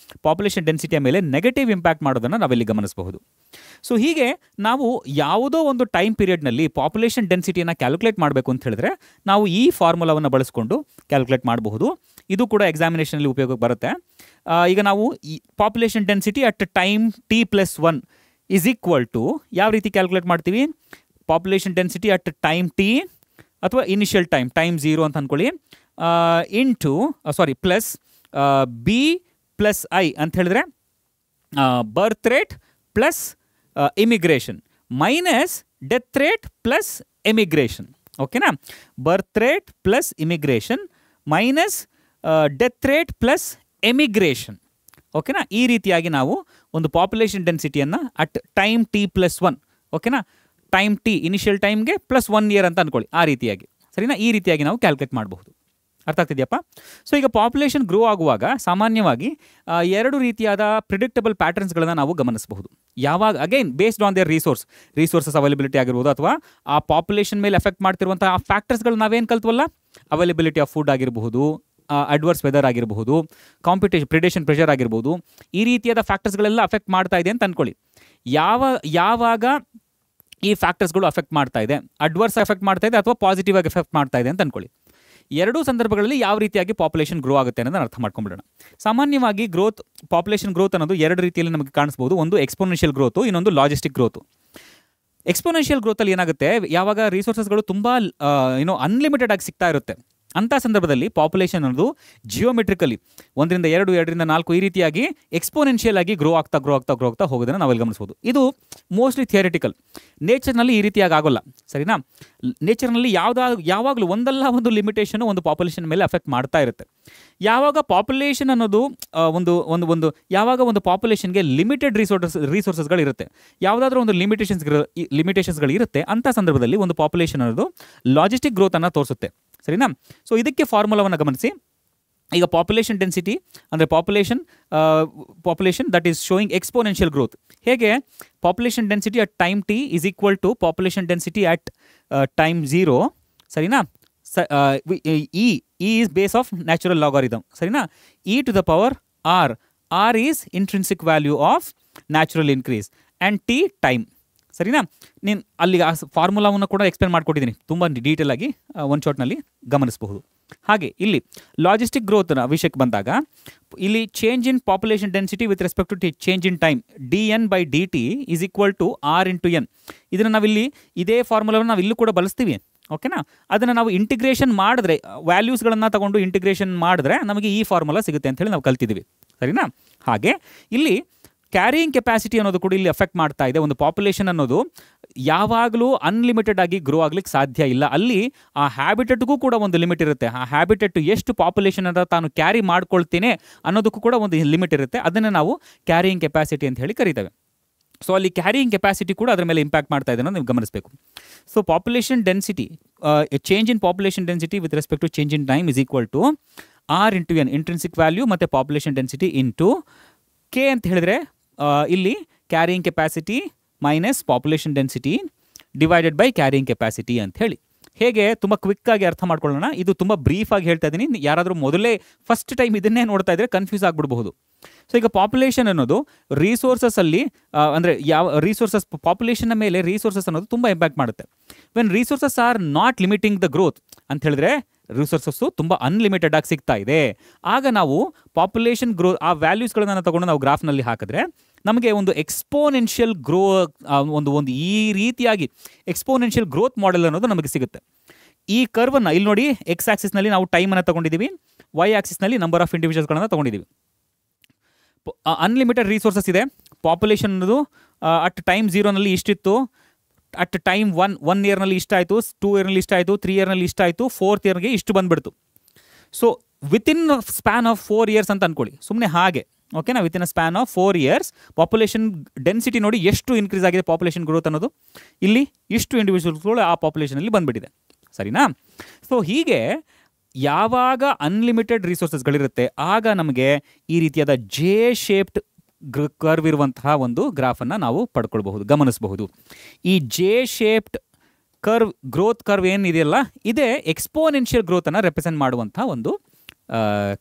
ಪಾಪ್ಯುಲೇಷನ್ ಡೆನ್ಸಿಟಿಯ ಮೇಲೆ ನೆಗೆಟಿವ್ ಇಂಪ್ಯಾಕ್ಟ್ ಮಾಡೋದನ್ನು ನಾವಿಲ್ಲಿ ಗಮನಿಸಬಹುದು. ಸೊ ಹೀಗೆ ನಾವು ಯಾವುದೋ ಒಂದು ಟೈಮ್ ಪೀರಿಯಡ್ನಲ್ಲಿ ಪಾಪ್ಯುಲೇಷನ್ ಡೆನ್ಸಿಟಿಯನ್ನು ಕ್ಯಾಲ್ಕುಲೇಟ್ ಮಾಡಬೇಕು ಅಂತ ಹೇಳಿದ್ರೆ ನಾವು ಈ ಫಾರ್ಮುಲಾವನ್ನು ಬಳಸಿಕೊಂಡು ಕ್ಯಾಲ್ಕುಲೇಟ್ ಮಾಡಬಹುದು. ಇದು ಕೂಡ ಎಕ್ಸಾಮಿನೇಷನಲ್ಲಿ ಉಪಯೋಗಕ್ಕೆ ಬರುತ್ತೆ. ಈಗ ನಾವು ಈ population density at time t+1 is equal to ಯಾವ ರೀತಿ ಕ್ಯಾಲ್ಕುಲೇಟ್ ಮಾಡ್ತೀವಿ, population density at time T ಅಥವಾ ಇನಿಷಿಯಲ್ ಟೈಮ್ 0 ಅಂತ ಅಂದ್ಕೊಳ್ಳಿ, ಪ್ಲಸ್ B+I ಅಂತ ಹೇಳಿದ್ರೆ birth rate plus immigration minus death rate plus emigration. ಓಕೆನಾ, birth rate plus immigration minus death rate plus emigration. ಓಕೆನಾ, ಈ ರೀತಿಯಾಗಿ ನಾವು ಒಂದು ಪಾಪ್ಯುಲೇಷನ್ ಡೆನ್ಸಿಟಿಯನ್ನು ಅಟ್ ಟೈಮ್ t+1, ಓಕೆನಾ, ಟೈಮ್ ಟಿ ಇನಿಷಿಯಲ್ ಟೈಮ್ಗೆ +1 ಇಯರ್ ಅಂತ ಅಂದ್ಕೊಳ್ಳಿ, ಆ ರೀತಿಯಾಗಿ ಸರಿನಾ, ಈ ರೀತಿಯಾಗಿ ನಾವು ಕ್ಯಾಲ್ಕುಲೇಟ್ ಮಾಡಬಹುದು. ಅರ್ಥ ಆಗ್ತಿದೆಯಪ್ಪ. ಸೊ ಈಗ ಪಾಪ್ಯುಲೇಷನ್ ಗ್ರೋ ಆಗುವಾಗ ಸಾಮಾನ್ಯವಾಗಿ ಎರಡು ರೀತಿಯಾದ ಪ್ರಿಡಿಕ್ಟಬಲ್ ಪ್ಯಾಟರ್ನ್ಸ್ಗಳನ್ನು ನಾವು ಗಮನಿಸಬಹುದು. ಯಾವಾಗ again based on there resources availability ಆಗಿರ್ಬೋದು, ಅಥವಾ ಆ ಪಾಪ್ಯುಲೇಷನ್ ಮೇಲೆ ಎಫೆಕ್ಟ್ ಮಾಡ್ತಿರುವಂಥ ಆ ಫ್ಯಾಕ್ಟರ್ಸ್ಗಳು ನಾವೇನು ಕಲ್ತ್ವಲ್ಲ, ಅವೈಲಬಿಲಿಟಿ ಆಫ್ ಫುಡ್ ಆಗಿರಬಹುದು, ಅಡ್ವರ್ಸ್ ವೆದರ್ ಆಗಿರಬಹುದು, ಪ್ರಿಡೇಷನ್ ಪ್ರೆಷರ್ ಆಗಿರ್ಬೋದು, ಈ ರೀತಿಯಾದ ಫ್ಯಾಕ್ಟರ್ಸ್ಗಳೆಲ್ಲ ಅಫೆಕ್ಟ್ ಮಾಡ್ತಾ ಇದೆ ಅಂತ ಅಂದ್ಕೊಳ್ಳಿ. ಯಾವಾಗ ಈ ಫ್ಯಾಕ್ಟರ್ಸ್ಗಳು ಅಫೆಕ್ಟ್ ಮಾಡ್ತಾ ಇದೆ, ಅಡ್ವರ್ಸ್ ಎಫೆಕ್ಟ್ ಮಾಡ್ತಾ ಇದೆ ಅಥವಾ ಪಾಸಿಟಿವ್ ಆಗಿ ಎಫೆಕ್ಟ್ ಮಾಡ್ತಾ ಇದೆ ಅಂತ ಅಂದ್ಕೊಳ್ಳಿ. ಎರಡೂ ಸಂದರ್ಭಗಳಲ್ಲಿ ಯಾವ ರೀತಿಯಾಗಿ ಪಾಪ್ಯುಲೇಷನ್ ಗ್ರೋ ಆಗುತ್ತೆ ಅನ್ನೋದನ್ನು ಅರ್ಥ ಮಾಡ್ಕೊಂಡ್ಬಿಡೋಣ. ಸಾಮಾನ್ಯವಾಗಿ ಪಾಪ್ಯುಲೇಷನ್ ಗ್ರೋತ್ ಅನ್ನೋದು ಎರಡು ರೀತಿಯಲ್ಲಿ ನಮಗೆ ಕಾಣಿಸ್ಬೋದು. ಒಂದು ಎಕ್ಸ್ಪೋನೆನ್ಷಿಯಲ್ ಗ್ರೋತು, ಇನ್ನೊಂದು ಲಾಜಿಸ್ಟಿಕ್ ಗ್ರೋತು. ಎಕ್ಸ್ಪೋನೆನ್ಷಿಯಲ್ ಗ್ರೋತಲ್ಲಿ ಏನಾಗುತ್ತೆ, ಯಾವಾಗ ರಿಸೋರ್ಸಸ್ಗಳು ತುಂಬ ಅನ್ಲಿಮಿಟೆಡ್ ಆಗಿ ಸಿಗ್ತಾ ಇರುತ್ತೆ, ಅಂಥ ಸಂದರ್ಭದಲ್ಲಿ ಪಾಪ್ಯುಲೇಷನ್ ಅನ್ನೋದು ಜಿಯೋಮೆಟ್ರಿಕಲಿ 1 ರಿಂದ 2, 2 ರಿಂದ 4 ಈ ರೀತಿಯಾಗಿ ಎಕ್ಸ್ಪೋನೆನ್ಷಿಯಲ್ ಆಗಿ ಗ್ರೋ ಆಗ್ತಾ ಹೋಗೋದನ್ನು ನಾವೆಲ್ಲಿ ಗಮನಿಸ್ಬೋದು. ಇದು ಮೋಸ್ಟ್ಲಿ ಥಿಯರಿಟಿಕಲ್. ನೇಚರ್ನಲ್ಲಿ ಈ ರೀತಿಯಾಗಿ ಆಗೋಲ್ಲ ಸರಿನಾ. ನೇಚರ್ನಲ್ಲಿ ಯಾವಾಗಲೂ ಒಂದಲ್ಲ ಒಂದು ಲಿಮಿಟೇಷನ್ ಒಂದು ಪಾಪ್ಯುಲೇಷನ್ ಮೇಲೆ ಅಫೆಕ್ಟ್ ಮಾಡ್ತಾ ಇರುತ್ತೆ. ಯಾವಾಗ ಪಾಪ್ಯುಲೇಷನ್ ಅನ್ನೋದು ಯಾವಾಗ ಒಂದು ಪಾಪ್ಯುಲೇಷನ್ಗೆ ಲಿಮಿಟೆಡ್ ರಿಸೋರ್ಸಸ್ಗಳಿರುತ್ತೆ, ಯಾವುದಾದ್ರೂ ಒಂದು ಲಿಮಿಟೇಷನ್ಸ್ಗಳು ಇರುತ್ತೆ, ಅಂಥ ಸಂದರ್ಭದಲ್ಲಿ ಒಂದು ಪಾಪ್ಯುಲೇಷನ್ ಅನ್ನೋದು ಲಾಜಿಸ್ಟಿಕ್ ಗ್ರೋತನ್ನು ತೋರಿಸುತ್ತೆ ಸರಿನಾ. ಸೊ ಇದಕ್ಕೆ ಫಾರ್ಮುಲಾವನ್ನು ಗಮನಿಸಿ. ಈಗ ಪಾಪ್ಯುಲೇಷನ್ ಡೆನ್ಸಿಟಿ ಅಂದರೆ population that is showing exponential growth. ಹೇಗೆ population density at time T is equal to population density at time 0 ಸರಿನಾ. E is base of natural logarithm ಸರಿನಾ. e to the power r is intrinsic value of natural increase and t time ಸರಿನಾ. ನೀನು ಅಲ್ಲಿಗೆ ಆ ಫಾರ್ಮುಲಾವನ್ನು ಕೂಡ explain ಮಾಡ್ಕೊಟ್ಟಿದ್ದೀನಿ ತುಂಬ detail ಆಗಿ, one ಶಾಟ್ನಲ್ಲಿ ಗಮನಿಸಬಹುದು. ಹಾಗೆ ಇಲ್ಲಿ ಲಾಜಿಸ್ಟಿಕ್ ಗ್ರೋತ್ನ ವಿಷಯಕ್ಕೆ ಬಂದಾಗ ಇಲ್ಲಿ change in population density with respect to change in time dn/dt is equal to r/n. ಇದನ್ನು ನಾವಿಲ್ಲಿ ಇದೇ ಫಾರ್ಮುಲಾವನ್ನು ನಾವು ಇಲ್ಲೂ ಕೂಡ ಬಳಸ್ತೀವಿ. ಓಕೆನಾ, ಅದನ್ನು ನಾವು ಇಂಟಿಗ್ರೇಷನ್ ಮಾಡಿದ್ರೆ, ವ್ಯಾಲ್ಯೂಸ್ಗಳನ್ನು ತಗೊಂಡು ಇಂಟಿಗ್ರೇಷನ್ ಮಾಡಿದ್ರೆ ನಮಗೆ ಈ ಫಾರ್ಮುಲಾ ಸಿಗುತ್ತೆ ಅಂತೇಳಿ ನಾವು ಕಲ್ತಿದ್ದೀವಿ ಸರಿನಾ. ಹಾಗೆ ಇಲ್ಲಿ ಕ್ಯಾರಿಯಿಂಗ್ ಕೆಪಾಸಿಟಿ ಅನ್ನೋದು ಕೂಡ ಇಲ್ಲಿ ಎಫೆಕ್ಟ್ ಮಾಡ್ತಾ ಇದೆ. ಒಂದು ಪಾಪ್ಯುಲೇಷನ್ ಅನ್ನೋದು ಯಾವಾಗಲೂ ಅನ್ಲಿಮಿಟೆಡ್ ಆಗಿ ಗ್ರೋ ಆಗ್ಲಿಕ್ಕೆ ಸಾಧ್ಯ ಇಲ್ಲ. ಅಲ್ಲಿ ಆ ಹ್ಯಾಬಿಟೆಟ್ಗೂ ಕೂಡ ಒಂದು ಲಿಮಿಟ್ ಇರುತ್ತೆ. ಆ ಹ್ಯಾಬಿಟೆಟ್ ಎಷ್ಟು ಪಾಪ್ಯುಲೇಷನ್ ಅಂತ ತಾನು ಕ್ಯಾರಿ ಮಾಡ್ಕೊಳ್ತೇನೆ ಅನ್ನೋದಕ್ಕೂ ಕೂಡ ಒಂದು ಲಿಮಿಟ್ ಇರುತ್ತೆ. ಅದನ್ನು ನಾವು ಕ್ಯಾರಿಯಿಂಗ್ ಕೆಪಾಸಿಟಿ ಅಂತ ಹೇಳಿ ಕರೀತೇವೆ. ಸೊ ಅಲ್ಲಿ ಕ್ಯಾರಿಯಿಂಗ್ ಕೆಪಾಸಿಟಿ ಕೂಡ ಅದರ ಮೇಲೆ ಇಂಪ್ಯಾಕ್ಟ್ ಮಾಡ್ತಾ ಇದೆ ಅನ್ನೋದು ನೀವು ಗಮನಿಸಬೇಕು. So population density, change in population density with respect to change in time is equal to r into N, intrinsic value ಮತ್ತು ಪಾಪ್ಯುಲೇಷನ್ ಡೆನ್ಸಿಟಿ ಇಂಟು ಕೆ ಅಂತ ಹೇಳಿದ್ರೆ ಇಲ್ಲಿ carrying capacity minus population density divided by carrying capacity ಅಂತ ಹೇಳಿ. ಹೇಗೆ ತುಂಬ ಕ್ವಿಕ್ಕಾಗಿ ಅರ್ಥ ಮಾಡ್ಕೊಳ್ಳೋಣ. ಇದು ತುಂಬ ಬ್ರೀಫಾಗಿ ಹೇಳ್ತಾ ಇದ್ದೀನಿ. ಯಾರಾದರೂ ಮೊದಲೇ ಫಸ್ಟ್ ಟೈಮ್ ಇದನ್ನೇ ನೋಡ್ತಾ ಇದ್ದರೆ ಕನ್ಫ್ಯೂಸ್ ಆಗಿಬಿಡಬಹುದು. ಸೊ ಈಗ ಪಾಪ್ಯುಲೇಷನ್ ಅನ್ನೋದು ರಿಸೋರ್ಸಸ್ಸಲ್ಲಿ ಅಂದರೆ ಯಾವ ರಿಸೋರ್ಸಸ್, ಪಾಪ್ಯುಲೇಷನ್ನ ಮೇಲೆ ರಿಸೋರ್ಸಸ್ ಅನ್ನೋದು ತುಂಬ ಇಂಪ್ಯಾಕ್ಟ್ ಮಾಡುತ್ತೆ. When resources are not limiting the growth ಅಂತ ಹೇಳಿದ್ರೆ ರಿಸೋರ್ಸಸ್ಸು ತುಂಬ ಅನ್ಲಿಮಿಟೆಡ್ ಆಗಿ ಸಿಗ್ತಾ ಇದೆ. ಆಗ ನಾವು ಪಾಪ್ಯುಲೇಷನ್ ಗ್ರೋತ್ ಆ ವ್ಯಾಲ್ಯೂಸ್ಗಳನ್ನು ತಗೊಂಡು ನಾವು ಗ್ರಾಫ್ನಲ್ಲಿ ಹಾಕಿದ್ರೆ ನಮಗೆ ಒಂದು ಎಕ್ಸ್ಪೋನೆನ್ಷಿಯಲ್ ಒಂದು ಈ ರೀತಿಯಾಗಿ ಎಕ್ಸ್ಪೋನೆನ್ಷಿಯಲ್ ಗ್ರೋತ್ ಮಾಡೆಲ್ ಅನ್ನೋದು ನಮಗೆ ಸಿಗುತ್ತೆ. ಈ ಕರ್ವನ್ನು ಇಲ್ಲಿ ನೋಡಿ, ಎಕ್ಸ್ ಆಕ್ಸಿಸ್ನಲ್ಲಿ ನಾವು ಟೈಮನ್ನು ತಗೊಂಡಿದ್ದೀವಿ, ವೈ ಆಕ್ಸಿಸ್ನಲ್ಲಿ ನಂಬರ್ ಆಫ್ ಇಂಡಿವಿಜುವಲ್ಸ್ಗಳನ್ನು ತಗೊಂಡಿದ್ದೀವಿ. ಅನ್ಲಿಮಿಟೆಡ್ ರಿಸೋರ್ಸಸ್ ಇದೆ. ಪಾಪ್ಯುಲೇಷನ್ ಅನ್ನೋದು ಅಟ್ ಟೈಮ್ 0ನಲ್ಲಿ ಇಷ್ಟಿತ್ತು, ಅಟ್ ಟೈಮ್ 1 ಇಯರ್ನಲ್ಲಿ ಇಷ್ಟಾಯಿತು, 2 ಇಯರ್ನಲ್ಲಿ ಇಷ್ಟಾಯಿತು, 3 ಇಯರ್ನಲ್ಲಿ ಇಷ್ಟಾಯಿತು, 4th ಇಯರ್ಗೆ ಇಷ್ಟು ಬಂದುಬಿಡ್ತು. So within span of 4 years ಅಂತ ಅಂದ್ಕೊಳ್ಳಿ, ಸುಮ್ಮನೆ ಹಾಗೆ ಓಕೆನಾ. Within a span of 4 years population density ನೋಡಿ ಎಷ್ಟು ಇನ್ಕ್ರೀಸ್ ಆಗಿದೆ, ಪಾಪ್ಯುಲೇಷನ್ ಗ್ರೋತ್ ಅನ್ನೋದು ಇಲ್ಲಿ ಇಷ್ಟು ಇಂಡಿವಿಜುವಲ್ಸ್ಗಳು ಆ ಪಾಪ್ಯುಲೇಷನಲ್ಲಿ ಬಂದುಬಿಟ್ಟಿದೆ, ಸರಿನಾ. ಸೊ ಹೀಗೆ ಯಾವಾಗ ಅನ್ಲಿಮಿಟೆಡ್ ರಿಸೋರ್ಸಸ್ಗಳಿರುತ್ತೆ ಆಗ ನಮಗೆ ಈ ರೀತಿಯಾದ ಜೆ ಶೇಪ್ಡ್ ಕರ್ವ್ ಇರುವಂತಹ ಒಂದು ಗ್ರಾಫನ್ನು ನಾವು ಪಡ್ಕೊಳ್ಬಹುದು, ಗಮನಿಸಬಹುದು. ಈ J shaped curve, growth curve ಏನಿದೆಯಲ್ಲ, ಇದೇ ಎಕ್ಸ್ಪೋನೆನ್ಷಿಯಲ್ ಗ್ರೋತನ್ನು ರೆಪ್ರೆಸೆಂಟ್ ಮಾಡುವಂಥ ಒಂದು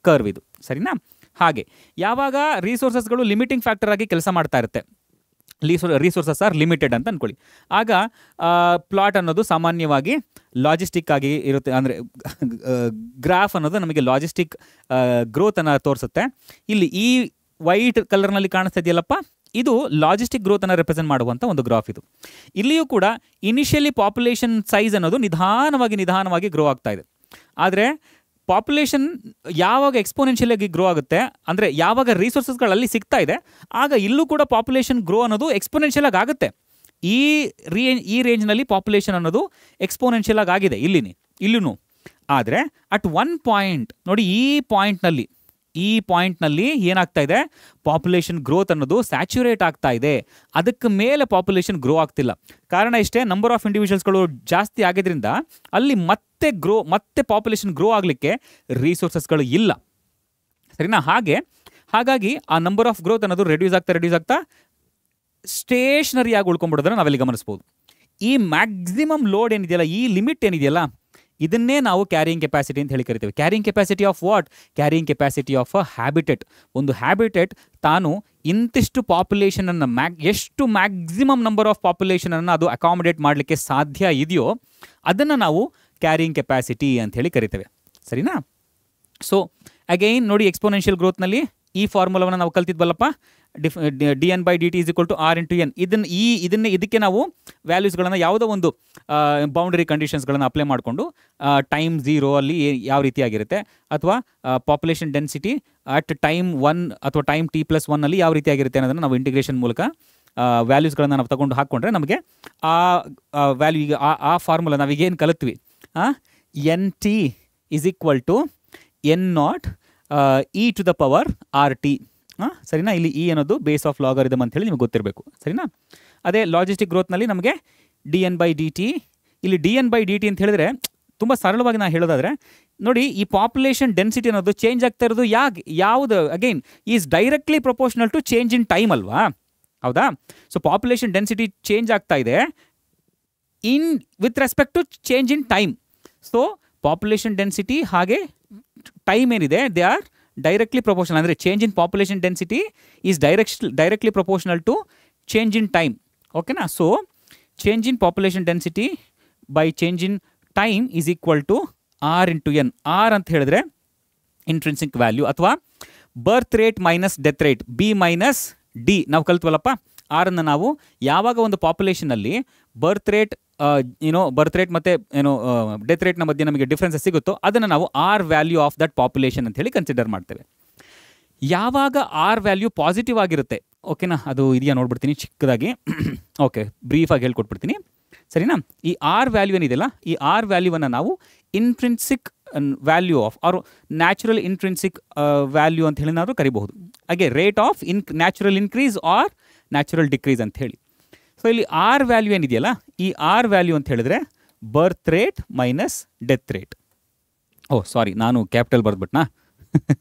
ಕರ್ವ್ ಇದು, ಸರಿನಾ. ಹಾಗೆ ಯಾವಾಗ ರಿಸೋರ್ಸಸ್ಗಳು ಲಿಮಿಟಿಂಗ್ ಫ್ಯಾಕ್ಟರ್ ಆಗಿ ಕೆಲಸ ಮಾಡ್ತಾ ಇರುತ್ತೆ, ರಿಸೋರ್ಸಸ್ ಆರ್ ಲಿಮಿಟೆಡ್ ಅಂತ ಅಂದ್ಕೊಳ್ಳಿ, ಆಗ ಪ್ಲಾಟ್ ಅನ್ನೋದು ಸಾಮಾನ್ಯವಾಗಿ ಲಾಜಿಸ್ಟಿಕ್ ಆಗಿ ಇರುತ್ತೆ. ಅಂದರೆ ಗ್ರಾಫ್ ಅನ್ನೋದು ನಮಗೆ ಲಾಜಿಸ್ಟಿಕ್ ಗ್ರೋತನ್ನು ತೋರಿಸುತ್ತೆ. ಇಲ್ಲಿ ಈ ವೈಟ್ ಕಲರ್ನಲ್ಲಿ ಕಾಣಿಸ್ತಾ ಇದೆಯಲ್ಲಪ್ಪ, ಇದು ಲಾಜಿಸ್ಟಿಕ್ ಗ್ರೋತನ್ನು ರೆಪ್ರೆಸೆಂಟ್ ಮಾಡುವಂಥ ಒಂದು ಗ್ರಾಫ್ ಇದು. ಇಲ್ಲಿಯೂ ಕೂಡ ಇನಿಷಿಯಲಿ ಪಾಪ್ಯುಲೇಷನ್ ಸೈಜ್ ಅನ್ನೋದು ನಿಧಾನವಾಗಿ ಗ್ರೋ ಆಗ್ತಾ ಇದೆ. ಆದರೆ ಪಾಪ್ಯುಲೇಷನ್ ಯಾವಾಗ ಎಕ್ಸ್ಪೋನೆನ್ಷಿಯಲ್ ಆಗಿ ಗ್ರೋ ಆಗುತ್ತೆ, ಅಂದರೆ ಯಾವಾಗ ರಿಸೋರ್ಸಸ್ಗಳಲ್ಲಿ ಸಿಗ್ತಾ ಇದೆ, ಆಗ ಇಲ್ಲೂ ಕೂಡ ಪಾಪ್ಯುಲೇಷನ್ ಗ್ರೋ ಅನ್ನೋದು ಎಕ್ಸ್ಪೋನೆನ್ಷಿಯಲ್ ಆಗಿ ಆಗುತ್ತೆ. ಈ ರೇಂಜ್ನಲ್ಲಿ ಪಾಪ್ಯುಲೇಷನ್ ಅನ್ನೋದು ಎಕ್ಸ್ಪೋನೆನ್ಷಿಯಲ್ ಆಗಿ ಆಗಿದೆ ಇಲ್ಲೂ. ಆದರೆ ಅಟ್ ಒನ್ ಪಾಯಿಂಟ್ ನೋಡಿ, ಈ ಪಾಯಿಂಟ್ನಲ್ಲಿ ಏನಾಗ್ತಾ ಇದೆ, ಪಾಪ್ಯುಲೇಷನ್ ಗ್ರೋತ್ ಅನ್ನೋದು ಸ್ಯಾಚುರೇಟ್ ಆಗ್ತಾ ಇದೆ. ಅದಕ್ಕೆ ಮೇಲೆ ಪಾಪ್ಯುಲೇಷನ್ ಗ್ರೋ ಆಗ್ತಿಲ್ಲ. ಕಾರಣ ಇಷ್ಟೇ, ನಂಬರ್ ಆಫ್ ಇಂಡಿವಿಜುವಲ್ಸ್ಗಳು ಜಾಸ್ತಿ ಆಗಿದ್ರಿಂದ ಅಲ್ಲಿ ಮತ್ತೆ ಪಾಪ್ಯುಲೇಷನ್ ಗ್ರೋ ಆಗಲಿಕ್ಕೆ ರಿಸೋರ್ಸಸ್ಗಳು ಇಲ್ಲ, ಸರಿನಾ. ಹಾಗಾಗಿ ಆ ನಂಬರ್ ಆಫ್ ಗ್ರೋತ್ ಅನ್ನೋದು ರೆಡ್ಯೂಸ್ ಆಗ್ತಾ ಸ್ಟೇಷನರಿಯಾಗಿ ಉಳ್ಕೊಂಡ್ಬಿಡೋದನ್ನು ನಾವೆಲ್ಲಿ ಗಮನಿಸ್ಬೋದು. ಈ ಮ್ಯಾಕ್ಸಿಮಮ್ ಲೋಡ್ ಏನಿದೆಯಲ್ಲ, ಈ ಲಿಮಿಟ್ ಏನಿದೆಯಲ್ಲ, ಇದನ್ನೇ ನಾವು ಕ್ಯಾರಿಯಿಂಗ್ ಕೆಪಾಸಿಟಿ ಅಂತ ಹೇಳಿ ಕರಿತೇವೆ. Carrying capacity of what? Carrying capacity of a habitat. ಒಂದು ಹ್ಯಾಬಿಟೆಟ್ ತಾನು ಇಂತಿಷ್ಟು ಪಾಪ್ಯುಲೇಷನನ್ನು ಎಷ್ಟು ಮ್ಯಾಕ್ಸಿಮಮ್ ನಂಬರ್ ಆಫ್ ಪಾಪ್ಯುಲೇಷನನ್ನು ಅದು ಅಕಾಮಿಡೇಟ್ ಮಾಡಲಿಕ್ಕೆ ಸಾಧ್ಯ ಇದೆಯೋ ಅದನ್ನು ನಾವು ಕ್ಯಾರಿಯಿಂಗ್ ಕೆಪಾಸಿಟಿ ಅಂತ ಹೇಳಿ ಕರಿತೇವೆ, ಸರಿನಾ. ಸೊ ಅಗೈನ್ ನೋಡಿ, ಎಕ್ಸ್ಪೋನೆನ್ಷಿಯಲ್ ಗ್ರೋತ್ನಲ್ಲಿ ಈ ಫಾರ್ಮುಲಾವನ್ನು ನಾವು ಕಲ್ತಿದ್ವಲ್ಲಪ್ಪ, dn/dt is equal to r into n. ಇದಕ್ಕೆ ನಾವು ವ್ಯಾಲ್ಯೂಸ್ಗಳನ್ನು ಯಾವುದೋ ಒಂದು ಬೌಂಡರಿ ಕಂಡೀಷನ್ಸ್ಗಳನ್ನು ಅಪ್ಲೈ ಮಾಡಿಕೊಂಡು ಟೈಮ್ 0 ಅಲ್ಲಿ ಯಾವ ರೀತಿಯಾಗಿರುತ್ತೆ, ಅಥವಾ ಪಾಪ್ಯುಲೇಷನ್ ಡೆನ್ಸಿಟಿ ಅಟ್ ಟೈಮ್ 1 ಅಥವಾ ಟೈಮ್ t+1 ಅಲ್ಲಿ ಯಾವ ರೀತಿಯಾಗಿರುತ್ತೆ ಅನ್ನೋದನ್ನು ನಾವು ಇಂಟಿಗ್ರೇಷನ್ ಮೂಲಕ ವ್ಯಾಲ್ಯೂಸ್ಗಳನ್ನು ನಾವು ತಗೊಂಡು ಹಾಕ್ಕೊಂಡ್ರೆ ನಮಗೆ ಆ ವ್ಯಾಲ್ಯೂ, ಈಗ ಆ formula ನಾವೀಗೇನು ಕಲಿತ್ವಿ, nt is equal to n0 e to the power rt, ಸರಿನಾ. ಇಲ್ಲಿ ಇ ಅನ್ನೋದು ಬೇಸ್ ಆಫ್ ಲಾಗರಿದಮ್ ಅಂತ ಹೇಳಿ ನಿಮಗೆ ಗೊತ್ತಿರಬೇಕು, ಸರಿನಾ. ಅದೇ ಲಾಜಿಸ್ಟಿಕ್ ಗ್ರೋತ್ನಲ್ಲಿ ನಮಗೆ dn/dt, ಇಲ್ಲಿ dn/dt ಅಂತ ಹೇಳಿದ್ರೆ ತುಂಬ ಸರಳವಾಗಿ ನಾನು ಹೇಳೋದಾದರೆ ನೋಡಿ, ಈ ಪಾಪ್ಯುಲೇಷನ್ ಡೆನ್ಸಿಟಿ ಅನ್ನೋದು ಚೇಂಜ್ ಆಗ್ತಾ ಇರೋದು ಯಾವುದು again is directly proportional to change in time ಅಲ್ವಾ, ಹೌದಾ. ಸೊ ಪಾಪ್ಯುಲೇಷನ್ ಡೆನ್ಸಿಟಿ ಚೇಂಜ್ ಆಗ್ತಾ ಇದೆ with respect to change in time. So population density ಹಾಗೆ ಟೈಮ್ ಏನಿದೆ, ದೇ ಆರ್ ಡೈರೆಕ್ಟ್ಲಿ ಪ್ರಪೋರ್ಷನಲ್. ಅಂದರೆ change in population density is directly proportional to change in time, ಓಕೆನಾ. So change in population density by change in time is equal to r into n. r ಅಂತ ಹೇಳಿದ್ರೆ intrinsic value ಅಥವಾ ಬರ್ತ್ rate minus death rate, b minus d ನಾವು ಕಲ್ತ್ವಲ್ಲಪ್ಪ. r ಅನ್ನು ನಾವು ಯಾವಾಗ ಒಂದು ಪಾಪ್ಯುಲೇಷನಲ್ಲಿ birth rate ಮತ್ತು ಡೆತ್ ರೇಟ್ನ ಮಧ್ಯೆ ನಮಗೆ ಡಿಫ್ರೆನ್ಸಸ್ ಸಿಗುತ್ತೋ ಅದನ್ನು ನಾವು r value of that population ಅಂತ ಹೇಳಿ ಕನ್ಸಿಡರ್ ಮಾಡ್ತೇವೆ. ಯಾವಾಗ ಆರ್ ವ್ಯಾಲ್ಯೂ ಪಾಸಿಟಿವ್ ಆಗಿರುತ್ತೆ, ಓಕೆನಾ, ಅದು ಇದೆಯಾ ನೋಡ್ಬಿಡ್ತೀನಿ ಚಿಕ್ಕದಾಗಿ. ಓಕೆ, ಬ್ರೀಫಾಗಿ ಹೇಳ್ಕೊಟ್ಬಿಡ್ತೀನಿ, ಸರಿನಾ. ಈ ಆರ್ ವ್ಯಾಲ್ಯೂ ಏನಿದೆಯಲ್ಲ, ಈ ಆರ್ ವ್ಯಾಲ್ಯೂವನ್ನು ನಾವು intrinsic value of r natural intrinsic value ಅಂತ ಹೇಳಿ ನಾವು ಕರಿಬಹುದು. ಹಾಗೆ rate of natural increase or natural decrease ಅಂತ ಹೇಳಿ. ಸೊ ಇಲ್ಲಿ ಆರ್ ವ್ಯಾಲ್ಯೂ ಏನಿದೆಯಲ್ಲ, ಈ ಆರ್ ವ್ಯಾಲ್ಯೂ ಅಂತ ಹೇಳಿದ್ರೆ birth rate minus death rate. Oh sorry, ನಾನು ಕ್ಯಾಪಿಟಲ್ ಬರೆದ್ಬಿಟ್ನಾ.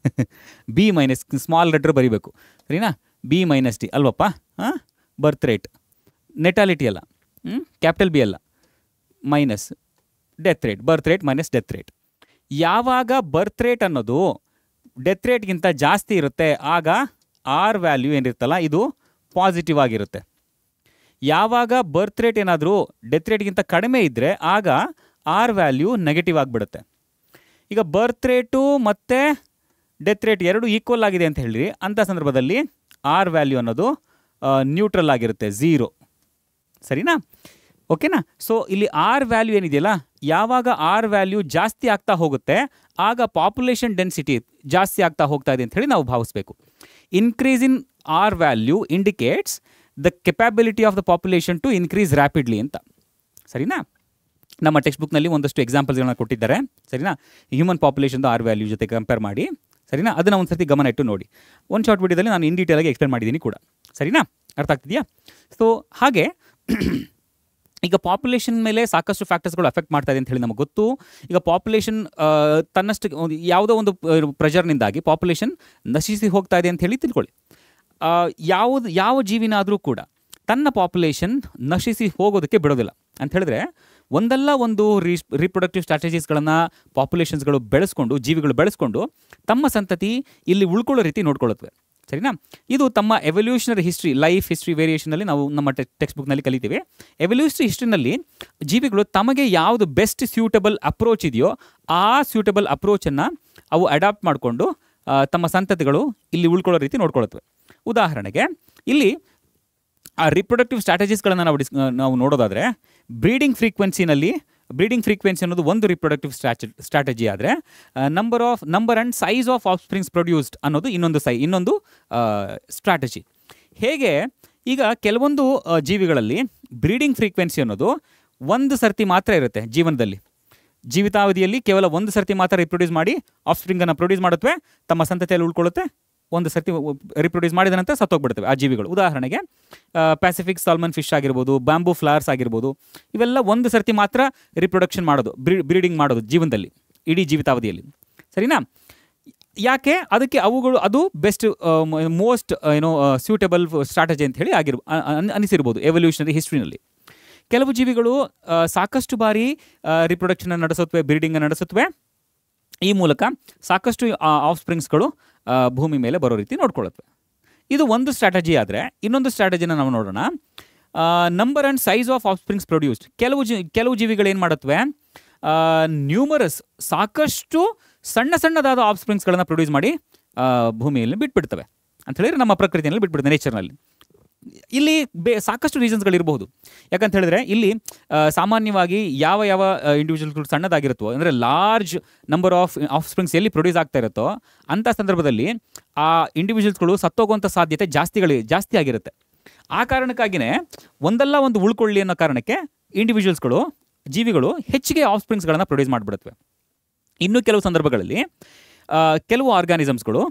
ಬಿ ಮೈನಸ್ ಸ್ಮಾಲ್ ಲೆಟರ್ ಬರೀಬೇಕು, ಸರಿನಾ. ಬಿ ಮೈನಸ್ ಡಿ ಅಲ್ವಪ್ಪ. ಹಾಂ, ಬರ್ತ್ ರೇಟ್ ನೆಟಾಲಿಟಿ ಅಲ್ಲ, ಕ್ಯಾಪಿಟಲ್ ಬಿ ಅಲ್ಲ, minus death rate, birth rate minus death rate. ಯಾವಾಗ ಬರ್ತ್ ರೇಟ್ ಅನ್ನೋದು ಡೆತ್ ರೇಟ್ಗಿಂತ ಜಾಸ್ತಿ ಇರುತ್ತೆ ಆಗ ಆರ್ ವ್ಯಾಲ್ಯೂ ಏನಿರುತ್ತಲ್ಲ ಇದು ಪಾಸಿಟಿವ್ ಆಗಿರುತ್ತೆ. ಯಾವಾಗ ಬರ್ತ್ ರೇಟ್ ಏನಾದರೂ ಡೆತ್ ರೇಟ್ಗಿಂತ ಕಡಿಮೆ ಇದ್ದರೆ ಆಗ ಆರ್ ವ್ಯಾಲ್ಯೂ ನೆಗೆಟಿವ್ ಆಗಿಬಿಡುತ್ತೆ. ಈಗ ಬರ್ತ್ ರೇಟು ಮತ್ತು ಡೆತ್ ರೇಟ್ ಎರಡು ಈಕ್ವಲ್ ಆಗಿದೆ ಅಂತ ಹೇಳಿರಿ, ಅಂಥ ಸಂದರ್ಭದಲ್ಲಿ ಆರ್ ವ್ಯಾಲ್ಯೂ ಅನ್ನೋದು ನ್ಯೂಟ್ರಲ್ ಆಗಿರುತ್ತೆ, 0, ಸರಿನಾ. ಓಕೆನಾ. ಸೊ ಇಲ್ಲಿ ಆರ್ ವ್ಯಾಲ್ಯೂ ಏನಿದೆಯಲ್ಲ, ಯಾವಾಗ ಆರ್ ವ್ಯಾಲ್ಯೂ ಜಾಸ್ತಿ ಆಗ್ತಾ ಹೋಗುತ್ತೆ ಆಗ ಪಾಪ್ಯುಲೇಷನ್ ಡೆನ್ಸಿಟಿ ಜಾಸ್ತಿ ಆಗ್ತಾ ಹೋಗ್ತಾ ಇದೆ ಅಂತ ಹೇಳಿ ನಾವು ಭಾವಿಸಬೇಕು. Increase in r value indicates the capability of the population to increase rapidly ಅಂತ, ಸರಿನಾ. ನಮ್ಮ ಟೆಕ್ಸ್ಟ್ ಬುಕ್ನಲ್ಲಿ ಒಂದಷ್ಟು ಎಕ್ಸಾಂಪಲ್ಸ್ಗಳನ್ನ ಕೊಟ್ಟಿದ್ದಾರೆ, ಸರಿನಾ. ಹ್ಯೂಮನ್ ಪಾಪ್ಯುಲೇಷನ್ದು ಆರ್ ವ್ಯಾಲ್ಯೂ ಜೊತೆ ಕಂಪೇರ್ ಮಾಡಿ, ಸರಿನಾ. ಅದನ್ನು ಒಂದು ಸರ್ತಿ ಗಮನ ಇಟ್ಟು ನೋಡಿ. ಒಂದು ಶಾರ್ಟ್ ವಿಡಿಯೋದಲ್ಲಿ ನಾನು ಇನ್ ಡೀಟೇಲಾಗಿ ಎಕ್ಸ್ಪ್ಲೇನ್ ಮಾಡಿದ್ದೀನಿ ಕೂಡ, ಸರಿನಾ. ಅರ್ಥ ಆಗ್ತಿದೆಯಾ. ಸೊ ಹಾಗೆ ಈಗ ಪಾಪ್ಯುಲೇಷನ್ ಮೇಲೆ ಸಾಕಷ್ಟು ಫ್ಯಾಕ್ಟರ್ಸ್ಗಳು ಅಫೆಕ್ಟ್ ಮಾಡ್ತಾ ಇದೆ ಅಂತ ಹೇಳಿ ನಮಗೆ ಗೊತ್ತು. ಈಗ ಪಾಪ್ಯುಲೇಷನ್ ತನ್ನಷ್ಟು ಯಾವುದೋ ಒಂದು ಪ್ರೆಷರ್ನಿಂದಾಗಿ ಪಾಪ್ಯುಲೇಷನ್ ನಶಿಸಿ ಹೋಗ್ತಾ ಇದೆ ಅಂತ ಹೇಳಿ ತಿಳ್ಕೊಳ್ಳಿ. ಯಾವ ಜೀವಿನಾದರೂ ಕೂಡ ತನ್ನ ಪಾಪ್ಯುಲೇಷನ್ ನಶಿಸಿ ಹೋಗೋದಕ್ಕೆ ಬಿಡೋದಿಲ್ಲ ಅಂತ ಹೇಳಿದ್ರೆ ಒಂದಲ್ಲ ಒಂದು ರೀಪ್ರೊಡಕ್ಟಿವ್ ಸ್ಟ್ರಾಟಜೀಸ್ಗಳನ್ನು ಪಾಪ್ಯುಲೇಷನ್ಸ್ಗಳು ಬೆಳೆಸ್ಕೊಂಡು, ಜೀವಿಗಳು ಬೆಳೆಸ್ಕೊಂಡು ತಮ್ಮ ಸಂತತಿ ಇಲ್ಲಿ ಉಳ್ಕೊಳ್ಳೋ ರೀತಿ ನೋಡ್ಕೊಳ್ಳುತ್ತವೆ, ಸರಿನಾ. ಇದು ತಮ್ಮ ಎವಲ್ಯೂಷನರಿ ಹಿಸ್ಟ್ರಿ, ಲೈಫ್ ಹಿಸ್ಟ್ರಿ ವೇರಿಯೇಷನಲ್ಲಿ ನಾವು ನಮ್ಮ ಟೆಕ್ಸ್ಟ್ ಬುಕ್ನಲ್ಲಿ ಕಲಿತೀವಿ. ಎವಲ್ಯೂಷನರಿ ಹಿಸ್ಟ್ರಿನಲ್ಲಿ ಜೀವಿಗಳು ತಮಗೆ ಯಾವುದು ಬೆಸ್ಟ್ ಸ್ಯೂಟಬಲ್ ಅಪ್ರೋಚ್ ಇದೆಯೋ ಆ ಸ್ಯೂಟಬಲ್ ಅಪ್ರೋಚನ್ನು ಅವು ಅಡಾಪ್ಟ್ ಮಾಡಿಕೊಂಡು ತಮ್ಮ ಸಂತತಿಗಳು ಇಲ್ಲಿ ಉಳ್ಕೊಳ್ಳೋ ರೀತಿ ನೋಡ್ಕೊಳ್ಳುತ್ತವೆ. ಉದಾಹರಣೆಗೆ ಇಲ್ಲಿ ಆ ರಿಪ್ರೊಡಕ್ಟಿವ್ ಸ್ಟ್ರಾಟಜೀಸ್ಗಳನ್ನು ನಾವು ನೋಡೋದಾದರೆ ಬ್ರೀಡಿಂಗ್ ಫ್ರೀಕ್ವೆನ್ಸಿ ಅನ್ನೋದು ಒಂದು ರಿಪ್ರೊಡಕ್ಟಿವ್ ಸ್ಟ್ರಾಟಜಿ ಆದರೆ number and size of springs produced ಅನ್ನೋದು ಇನ್ನೊಂದು ಸ್ಟ್ರಾಟಜಿ. ಹೇಗೆ ಈಗ ಕೆಲವೊಂದು ಜೀವಿಗಳಲ್ಲಿ ಬ್ರೀಡಿಂಗ್ ಫ್ರೀಕ್ವೆನ್ಸಿ ಅನ್ನೋದು ಒಂದು ಸರ್ತಿ ಮಾತ್ರ ಇರುತ್ತೆ ಜೀವನದಲ್ಲಿ, ಜೀವಿತಾವಧಿಯಲ್ಲಿ ಕೇವಲ ಒಂದು ಸರ್ತಿ ಮಾತ್ರ ರಿಪ್ರೊಡ್ಯೂಸ್ ಮಾಡಿ ಆಫ್ಸ್ಪ್ರಿಂಗನ್ನು ಪ್ರೊಡ್ಯೂಸ್ ಮಾಡುತ್ತವೆ, ತಮ್ಮ ಸಂತತಿಯಲ್ಲಿ ಉಳ್ಕೊಳ್ಳುತ್ತೆ. ಒಂದು ಸರ್ತಿ ರಿಪ್ರೊಡ್ಯೂಸ್ ಮಾಡಿದ ನಂತರ ಸತ್ತೋಗ್ಬಿಡ್ತವೆ ಆ ಜೀವಿಗಳು. ಉದಾಹರಣೆಗೆ ಪ್ಯಾಸಿಫಿಕ್ ಸಾಲ್ಮನ್ ಫಿಶ್ ಆಗಿರ್ಬೋದು, ಬ್ಯಾಂಬೂ ಫ್ಲವರ್ಸ್ ಆಗಿರ್ಬೋದು, ಇವೆಲ್ಲ ಒಂದು ಸರ್ತಿ ಮಾತ್ರ ರಿಪ್ರೊಡಕ್ಷನ್ ಮಾಡೋದು, ಬ್ರೀಡಿಂಗ್ ಮಾಡೋದು ಜೀವನದಲ್ಲಿ, ಇಡೀ ಜೀವಿತಾವಧಿಯಲ್ಲಿ, ಸರಿನಾ. ಯಾಕೆ ಅದಕ್ಕೆ ಅದು ಬೆಸ್ಟ್ ಮೋಸ್ಟ್ ಸ್ಯೂಟಬಲ್ ಸ್ಟ್ರಾಟಜಿ ಅಂತ ಹೇಳಿ ಅನಿಸಿರ್ಬೋದು ಎವಲ್ಯೂಷನರಿ ಹಿಸ್ಟ್ರಿನಲ್ಲಿ. ಕೆಲವು ಜೀವಿಗಳು ಸಾಕಷ್ಟು ಬಾರಿ ರಿಪ್ರೊಡಕ್ಷನ್ ನಡೆಸುತ್ತವೆ, ಬ್ರೀಡಿಂಗ್ ನಡೆಸುತ್ತವೆ. ಈ ಮೂಲಕ ಸಾಕಷ್ಟು ಆಫ್ಸ್ಪ್ರಿಂಗ್ಸ್ಗಳು ಭೂಮಿ ಮೇಲೆ ಬರೋ ರೀತಿ ನೋಡ್ಕೊಳ್ಳುತ್ತವೆ. ಇದು ಒಂದು ಸ್ಟ್ರಾಟಜಿ. ಆದರೆ ಇನ್ನೊಂದು ಸ್ಟ್ರಾಟಜಿನ ನಾವು ನೋಡೋಣ, number and size of offsprings produced. ಕೆಲವು ಜೀವಿಗಳು ಏನು ಮಾಡುತ್ತವೆ, ನ್ಯೂಮರಸ್ ಸಾಕಷ್ಟು ಸಣ್ಣದಾದ ಆಫ್ಸ್ಪ್ರಿಂಗ್ಸ್ಗಳನ್ನು ಪ್ರೊಡ್ಯೂಸ್ ಮಾಡಿ ಭೂಮಿಯಲ್ಲಿ ಬಿಟ್ಬಿಡ್ತವೆ ಅಂತ ಹೇಳಿದ್ರೆ ನಮ್ಮ ಪ್ರಕೃತಿಯಲ್ಲಿ ಬಿಟ್ಬಿಡ್ತವೆ, ನೇಚರ್ನಲ್ಲಿ. ಇಲ್ಲಿ ಸಾಕಷ್ಟು ರೀಸನ್ಸ್ಗಳಿರಬಹುದು. ಯಾಕಂತ ಹೇಳಿದ್ರೆ ಇಲ್ಲಿ ಸಾಮಾನ್ಯವಾಗಿ ಯಾವ ಇಂಡಿವಿಜುವಲ್ಗಳು ಸಣ್ಣದಾಗಿರುತ್ತೋ, ಅಂದರೆ ಲಾರ್ಜ್ ನಂಬರ್ ಆಫ್ ಸ್ಪ್ರಿಂಗ್ಸ್ ಎಲ್ಲಿ ಪ್ರೊಡ್ಯೂಸ್ ಆಗ್ತಾ ಇರುತ್ತೋ ಅಂಥ ಸಂದರ್ಭದಲ್ಲಿ ಆ ಇಂಡಿವಿಜುವಲ್ಸ್ಗಳು ಸತ್ತೋಗುವಂಥ ಸಾಧ್ಯತೆ ಜಾಸ್ತಿ ಆಗಿರುತ್ತೆ. ಆ ಕಾರಣಕ್ಕಾಗಿಯೇ ಒಂದಲ್ಲ ಒಂದು ಉಳ್ಕೊಳ್ಳಿ ಅನ್ನೋ ಕಾರಣಕ್ಕೆ ಜೀವಿಗಳು ಹೆಚ್ಚಿಗೆ ಆಫ್ ಸ್ಪ್ರಿಂಗ್ಸ್ಗಳನ್ನು ಪ್ರೊಡ್ಯೂಸ್ ಮಾಡಿಬಿಡುತ್ತವೆ. ಇನ್ನು ಕೆಲವು ಸಂದರ್ಭಗಳಲ್ಲಿ ಕೆಲವು ಆರ್ಗ್ಯಾನಿಸಮ್ಸ್ಗಳು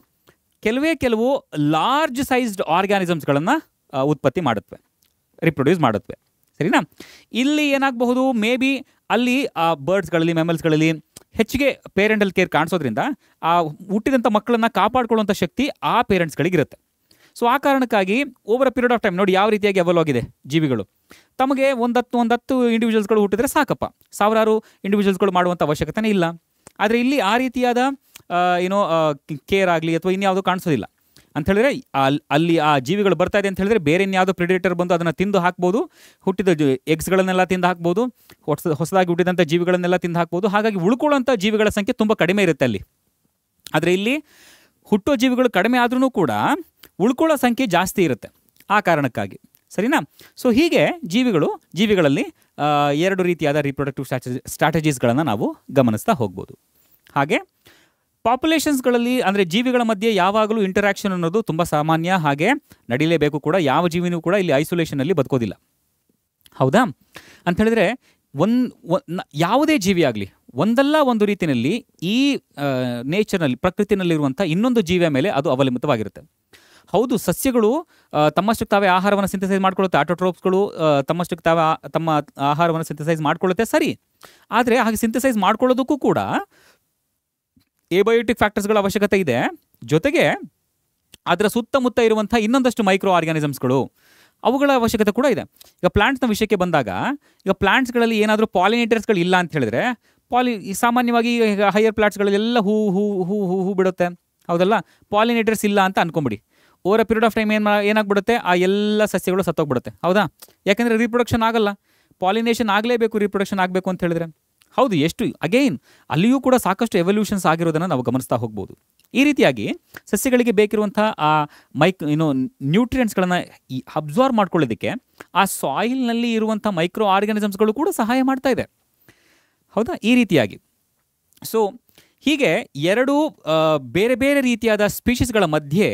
ಕೆಲವು ಲಾರ್ಜ್ ಸೈಜ್ಡ್ ಆರ್ಗ್ಯಾನಿಸಮ್ಸ್ಗಳನ್ನು ಉತ್ಪತ್ತಿ ಮಾಡುತ್ತವೆ, ರಿಪ್ರೊಡ್ಯೂಸ್ ಮಾಡುತ್ತವೆ, ಸರಿನಾ. ಇಲ್ಲಿ ಏನಾಗಬಹುದು, ಮೇ ಬಿ ಅಲ್ಲಿ ಆ ಬರ್ಡ್ಸ್ಗಳಲ್ಲಿ, ಮೆಮಲ್ಸ್ಗಳಲ್ಲಿ ಹೆಚ್ಚಿಗೆ ಪೇರೆಂಟಲ್ ಕೇರ್ ಕಾಣಿಸೋದ್ರಿಂದ ಆ ಹುಟ್ಟಿದಂಥ ಮಕ್ಕಳನ್ನು ಕಾಪಾಡ್ಕೊಳ್ಳುವಂಥ ಶಕ್ತಿ ಆ ಪೇರೆಂಟ್ಸ್ಗಳಿಗಿರುತ್ತೆ. ಸೊ ಆ ಕಾರಣಕ್ಕಾಗಿ over a period of time ನೋಡಿ ಯಾವ ರೀತಿಯಾಗಿ ಎವಾಲ್ವ್ ಆಗಿದೆ ಜೀವಿಗಳು. ತಮಗೆ ಒಂದತ್ತು ಇಂಡಿವಿಜುವಲ್ಸ್ಗಳು ಹುಟ್ಟಿದ್ರೆ ಸಾಕಪ್ಪ, ಸಾವಿರಾರು ಇಂಡಿವಿಜುವಲ್ಸ್ಗಳು ಮಾಡುವಂಥ ಅವಶ್ಯಕತೆನೇ ಇಲ್ಲ. ಆದರೆ ಇಲ್ಲಿ ಆ ರೀತಿಯಾದ ಕೇರ್ ಆಗಲಿ ಅಥವಾ ಇನ್ಯಾವುದೂ ಕಾಣಿಸೋದಿಲ್ಲ ಅಂತ ಹೇಳಿದ್ರೆ ಅಲ್ಲಿ ಆ ಜೀವಿಗಳು ಬರ್ತಾ ಇದೆ ಅಂತ ಹೇಳಿದ್ರೆ ಬೇರೆ ಇನ್ಯಾವುದೋ ಪ್ರೆಡಿಟರ್ ಬಂದು ಅದನ್ನು ತಿಂದು ಹಾಕ್ಬೋದು, ಹುಟ್ಟಿದ ಎಗ್ಸ್ಗಳನ್ನೆಲ್ಲ ತಿಂದು ಹಾಕ್ಬೋದು, ಹೊಸದಾಗಿ ಹುಟ್ಟಿದಂಥ ಜೀವಿಗಳನ್ನೆಲ್ಲ ತಿಂದು ಹಾಕ್ಬೋದು. ಹಾಗಾಗಿ ಉಳ್ಕೊಳ್ಳೋಂಥ ಜೀವಿಗಳ ಸಂಖ್ಯೆ ತುಂಬ ಕಡಿಮೆ ಇರುತ್ತೆ ಅಲ್ಲಿ. ಆದರೆ ಇಲ್ಲಿ ಹುಟ್ಟೋ ಜೀವಿಗಳು ಕಡಿಮೆ ಆದ್ರೂ ಕೂಡ ಉಳ್ಕೊಳ್ಳೋ ಸಂಖ್ಯೆ ಜಾಸ್ತಿ ಇರುತ್ತೆ ಆ ಕಾರಣಕ್ಕಾಗಿ, ಸರಿನಾ. ಸೊ ಹೀಗೆ ಜೀವಿಗಳಲ್ಲಿ ಎರಡು ರೀತಿಯಾದ ರಿಪ್ರೊಡಕ್ಟಿವ್ ಸ್ಟ್ರಾಟಜೀಸ್ಗಳನ್ನು ನಾವು ಗಮನಿಸ್ತಾ ಹೋಗ್ಬೋದು. ಹಾಗೆ ಪಾಪ್ಯುಲೇಷನ್ಸ್ಗಳಲ್ಲಿ ಅಂದರೆ ಜೀವಿಗಳ ಮಧ್ಯೆ ಯಾವಾಗಲೂ ಇಂಟರಾಕ್ಷನ್ ಅನ್ನೋದು ತುಂಬ ಸಾಮಾನ್ಯ, ಹಾಗೆ ನಡೀಲೇಬೇಕು ಕೂಡ. ಯಾವ ಜೀವಿನೂ ಕೂಡ ಇಲ್ಲಿ ಐಸೋಲೇಷನಲ್ಲಿ ಬದುಕೋದಿಲ್ಲ. ಹೌದಾ? ಅಂತ ಹೇಳಿದ್ರೆ ಯಾವುದೇ ಜೀವಿ ಆಗಲಿ ಒಂದಲ್ಲ ಒಂದು ರೀತಿಯಲ್ಲಿ ಈ ನೇಚರ್ನಲ್ಲಿ, ಪ್ರಕೃತಿನಲ್ಲಿರುವಂಥ ಇನ್ನೊಂದು ಜೀವಿಯ ಮೇಲೆ ಅದು ಅವಲಂಬಿತವಾಗಿರುತ್ತೆ. ಹೌದು, ಸಸ್ಯಗಳು ತಮ್ಮಷ್ಟಕ್ಕೆ ತಾವೇ ಆಹಾರವನ್ನು ಸಿಂಥಸೈಸ್ ಮಾಡ್ಕೊಳ್ಳುತ್ತೆ, ಆಟೋಟ್ರೋಪ್ಸ್ಗಳು ತಮ್ಮಷ್ಟಕ್ಕೆ ತಾವೇ ತಮ್ಮ ಆಹಾರವನ್ನು ಸಿಂಥಸೈಸ್ ಮಾಡ್ಕೊಳ್ಳುತ್ತೆ, ಸರಿ. ಆದರೆ ಹಾಗೆ ಸಿಂಥಸೈಸ್ ಮಾಡ್ಕೊಳ್ಳೋದಕ್ಕೂ ಕೂಡ ಏಬಯೋಟಿಕ್ ಫ್ಯಾಕ್ಟರ್ಸ್ಗಳ ಅವಶ್ಯಕತೆ ಇದೆ. ಜೊತೆಗೆ ಅದರ ಸುತ್ತಮುತ್ತ ಇರುವಂಥ ಇನ್ನೊಂದಷ್ಟು ಮೈಕ್ರೋ ಆರ್ಗ್ಯಾನಿಸಮ್ಸ್ಗಳು, ಅವುಗಳ ಅವಶ್ಯಕತೆ ಕೂಡ ಇದೆ. ಈಗ ಪ್ಲಾಂಟ್ಸ್ನ ವಿಷಯಕ್ಕೆ ಬಂದಾಗ, ಈಗ ಪ್ಲಾಂಟ್ಸ್ಗಳಲ್ಲಿ ಏನಾದರೂ ಪಾಲಿನೇಟರ್ಸ್ಗಳು ಇಲ್ಲ ಅಂತ ಹೇಳಿದ್ರೆ, ಸಾಮಾನ್ಯವಾಗಿ ಹೈಯರ್ ಪ್ಲಾಂಟ್ಸ್ಗಳಲ್ಲೆಲ್ಲ ಹೂ ಬಿಡುತ್ತೆ, ಹೌದಲ್ಲ? ಪಾಲಿನೇಟರ್ಸ್ ಇಲ್ಲ ಅಂತ ಅನ್ಕೊಂಬಿಡಿ, over a period of time ಏನಾಗ್ಬಿಡುತ್ತೆ, ಆ ಎಲ್ಲ ಸಸ್ಯಗಳು ಸತ್ತೋಗ್ಬಿಡುತ್ತೆ, ಹೌದಾ? ಯಾಕೆಂದರೆ ರೀಪ್ರೊಡಕ್ಷನ್ ಆಗಲ್ಲ, ಪಾಲಿನೇಷನ್ ಆಗಲೇಬೇಕು, ರೀಪ್ರೊಡಕ್ಷನ್ ಆಗಬೇಕು ಅಂತ ಹೇಳಿದ್ರೆ. ಹೌದು, ಎಷ್ಟು ಅಗೈನ್ ಅಲ್ಲಿಯೂ ಕೂಡ ಸಾಕಷ್ಟು ಎವಲ್ಯೂಷನ್ಸ್ ಆಗಿರೋದನ್ನು ನಾವು ಗಮನಿಸ್ತಾ ಹೋಗ್ಬೋದು. ಈ ರೀತಿಯಾಗಿ ಸಸ್ಯಗಳಿಗೆ ಬೇಕಿರುವಂಥ ಆ ನ್ಯೂಟ್ರಿಯೆಂಟ್ಸ್ಗಳನ್ನು ಅಬ್ಸಾರ್ವ್ ಮಾಡ್ಕೊಳ್ಳೋದಕ್ಕೆ ಆ ಸಾಯಿಲ್ನಲ್ಲಿ ಇರುವಂಥ ಮೈಕ್ರೋ ಆರ್ಗ್ಯಾನಿಸಮ್ಸ್ಗಳು ಕೂಡ ಸಹಾಯ ಮಾಡ್ತಾ ಇದೆ, ಹೌದಾ? ಈ ರೀತಿಯಾಗಿ ಸೊ ಹೀಗೆ ಎರಡು ಬೇರೆ ಬೇರೆ ರೀತಿಯಾದ ಸ್ಪೀಷೀಸ್ಗಳ ಮಧ್ಯೆ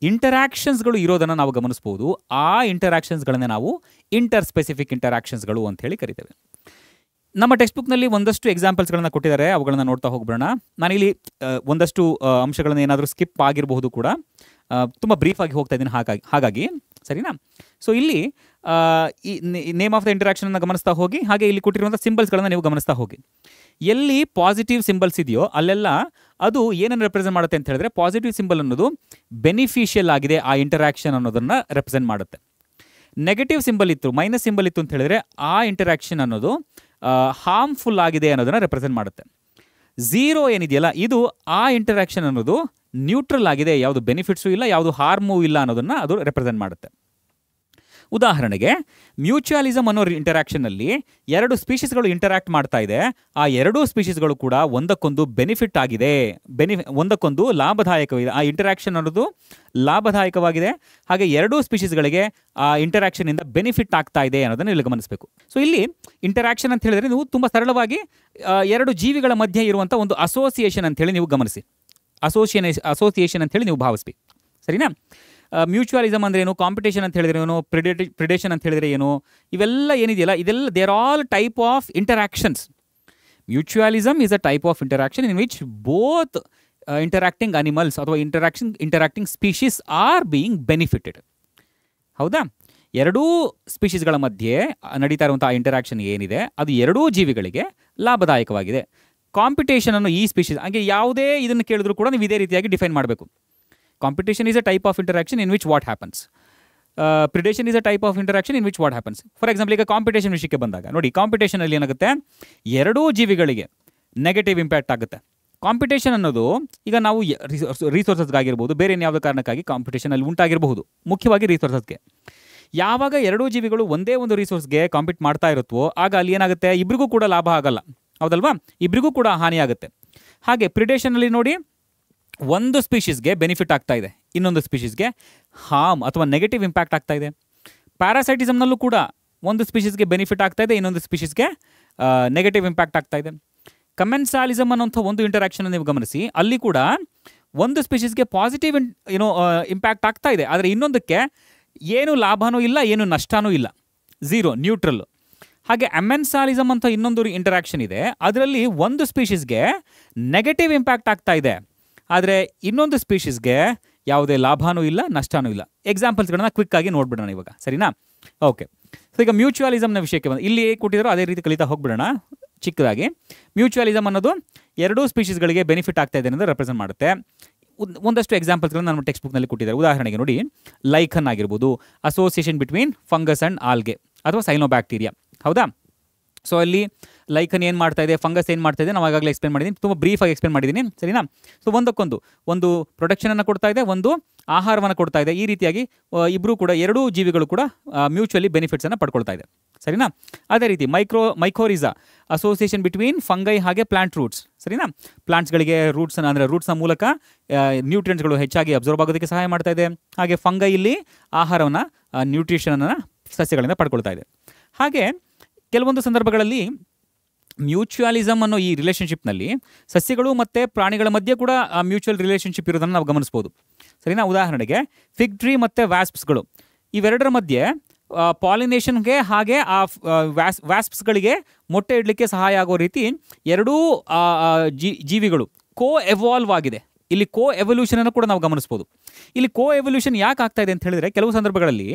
ಇಂಟರಾಕ್ಷನ್ಸ್ಗಳು ಇರೋದನ್ನು ನಾವು ಗಮನಿಸ್ಬೋದು. ಆ ಇಂಟರಾಕ್ಷನ್ಸ್ಗಳನ್ನೇ ನಾವು ಇಂಟರ್ ಸ್ಪೆಸಿಫಿಕ್ ಇಂಟರಾಕ್ಷನ್ಸ್ಗಳು ಅಂತ ಹೇಳಿ ಕರಿತೇವೆ. ನಮ್ಮ ಟೆಕ್ಸ್ಟ್ ಬುಕ್ನಲ್ಲಿ ಒಂದಷ್ಟು ಎಕ್ಸಾಂಪಲ್ಸ್ಗಳನ್ನ ಕೊಟ್ಟಿದ್ದಾರೆ, ಅವುಗಳನ್ನ ನೋಡ್ತಾ ಹೋಗ್ಬಿಡೋಣ. ನಾನಿಲ್ಲಿ ಒಂದಷ್ಟು ಅಂಶಗಳನ್ನ ಏನಾದರೂ ಸ್ಕಿಪ್ ಆಗಿರಬಹುದು ಕೂಡ, ತುಂಬ ಬ್ರೀಫಾಗಿ ಹೋಗ್ತಾ ಇದ್ದೀನಿ ಹಾಗಾಗಿ ಸರಿನಾ? ಸೊ ಇಲ್ಲಿ ಈ ನೇಮ್ ಆಫ್ ದ ಇಂಟರಾಕ್ಷನ್ನ ಗಮನಿಸ್ತಾ ಹೋಗಿ, ಹಾಗೆ ಇಲ್ಲಿ ಕೊಟ್ಟಿರುವಂಥ ಸಿಂಬಲ್ಸ್ಗಳನ್ನು ನೀವು ಗಮನಿಸ್ತಾ ಹೋಗಿ. ಎಲ್ಲಿ ಪಾಸಿಟಿವ್ ಸಿಂಬಲ್ಸ್ ಇದೆಯೋ ಅಲ್ಲೆಲ್ಲ ಅದು ಏನನ್ನು ರೆಪ್ರೆಸೆಂಟ್ ಮಾಡುತ್ತೆ ಅಂತ ಹೇಳಿದ್ರೆ, ಪಾಸಿಟಿವ್ ಸಿಂಬಲ್ ಅನ್ನೋದು ಬೆನಿಫಿಷಿಯಲ್ ಆಗಿದೆ ಆ ಇಂಟರಾಕ್ಷನ್ ಅನ್ನೋದನ್ನು ರೆಪ್ರೆಸೆಂಟ್ ಮಾಡುತ್ತೆ. ನೆಗೆಟಿವ್ ಸಿಂಬಲ್ ಇತ್ತು, ಮೈನಸ್ ಸಿಂಬಲ್ ಇತ್ತು ಅಂತ ಹೇಳಿದ್ರೆ ಆ ಇಂಟರಾಕ್ಷನ್ ಅನ್ನೋದು ಹಾರ್ಮ್ಫುಲ್ ಆಗಿದೆ ಅನ್ನೋದನ್ನು ರೆಪ್ರೆಸೆಂಟ್ ಮಾಡುತ್ತೆ. ಝೀರೋ ಏನಿದೆಯಲ್ಲ, ಇದು ಆ ಇಂಟರಾಕ್ಷನ್ ಅನ್ನೋದು ನ್ಯೂಟ್ರಲ್ ಆಗಿದೆ, ಯಾವುದು ಬೆನಿಫಿಟ್ಸು ಇಲ್ಲ, ಯಾವುದು ಹಾರ್ಮೂ ಇಲ್ಲ ಅನ್ನೋದನ್ನು ಅದು ರೆಪ್ರೆಸೆಂಟ್ ಮಾಡುತ್ತೆ. ಉದಾಹರಣೆಗೆ ಮ್ಯೂಚುವಲಿಸಮ್ ಅನ್ನೋ ಇಂಟರಾಕ್ಷನ್ನಲ್ಲಿ ಎರಡು ಸ್ಪೀಷೀಸ್ಗಳು ಇಂಟರಾಕ್ಟ್ ಮಾಡ್ತಾ ಇದೆ, ಆ ಎರಡೂ ಸ್ಪೀಷೀಸ್ಗಳು ಕೂಡ ಒಂದಕ್ಕೊಂದು ಬೆನಿಫಿಟ್ ಆಗಿದೆ, ಒಂದಕ್ಕೊಂದು ಲಾಭದಾಯಕವಿದೆ, ಆ ಇಂಟರಾಕ್ಷನ್ ಅನ್ನೋದು ಲಾಭದಾಯಕವಾಗಿದೆ, ಹಾಗೆ ಎರಡೂ ಸ್ಪೀಷೀಸ್ಗಳಿಗೆ ಆ ಇಂಟರಾಕ್ಷನಿಂದ ಬೆನಿಫಿಟ್ ಆಗ್ತಾ ಇದೆ ಅನ್ನೋದನ್ನು ಇಲ್ಲಿ ಗಮನಿಸಬೇಕು. ಸೊ ಇಲ್ಲಿ ಇಂಟರಾಕ್ಷನ್ ಅಂತ ಹೇಳಿದ್ರೆ ನೀವು ತುಂಬ ಸರಳವಾಗಿ ಎರಡು ಜೀವಿಗಳ ಮಧ್ಯೆ ಇರುವಂಥ ಒಂದು ಅಸೋಸಿಯೇಷನ್ ಅಂತೇಳಿ ನೀವು ಗಮನಿಸಿ, ಅಸೋಸಿಯೇಷನ್ ಅಂತೇಳಿ ನೀವು ಭಾವಿಸ್ಬೇಕು, ಸರಿನಾ? ಮ್ಯೂಚುವಲಿಸಮ್ ಅಂದರೆ ಏನು, ಕಾಂಪಿಟೇಷನ್ ಅಂತ ಹೇಳಿದ್ರೆ ಏನು, ಪ್ರಿಡೇಷನ್ ಅಂತ ಹೇಳಿದ್ರೆ ಏನು, ಇವೆಲ್ಲ ಏನಿದೆಯಲ್ಲ ಇದೆಲ್ಲ there all type of interactions. Mutualism is a type of interaction in which both interacting animals ಅಥವಾ interacting species are being benefited, ಹೌದಾ? ಎರಡೂ ಸ್ಪೀಷೀಸ್ಗಳ ಮಧ್ಯೆ ನಡೀತಾ ಇರುವಂಥ ಇಂಟರಾಕ್ಷನ್ ಏನಿದೆ ಅದು ಎರಡೂ ಜೀವಿಗಳಿಗೆ ಲಾಭದಾಯಕವಾಗಿದೆ. ಕಾಂಪಿಟೇಷನ್ ಅನ್ನೋ ಈ ಸ್ಪೀಷೀಸ್, ಹಾಗೆ ಯಾವುದೇ ಇದನ್ನು ಕೇಳಿದ್ರು ಕೂಡ ನೀವು ಇದೇ ರೀತಿಯಾಗಿ ಡಿಫೈನ್ ಮಾಡಬೇಕು. Competition is a type of interaction in which what happens. Predation is a type of interaction in which what happens. For example, ಈಗ ಕಾಂಪಿಟೇಷನ್ ವಿಷಯಕ್ಕೆ ಬಂದಾಗ ನೋಡಿ, ಕಾಂಪಿಟೇಷನಲ್ಲಿ ಏನಾಗುತ್ತೆ, ಎರಡೂ ಜೀವಿಗಳಿಗೆ ನೆಗೆಟಿವ್ ಇಂಪ್ಯಾಕ್ಟ್ ಆಗುತ್ತೆ. ಕಾಂಪಿಟೇಷನ್ ಅನ್ನೋದು ಈಗ ನಾವು ರಿಸೋರ್ಸಸ್ಗಾಗಿರ್ಬೋದು, ಬೇರೆ ಯಾವುದೇ ಕಾರಣಕ್ಕಾಗಿ ಕಾಂಪಿಟೇಷನಲ್ಲಿ ಉಂಟಾಗಿರಬಹುದು, ಮುಖ್ಯವಾಗಿ ರಿಸೋರ್ಸಸ್ಗೆ. ಯಾವಾಗ ಎರಡೂ ಜೀವಿಗಳು ಒಂದೇ ಒಂದು ರಿಸೋರ್ಸ್ಗೆ ಕಾಂಪೀಟ್ ಮಾಡ್ತಾ ಇರುತ್ತೋ ಆಗ ಅಲ್ಲಿ ಏನಾಗುತ್ತೆ, ಇಬ್ಬರಿಗೂ ಕೂಡ ಲಾಭ ಆಗಲ್ಲ, ಹೌದಲ್ವಾ? ಇಬ್ಬರಿಗೂ ಕೂಡ ಹಾನಿ ಆಗುತ್ತೆ. ಹಾಗೆ ಪ್ರಿಡೇಷನಲ್ಲಿ ನೋಡಿ, ಒಂದು ಸ್ಪೀಷೀಸ್ಗೆ ಬೆನಿಫಿಟ್ ಆಗ್ತಾ ಇದೆ, ಇನ್ನೊಂದು ಸ್ಪೀಷೀಸ್ಗೆ ಹಾರ್ಮ್ ಅಥವಾ ನೆಗೆಟಿವ್ ಇಂಪ್ಯಾಕ್ಟ್ ಆಗ್ತಾ ಇದೆ. ಪ್ಯಾರಾಸೈಟಿಸಮ್ನಲ್ಲೂ ಕೂಡ ಒಂದು ಸ್ಪೀಷೀಸ್ಗೆ ಬೆನಿಫಿಟ್ ಆಗ್ತಾ ಇದೆ, ಇನ್ನೊಂದು ಸ್ಪೀಷೀಸ್ಗೆ ನೆಗೆಟಿವ್ ಇಂಪ್ಯಾಕ್ಟ್ ಆಗ್ತಾ ಇದೆ. ಕಮೆನ್ಸಾಲಿಸಮ್ ಅನ್ನೋಂಥ ಒಂದು ಇಂಟರಾಕ್ಷನ್ ನೀವು ಗಮನಿಸಿ, ಅಲ್ಲಿ ಕೂಡ ಒಂದು ಸ್ಪೀಷೀಸ್ಗೆ ಪಾಸಿಟಿವ್ ಇಂಪ್ಯಾಕ್ಟ್ ಆಗ್ತಾ ಇದೆ, ಆದರೆ ಇನ್ನೊಂದಕ್ಕೆ ಏನು ಲಾಭನೂ ಇಲ್ಲ, ಏನು ನಷ್ಟನೂ ಇಲ್ಲ, ಝೀರೋ, ನ್ಯೂಟ್ರಲ್. ಹಾಗೆ ಅಮೆನ್ಸಾಲಿಸಮ್ ಅಂತ ಇನ್ನೊಂದು ಇಂಟರಾಕ್ಷನ್ ಇದೆ, ಅದರಲ್ಲಿ ಒಂದು ಸ್ಪೀಷೀಸ್ಗೆ ನೆಗೆಟಿವ್ ಇಂಪ್ಯಾಕ್ಟ್ ಆಗ್ತಾ ಇದೆ, ಆದರೆ ಇನ್ನೊಂದು ಸ್ಪೀಷೀಸ್ಗೆ ಯಾವುದೇ ಲಾಭನೂ ಇಲ್ಲ, ನಷ್ಟನೂ ಇಲ್ಲ. ಎಕ್ಸಾಂಪಲ್ಸ್ಗಳನ್ನ ಕ್ವಿಕ್ಕಾಗಿ ನೋಡ್ಬಿಡೋಣ ಇವಾಗ, ಸರಿನಾ? ಓಕೆ. ಸೊ ಈಗ ಮ್ಯೂಚುವಲಿಸಮ್ನ ವಿಷಯಕ್ಕೆ ಬಂದು ಇಲ್ಲಿ ಕೊಟ್ಟಿದ್ರು ಅದೇ ರೀತಿ ಕಲಿತಾ ಹೋಗ್ಬಿಡೋಣ ಚಿಕ್ಕದಾಗಿ. ಮ್ಯೂಚುವಲಿಸಮ್ ಅನ್ನೋದು ಎರಡೂ ಸ್ಪೀಷೀಸ್ಗಳಿಗೆ ಬೆನಿಫಿಟ್ ಆಗ್ತಾ ಇದೆ ಅನ್ನೋದು ರೆಪ್ರೆಸೆಂಟ್ ಮಾಡುತ್ತೆ. ಒಂದಷ್ಟು ಎಕ್ಸಾಂಪಲ್ಸ್ಗಳನ್ನು ನಮ್ಮ ಟೆಕ್ಸ್ಟ್ ಬುಕ್ನಲ್ಲಿ ಕೊಟ್ಟಿದ್ದಾರೆ. ಉದಾಹರಣೆಗೆ ನೋಡಿ, ಲೈಕನ್ ಆಗಿರ್ಬೋದು, association between fungus and algae ಅಥವಾ ಸೈನೋಬ್ಯಾಕ್ಟೀರಿಯಾ, ಹೌದಾ? ಸೊ ಅಲ್ಲಿ ಲೈಕನ್ ಏನು ಮಾಡ್ತಾ ಇದೆ, ಫಂಗಸ್ ಏನು ಮಾಡ್ತಾ ಇದೆ, ನಾವು ಆಗಾಗಲೇ ಎಕ್ಸ್ಪ್ಲೇನ್ ಮಾಡಿದ್ದೀನಿ, ತುಂಬ ಬ್ರೀಫಾಗಿ ಎಕ್ಸ್ಪ್ಲೇನ್ ಮಾಡಿದ್ದೀನಿ, ಸರಿನಾ? ಸೊ ಒಂದು ಪ್ರೊಟೆಕ್ಷನನ್ನು ಕೊಡ್ತಾ ಇದೆ, ಒಂದು ಆಹಾರವನ್ನು ಕೊಡ್ತಾ ಇದೆ. ಈ ರೀತಿಯಾಗಿ ಇಬ್ಬರೂ ಕೂಡ, ಎರಡೂ ಜೀವಿಗಳು ಕೂಡ ಮ್ಯೂಚುವಲಿ ಬೆನಿಫಿಟ್ಸನ್ನು ಪಡ್ಕೊಳ್ತಾ ಇದೆ, ಸರಿನಾ? ಅದೇ ರೀತಿ ಮೈಕೋರಿಸಾ, ಅಸೋಸಿಯೇಷನ್ ಬಿಟ್ವೀನ್ ಫಂಗೈ ಹಾಗೆ ಪ್ಲಾಂಟ್ ರೂಟ್ಸ್, ಸರಿನಾ? ಪ್ಲಾಂಟ್ಸ್ಗಳಿಗೆ ರೂಟ್ಸನ್ನು ಅಂದರೆ ರೂಟ್ಸ್ನ ಮೂಲಕ ನ್ಯೂಟ್ರಿಯೆಂಟ್ಸ್ಗಳು ಹೆಚ್ಚಾಗಿ ಅಬ್ಸರ್ವ್ ಆಗೋದಕ್ಕೆ ಸಹಾಯ ಮಾಡ್ತಾ ಇದೆ. ಹಾಗೆ ಫಂಗೈ ಇಲ್ಲಿ ಆಹಾರವನ್ನು, ನ್ಯೂಟ್ರಿಷನನ್ನು ಸಸ್ಯಗಳಿಂದ ಪಡ್ಕೊಳ್ತಾ ಇದೆ. ಹಾಗೆ ಕೆಲವೊಂದು ಸಂದರ್ಭಗಳಲ್ಲಿ ಮ್ಯೂಚುವಲಿಸಮ್ ಅನ್ನೋ ಈ ರಿಲೇಷನ್ಶಿಪ್ನಲ್ಲಿ ಸಸ್ಯಗಳು ಮತ್ತು ಪ್ರಾಣಿಗಳ ಮಧ್ಯೆ ಕೂಡ ಮ್ಯೂಚುವಲ್ ರಿಲೇಷನ್ಶಿಪ್ ಇರೋದನ್ನು ನಾವು ಗಮನಿಸ್ಬೋದು. ಸರಿನಾ? ಉದಾಹರಣೆಗೆ ಫಿಗ್ ಟ್ರೀ ಮತ್ತು ವ್ಯಾಸ್ಪ್ಸ್ಗಳು ಇವೆರಡರ ಮಧ್ಯೆ ಪಾಲಿನೇಷನ್ಗೆ ಹಾಗೆ ಆ ವ್ಯಾಸ್ಪ್ಸ್ಗಳಿಗೆ ಮೊಟ್ಟೆ ಇಡಲಿಕ್ಕೆ ಸಹಾಯ ಆಗೋ ರೀತಿ ಎರಡೂ ಜೀವಿಗಳು ಎವಾಲ್ವ್ ಆಗಿದೆ. ಇಲ್ಲಿ ಎವಲ್ಯೂಷನನ್ನು ಕೂಡ ನಾವು ಗಮನಿಸ್ಬೋದು. ಇಲ್ಲಿ ಎವಲ್ಯೂಷನ್ ಯಾಕೆ ಆಗ್ತಾ ಇದೆ ಅಂತ ಹೇಳಿದ್ರೆ, ಕೆಲವು ಸಂದರ್ಭಗಳಲ್ಲಿ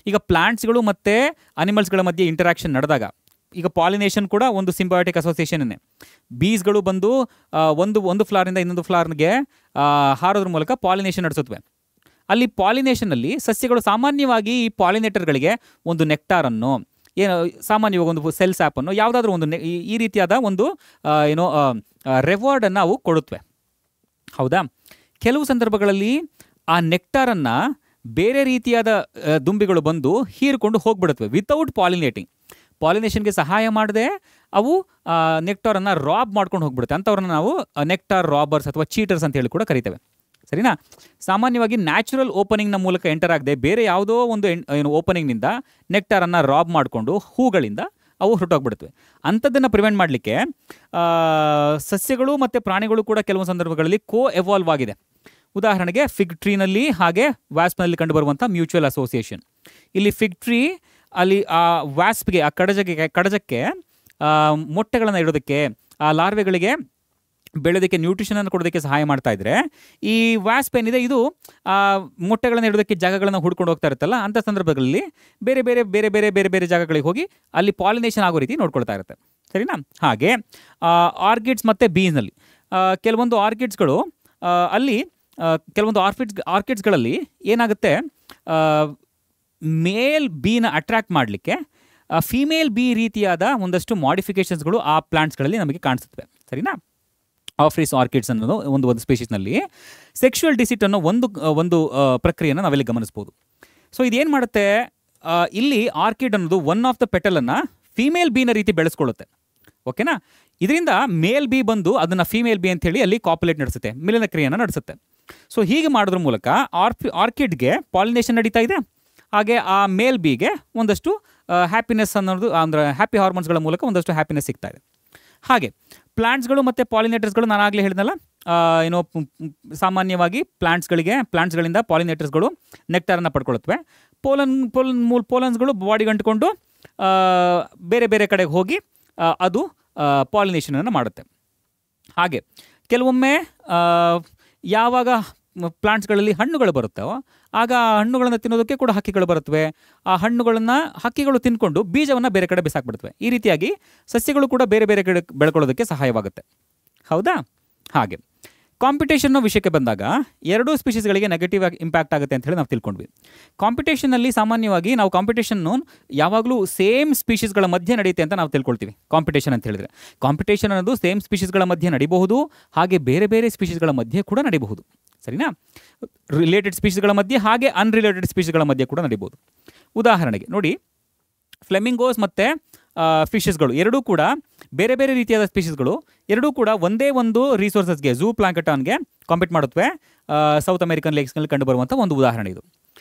ಈಗ ಪ್ಲಾಂಟ್ಸ್ಗಳು ಮತ್ತು ಅನಿಮಲ್ಸ್ಗಳ ಮಧ್ಯೆ ಇಂಟರಾಕ್ಷನ್ ನಡೆದಾಗ, ಈಗ ಪಾಲಿನೇಷನ್ ಕೂಡ ಒಂದು ಸಿಂಬಯೋಟಿಕ್ ಅಸೋಸಿಯೇಷನ್ನೇ. ಬೀಸ್ಗಳು ಬಂದು ಒಂದು ಫ್ಲವರಿಂದ ಇನ್ನೊಂದು ಫ್ಲವರ್ಗೆ ಹಾರೋದ್ರ ಮೂಲಕ ಪಾಲಿನೇಷನ್ ನಡೆಸುತ್ತವೆ. ಅಲ್ಲಿ ಪಾಲಿನೇಷನ್ನಲ್ಲಿ ಸಸ್ಯಗಳು ಸಾಮಾನ್ಯವಾಗಿ ಈ ಪಾಲಿನೇಟರ್ಗಳಿಗೆ ಒಂದು ನೆಕ್ಟಾರನ್ನು, ಏನೋ ಸಾಮಾನ್ಯವಾಗಿ ಒಂದು ಸೆಲ್ಸ್ ಆ್ಯಪನ್ನು, ಯಾವುದಾದ್ರೂ ಒಂದು ಈ ರೀತಿಯಾದ ಒಂದು ರೆವಾರ್ಡನ್ನು ಅವು ಕೊಡುತ್ತವೆ. ಹೌದಾ? ಕೆಲವು ಸಂದರ್ಭಗಳಲ್ಲಿ ಆ ನೆಕ್ಟಾರನ್ನು ಬೇರೆ ರೀತಿಯಾದ ದುಂಬಿಗಳು ಬಂದು ಹೀರಿಕೊಂಡು ಹೋಗ್ಬಿಡುತ್ತವೆ ವಿತೌಟ್ ಪಾಲಿನೇಟಿಂಗ್. ಪಾಲಿನೇಷನ್ಗೆ ಸಹಾಯ ಮಾಡದೆ ಅವು ನೆಕ್ಟಾರನ್ನು ರಾಬ್ ಮಾಡ್ಕೊಂಡು ಹೋಗ್ಬಿಡುತ್ತೆ. ಅಂಥವ್ರನ್ನ ನಾವು ನೆಕ್ಟಾರ್ ರಾಬರ್ಸ್ ಅಥವಾ ಚೀಟರ್ಸ್ ಅಂತ ಹೇಳಿ ಕೂಡ ಕರಿತೇವೆ. ಸರಿನಾ? ಸಾಮಾನ್ಯವಾಗಿ ನ್ಯಾಚುರಲ್ ಓಪನಿಂಗ್ನ ಮೂಲಕ ಎಂಟರ್ ಆಗದೆ ಬೇರೆ ಯಾವುದೋ ಒಂದು ಓಪನಿಂಗ್ನಿಂದ ನೆಕ್ಟಾರನ್ನು ರಾಬ್ ಮಾಡಿಕೊಂಡು ಹೂಗಳಿಂದ ಅವು ಹೊರಟೋಗ್ಬಿಡುತ್ತವೆ. ಅಂಥದ್ದನ್ನು ಪ್ರಿವೆಂಟ್ ಮಾಡಲಿಕ್ಕೆ ಸಸ್ಯಗಳು ಮತ್ತು ಪ್ರಾಣಿಗಳು ಕೂಡ ಕೆಲವು ಸಂದರ್ಭಗಳಲ್ಲಿ ಎವಾಲ್ವ್ ಆಗಿದೆ. ಉದಾಹರಣೆಗೆ ಫಿಗ್ ಟ್ರೀನಲ್ಲಿ ಹಾಗೆ ವ್ಯಾಸ್ಪ್ನಲ್ಲಿ ಕಂಡುಬರುವಂಥ ಮ್ಯೂಚುವಲ್ ಅಸೋಸಿಯೇಷನ್. ಇಲ್ಲಿ ಫಿಗ್ ಟ್ರೀ ಅಲ್ಲಿ ಆ ವ್ಯಾಸ್ಪ್ಗೆ, ಆ ಕಡಜಕ್ಕೆ ಮೊಟ್ಟೆಗಳನ್ನು ಇಡೋದಕ್ಕೆ, ಆ ಲಾರ್ವೆಗಳಿಗೆ ಬೆಳೆಯೋದಕ್ಕೆ, ನ್ಯೂಟ್ರಿಷನನ್ನು ಕೊಡೋದಕ್ಕೆ ಸಹಾಯ ಮಾಡ್ತಾ ಇದ್ರೆ, ಈ ವ್ಯಾಸ್ಪ್ ಏನಿದೆ ಇದು ಮೊಟ್ಟೆಗಳನ್ನು ಇಡೋದಕ್ಕೆ ಜಾಗಗಳನ್ನು ಹುಡ್ಕೊಂಡು ಹೋಗ್ತಾ ಇರುತ್ತಲ್ಲ, ಅಂಥ ಸಂದರ್ಭಗಳಲ್ಲಿ ಬೇರೆ ಬೇರೆ ಬೇರೆ ಬೇರೆ ಬೇರೆ ಬೇರೆ ಜಾಗಗಳಿಗೆ ಹೋಗಿ ಅಲ್ಲಿ ಪಾಲಿನೇಷನ್ ಆಗೋ ರೀತಿ ನೋಡ್ಕೊಳ್ತಾ ಇರುತ್ತೆ. ಸರಿನಾ? ಹಾಗೆ ಆರ್ಕಿಡ್ಸ್ ಮತ್ತು ಬೀಸ್ನಲ್ಲಿ ಕೆಲವೊಂದು ಆರ್ಕಿಡ್ಸ್ಗಳು ಅಲ್ಲಿ ಕೆಲವೊಂದು ಆರ್ಕಿಡ್ಸ್ಗಳಲ್ಲಿ ಏನಾಗುತ್ತೆ, ಮೇಲ್ ಬೀನ ಅಟ್ರ್ಯಾಕ್ಟ್ ಮಾಡಲಿಕ್ಕೆ ಫೀಮೇಲ್ ಬಿ ರೀತಿಯಾದ ಒಂದಷ್ಟು ಮಾಡಿಫಿಕೇಷನ್ಸ್ಗಳು ಆ ಪ್ಲಾಂಟ್ಸ್ಗಳಲ್ಲಿ ನಮಗೆ ಕಾಣಿಸುತ್ತವೆ. ಸರಿನಾ? ಆಫ್ರಿಸ್ ಆರ್ಕಿಡ್ಸ್ ಅನ್ನೋದು ಒಂದು ಸ್ಪೀಷೀಸ್ನಲ್ಲಿ ಸೆಕ್ಷುವಲ್ ಡಿಸಿಟ್ ಅನ್ನೋ ಒಂದು ಪ್ರಕ್ರಿಯೆಯನ್ನು ನಾವೆಲ್ಲಿ ಗಮನಿಸ್ಬೋದು. ಸೊ ಇದೇನು ಮಾಡುತ್ತೆ, ಇಲ್ಲಿ ಆರ್ಕಿಡ್ ಅನ್ನೋದು ಒನ್ ಆಫ್ ದ ಪೆಟಲನ್ನು ಫೀಮೇಲ್ ಬೀನ ರೀತಿ ಬೆಳೆಸ್ಕೊಳ್ಳುತ್ತೆ. ಓಕೆನಾ? ಇದರಿಂದ ಮೇಲ್ ಬಿ ಬಂದು ಅದನ್ನು ಫೀಮೇಲ್ ಬಿ ಅಂತೇಳಿ ಅಲ್ಲಿ ಕಾಪುಲೇಟ್ ನಡೆಸುತ್ತೆ, ಮಿಲನ ಕ್ರಿಯೆಯನ್ನು ನಡೆಸುತ್ತೆ. ಸೊ ಹೀಗೆ ಮಾಡೋದ್ರ ಮೂಲಕ ಆರ್ಕಿಡ್ಗೆ ಪಾಲಿನೇಷನ್ ನಡೀತಾ ಇದೆ, ಹಾಗೆ ಆ ಮೇಲ್ ಬಿಗೆ ಒಂದಷ್ಟು ಹ್ಯಾಪಿನೆಸ್ ಅನ್ನೋದು, ಅಂದರೆ ಹ್ಯಾಪಿ ಹಾರ್ಮೋನ್ಸ್ಗಳ ಮೂಲಕ ಒಂದಷ್ಟು ಹ್ಯಾಪಿನೆಸ್ ಸಿಗ್ತಾ ಇದೆ. ಹಾಗೆ ಪ್ಲಾಂಟ್ಸ್ಗಳು ಮತ್ತು ಪಾಲಿನೇಟರ್ಸ್ಗಳು, ನಾನು ಆಗಲೇ ಹೇಳಿದ್ನಲ್ಲ, ಸಾಮಾನ್ಯವಾಗಿ ಪ್ಲಾಂಟ್ಸ್ಗಳಿಂದ ಪಾಲಿನೇಟರ್ಸ್ಗಳು ನೆಕ್ಟಾರನ್ನು ಪಡ್ಕೊಳ್ಳುತ್ತವೆ. ಪೋಲನ್ಸ್ಗಳು ಬಾಡಿಗೆ ಅಂಟಿಕೊಂಡು ಬೇರೆ ಬೇರೆ ಕಡೆಗೆ ಹೋಗಿ ಅದು ಪಾಲಿನೇಷನನ್ನು ಮಾಡುತ್ತೆ. ಹಾಗೆ ಕೆಲವೊಮ್ಮೆ ಯಾವಾಗ ಪ್ಲಾಂಟ್ಸ್ಗಳಲ್ಲಿ ಹಣ್ಣುಗಳು ಬರುತ್ತವೋ ಆಗ ಆ ಹಣ್ಣುಗಳನ್ನು ತಿನ್ನೋದಕ್ಕೆ ಕೂಡ ಹಕ್ಕಿಗಳು ಬರುತ್ತವೆ. ಆ ಹಣ್ಣುಗಳನ್ನು ಹಕ್ಕಿಗಳು ತಿನ್ಕೊಂಡು ಬೀಜವನ್ನು ಬೇರೆ ಕಡೆ ಬಿಸಾಕ್ಬಿಡ್ತವೆ. ಈ ರೀತಿಯಾಗಿ ಸಸ್ಯಗಳು ಕೂಡ ಬೇರೆ ಬೇರೆ ಕಡೆ ಬೆಳ್ಕೊಳ್ಳೋದಕ್ಕೆ ಸಹಾಯವಾಗುತ್ತೆ. ಹೌದಾ? ಹಾಗೆ ಕಾಂಪಿಟೇಷನ್ ವಿಷಯಕ್ಕೆ ಬಂದಾಗ ಎರಡೂ ಸ್ಪೀಷೀಸ್ಗಳಿಗೆ ನೆಗೆಟಿವ್ ಇಂಪ್ಯಾಕ್ಟ್ ಆಗುತ್ತೆ ಅಂತ ಹೇಳಿ ನಾವು ತಿಳ್ಕೊಂಡ್ವಿ. ಕಾಂಪಿಟೇಷನ್ನಲ್ಲಿ ಸಾಮಾನ್ಯವಾಗಿ ನಾವು ಕಾಂಪಿಟೇಷನ್ನು ಯಾವಾಗಲೂ ಸೇಮ್ ಸ್ಪೀಷೀಸ್ಗಳ ಮಧ್ಯೆ ನಡೆಯುತ್ತೆ ಅಂತ ನಾವು ತಿಳ್ಕೊಳ್ತೀವಿ. ಕಾಂಪಿಟೇಷನ್ ಅಂತ ಹೇಳಿದ್ರೆ ಕಾಂಪಿಟೇಷನ್ ಅನ್ನೋದು ಸೇಮ್ ಸ್ಪೀಷೀಸ್ಗಳ ಮಧ್ಯೆ ನಡಿಬಹುದು, ಹಾಗೆ ಬೇರೆ ಬೇರೆ ಸ್ಪೀಷೀಸ್ಗಳ ಮಧ್ಯೆ ಕೂಡ ನಡಿಬಹುದು. ಸರಿನಾ? ರಿಲೇಟೆಡ್ ಸ್ಪೀಷೀಸ್ಗಳ ಮಧ್ಯೆ ಹಾಗೆ ಅನ್ರಿಲೇಟೆಡ್ ಸ್ಪೀಷೀಸ್ಗಳ ಮಧ್ಯೆ ಕೂಡ ನಡಿಬಹುದು. ಉದಾಹರಣೆಗೆ ನೋಡಿ, ಫ್ಲೆಮಿಂಗೋಸ್ ಮತ್ತು ಫಿಶಸ್ಗಳು ಎರಡೂ ಕೂಡ ಬೇರೆ ಬೇರೆ ರೀತಿಯಾದ ಸ್ಪೀಷೀಸ್ಗಳು, ಎರಡೂ ಕೂಡ ಒಂದೇ ಒಂದು ರಿಸೋರ್ಸಸ್ಗೆ, ಝೂ ಪ್ಲಾಂಕಟಾನ್ಗೆ ಕಾಂಪೀಟ್ ಮಾಡುತ್ತವೆ. ಸೌತ್ ಅಮೆರಿಕನ್ ಲೇಕ್ಸ್ನಲ್ಲಿ ಕಂಡುಬರುವಂಥ ಒಂದು ಉದಾಹರಣೆ ಇದು.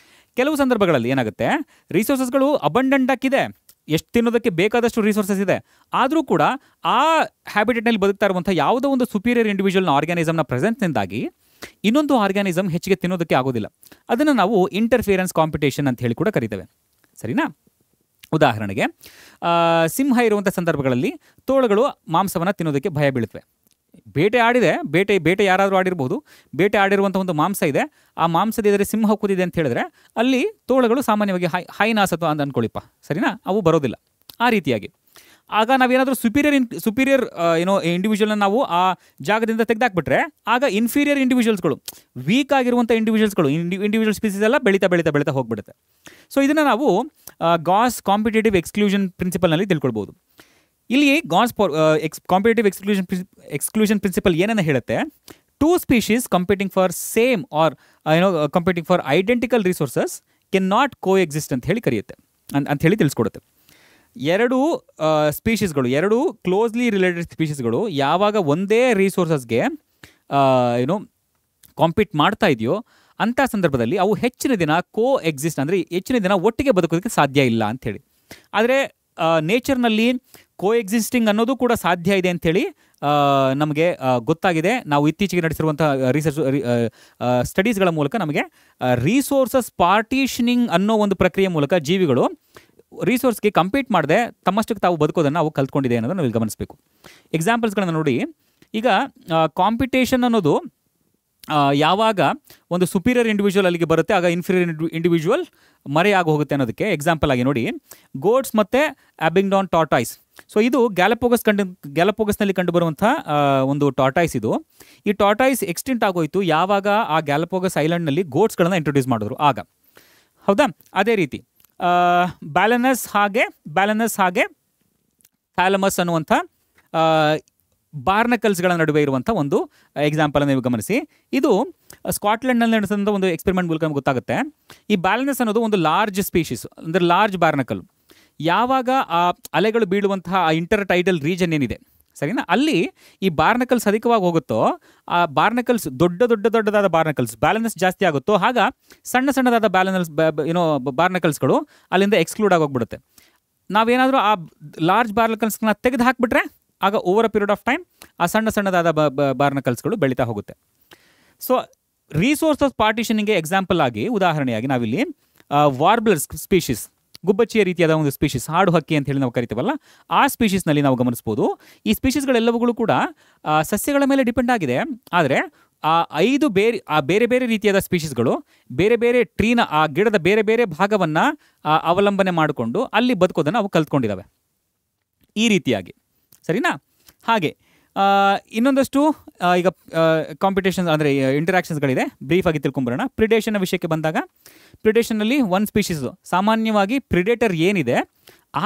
ಕೆಲವು ಸಂದರ್ಭಗಳಲ್ಲಿ ಏನಾಗುತ್ತೆ, ರಿಸೋರ್ಸಸ್ಗಳು ಅಬಂಡೆಂಟ್ ಆಗಿದೆ, ಎಷ್ಟು ತಿನ್ನೋದಕ್ಕೆ ಬೇಕಾದಷ್ಟು ರಿಸೋರ್ಸಸ್ ಇದೆ, ಆದರೂ ಕೂಡ ಆ ಹ್ಯಾಬಿಟೇಟ್ನಲ್ಲಿ ಬದುಕ್ತಾ ಇರುವಂಥ ಯಾವುದೋ ಒಂದು ಸುಪೀರಿಯರ್ ಇಂಡಿವಿಜುವಲ್ನ ಆರ್ಗ್ಯಾನಿಸಮ್ನ ಪ್ರೆಸೆನ್ಸ್ನಿಂದಾಗಿ ಇನ್ನೊಂದು ಆರ್ಗ್ಯಾನಿಸಮ್ ಹೆಚ್ಚಿಗೆ ತಿನ್ನೋದಕ್ಕೆ ಆಗೋದಿಲ್ಲ. ಅದನ್ನು ನಾವು ಇಂಟರ್ಫಿಯರೆನ್ಸ್ ಕಾಂಪಿಟೇಷನ್ ಅಂತ ಹೇಳಿ ಕೂಡ ಕರಿತೇವೆ. ಸರಿನಾ? ಉದಾಹರಣೆಗೆ ಸಿಂಹ ಇರುವಂಥ ಸಂದರ್ಭಗಳಲ್ಲಿ ತೋಳಗಳು ಮಾಂಸವನ್ನು ತಿನ್ನೋದಕ್ಕೆ ಭಯ ಬೀಳುತ್ತವೆ. ಬೇಟೆ ಯಾರಾದರೂ ಆಡಿರ್ಬೋದು, ಬೇಟೆ ಆಡಿರುವಂಥ ಒಂದು ಮಾಂಸ ಇದೆ, ಆ ಮಾಂಸದ ಎದುರು ಸಿಂಹ ಕೂತಿದೆ ಅಂತ ಹೇಳಿದ್ರೆ ಅಲ್ಲಿ ತೋಳಗಳು ಸಾಮಾನ್ಯವಾಗಿ ಹೈನಾಸ್ ಅಥವಾ ಅಂತ ಅಂದ್ಕೊಳ್ಳಿಪ್ಪ, ಸರಿನಾ, ಅವು ಬರೋದಿಲ್ಲ. ಆ ರೀತಿಯಾಗಿ ಆಗ ನಾವೇನಾದರೂ ಸುಪೀರಿಯರ್ ಇಂಡಿವಿಜುವಲ್ನ ನಾವು ಆ ಜಾಗದಿಂದ ತೆಗೆದಾಕ್ಬಿಟ್ರೆ ಆಗ ಇನ್ಫೀರಿಯರ್ ಇಂಡಿವಿಜುವಲ್ಸ್ಗಳು, ವೀಕ್ ಆಗಿರುವಂಥ ಇಂಡಿವಿಜುವಲ್ ಸ್ಪೀಸೀಸ್ ಎಲ್ಲ ಬೆಳೀತಾ ಹೋಗ್ಬಿಡುತ್ತೆ. ಸೊ ಇದನ್ನು ನಾವು ಗಾಸ್ ಕಾಂಪಿಟೇಟಿವ್ ಎಕ್ಸ್ಕ್ಲೂಷನ್ ಪ್ರಿನ್ಸಿಪಲ್ನಲ್ಲಿ ತಿಳ್ಕೊಳ್ಬೋದು. ಇಲ್ಲಿ ಗಾಸ್ ಕಾಂಪಿಟೇಟಿವ್ ಎಕ್ಸ್ಕ್ಲೂಷನ್ ಪ್ರಿನ್ಸಿಪಲ್ ಏನನ್ನ ಹೇಳುತ್ತೆ, 2 species competing for same or competing for identical resources can not coexist ಅಂತ ಹೇಳಿ ಕರೆಯುತ್ತೆ, ಅಂತ ಹೇಳಿ ತಿಳಿಸ್ಕೊಡುತ್ತೆ. ಎರಡು ಕ್ಲೋಸ್ಲಿ ರಿಲೇಟೆಡ್ ಸ್ಪೀಷೀಸ್ಗಳು ಯಾವಾಗ ಒಂದೇ ರಿಸೋರ್ಸಸ್ಗೆ ಕಾಂಪೀಟ್ ಮಾಡ್ತಾ ಇದೆಯೋ ಅಂಥ ಸಂದರ್ಭದಲ್ಲಿ ಅವು ಹೆಚ್ಚಿನ ದಿನ ಕೋ ಎಕ್ಸಿಸ್ಟ್, ಅಂದರೆ ಹೆಚ್ಚಿನ ದಿನ ಒಟ್ಟಿಗೆ ಬದುಕೋದಕ್ಕೆ ಸಾಧ್ಯ ಇಲ್ಲ ಅಂಥೇಳಿ. ಆದರೆ ನೇಚರ್ನಲ್ಲಿ ಕೋ ಎಕ್ಸಿಸ್ಟಿಂಗ್ ಅನ್ನೋದು ಕೂಡ ಸಾಧ್ಯ ಇದೆ ಅಂಥೇಳಿ ನಮಗೆ ಗೊತ್ತಾಗಿದೆ. ನಾವು ಇತ್ತೀಚೆಗೆ ನಡೆಸಿರುವಂಥ ರಿಸರ್ಚ್ ಸ್ಟಡೀಸ್ಗಳ ಮೂಲಕ ನಮಗೆ ರಿಸೋರ್ಸಸ್ ಪಾರ್ಟಿಷನಿಂಗ್ ಅನ್ನೋ ಒಂದು ಪ್ರಕ್ರಿಯೆ ಮೂಲಕ ಜೀವಿಗಳು ರಿಸೋರ್ಸ್ಗೆ ಕಂಪೀಟ್ ಮಾಡದೆ ತಮ್ಮಷ್ಟಕ್ಕೆ ತಾವು ಬದುಕೋದನ್ನು ನಾವು ಕಲ್ತ್ಕೊಂಡಿದೆ ಅನ್ನೋದನ್ನು ನಾವು ಗಮನಿಸಬೇಕು. ಎಕ್ಸಾಂಪಲ್ಸ್ಗಳನ್ನು ನೋಡಿ. ಈಗ ಕಾಂಪಿಟೇಷನ್ ಅನ್ನೋದು ಯಾವಾಗ ಒಂದು ಸುಪೀರಿಯರ್ ಇಂಡಿವಿಜುವಲ್ ಅಲ್ಲಿಗೆ ಬರುತ್ತೆ, ಆಗ ಇನ್ಫೀರಿಯರ್ ಇಂಡಿವಿಜುವಲ್ ಮರೆಯಾಗಿ ಹೋಗುತ್ತೆ ಅನ್ನೋದಕ್ಕೆ ಎಕ್ಸಾಂಪಲ್ ಆಗಿ ನೋಡಿ, ಗೋಟ್ಸ್ ಮತ್ತು ಅಬಿಂಗ್ಡಾನ್ ಟಾರ್ಟಾಯ್ಸ್. ಸೊ ಇದು ಗ್ಯಾಲಪೋಗಸ್ನಲ್ಲಿ ಕಂಡುಬರುವಂಥ ಒಂದು ಟಾರ್ಟಾಯ್ಸ್. ಇದು ಈ ಟಾರ್ಟಾಯ್ಸ್ ಎಕ್ಸ್ಟಿಂಟ್ ಆಗೋಯ್ತು ಯಾವಾಗ ಆ ಗ್ಯಾಲಪೋಗಸ್ ಐಲ್ಯಾಂಡ್ನಲ್ಲಿ ಗೋಟ್ಸ್ಗಳನ್ನು ಇಂಟ್ರೊಡ್ಯೂಸ್ ಮಾಡಿದ್ರು ಆಗ. ಹೌದಾ? ಅದೇ ರೀತಿ ಬ್ಯಾಲನಸ್ ಹಾಗೆ ಥ್ಯಾಲಮಸ್ ಅನ್ನುವಂಥ ಬಾರ್ನಕಲ್ಸ್ಗಳ ನಡುವೆ ಇರುವಂಥ ಒಂದು ಎಕ್ಸಾಂಪಲನ್ನು ನೀವು ಗಮನಿಸಿ. ಇದು ಸ್ಕಾಟ್ಲೆಂಡ್ನಲ್ಲಿ ನಡೆಸಿದಂಥ ಒಂದು ಎಕ್ಸ್ಪೆರಿಮೆಂಟ್ ಮೂಲಕ ನಮ್ಗೆ ಗೊತ್ತಾಗುತ್ತೆ. ಈ ಬ್ಯಾಲನಸ್ ಅನ್ನೋದು ಒಂದು ಲಾರ್ಜ್ ಸ್ಪೀಷೀಸ್, ಅಂದರೆ ಲಾರ್ಜ್ ಬಾರ್ನಕಲ್. ಯಾವಾಗ ಆ ಅಲೆಗಳು ಬೀಳುವಂತಹ ಆ ಇಂಟರ್ ಟೈಡಲ್ ರೀಜನ್ ಏನಿದೆ, ಸರಿನಾ, ಅಲ್ಲಿ ಈ ಬಾರ್ನಕಲ್ಸ್ ಅಧಿಕವಾಗಿ ಹೋಗುತ್ತೋ, ಆ ಬಾರ್ನಕಲ್ಸ್ ದೊಡ್ಡದಾದ ಬಾರ್ನಕಲ್ಸ್ ಬ್ಯಾಲನಸ್ ಜಾಸ್ತಿ ಆಗುತ್ತೋ, ಆಗ ಸಣ್ಣದಾದ ಬಾರ್ನಕಲ್ಸ್ಗಳು ಅಲ್ಲಿಂದ ಎಕ್ಸ್ಕ್ಲೂಡ್ ಆಗೋಗ್ಬಿಡುತ್ತೆ. ನಾವೇನಾದರೂ ಆ ಲಾರ್ಜ್ ಬಾರ್ನಕಲ್ಸ್ನ ತೆಗೆದು ಹಾಕಿಬಿಟ್ರೆ ಆಗ over a period of time ಆ ಸಣ್ಣದಾದ ಬಾರ್ನಕಲ್ಸ್ಗಳು ಬೆಳೀತಾ ಹೋಗುತ್ತೆ. ಸೊ ರಿಸೋರ್ಸಸ್ ಪಾರ್ಟಿಷನಿಂಗ್ಗೆ ಎಕ್ಸಾಂಪಲ್ ಆಗಿ, ಉದಾಹರಣೆಯಾಗಿ ನಾವಿಲ್ಲಿ ವಾರ್ಬ್ಲರ್ಸ್ ಸ್ಪೀಷೀಸ್, ಗುಬ್ಬಚ್ಚಿಯ ರೀತಿಯಾದ ಒಂದು ಸ್ಪೀಷೀಸ್, ಹಾಡು ಹಕ್ಕಿ ಅಂತ ಹೇಳಿ ನಾವು ಕರಿತೀವಲ್ಲ, ಆ ಸ್ಪೀಷೀಸ್ನಲ್ಲಿ ನಾವು ಗಮನಿಸ್ಬೋದು. ಈ ಸ್ಪೀಷೀಸ್ಗಳೆಲ್ಲವುಗಳು ಕೂಡ ಸಸ್ಯಗಳ ಮೇಲೆ ಡಿಪೆಂಡ್ ಆಗಿದೆ. ಆದರೆ ಆ ಬೇರೆ ಬೇರೆ ರೀತಿಯಾದ ಸ್ಪೀಷೀಸ್ಗಳು ಬೇರೆ ಬೇರೆ ಟ್ರೀನ, ಆ ಗಿಡದ ಬೇರೆ ಬೇರೆ ಭಾಗವನ್ನು ಅವಲಂಬನೆ ಮಾಡಿಕೊಂಡು ಅಲ್ಲಿ ಬದುಕೋದನ್ನು ಅವು ಕಲ್ತ್ಕೊಂಡಿದ್ದಾವೆ ಈ ರೀತಿಯಾಗಿ, ಸರಿನಾ. ಹಾಗೆ ಇನ್ನೊಂದಷ್ಟು ಈಗ ಕಾಂಪಿಟೇಷನ್ಸ್ ಅಂದರೆ ಇಂಟರಾಕ್ಷನ್ಸ್ಗಳಿದೆ, ಬ್ರೀಫಾಗಿ ತಿಳ್ಕೊಂಬರೋಣ. ಪ್ರಿಡೇಷನ್ನ ವಿಷಯಕ್ಕೆ ಬಂದಾಗ, ಪ್ರಿಡೇಷನ್ನಲ್ಲಿ ಒಂದು ಸ್ಪೀಷೀಸು ಸಾಮಾನ್ಯವಾಗಿ ಪ್ರಿಡೇಟರ್ ಏನಿದೆ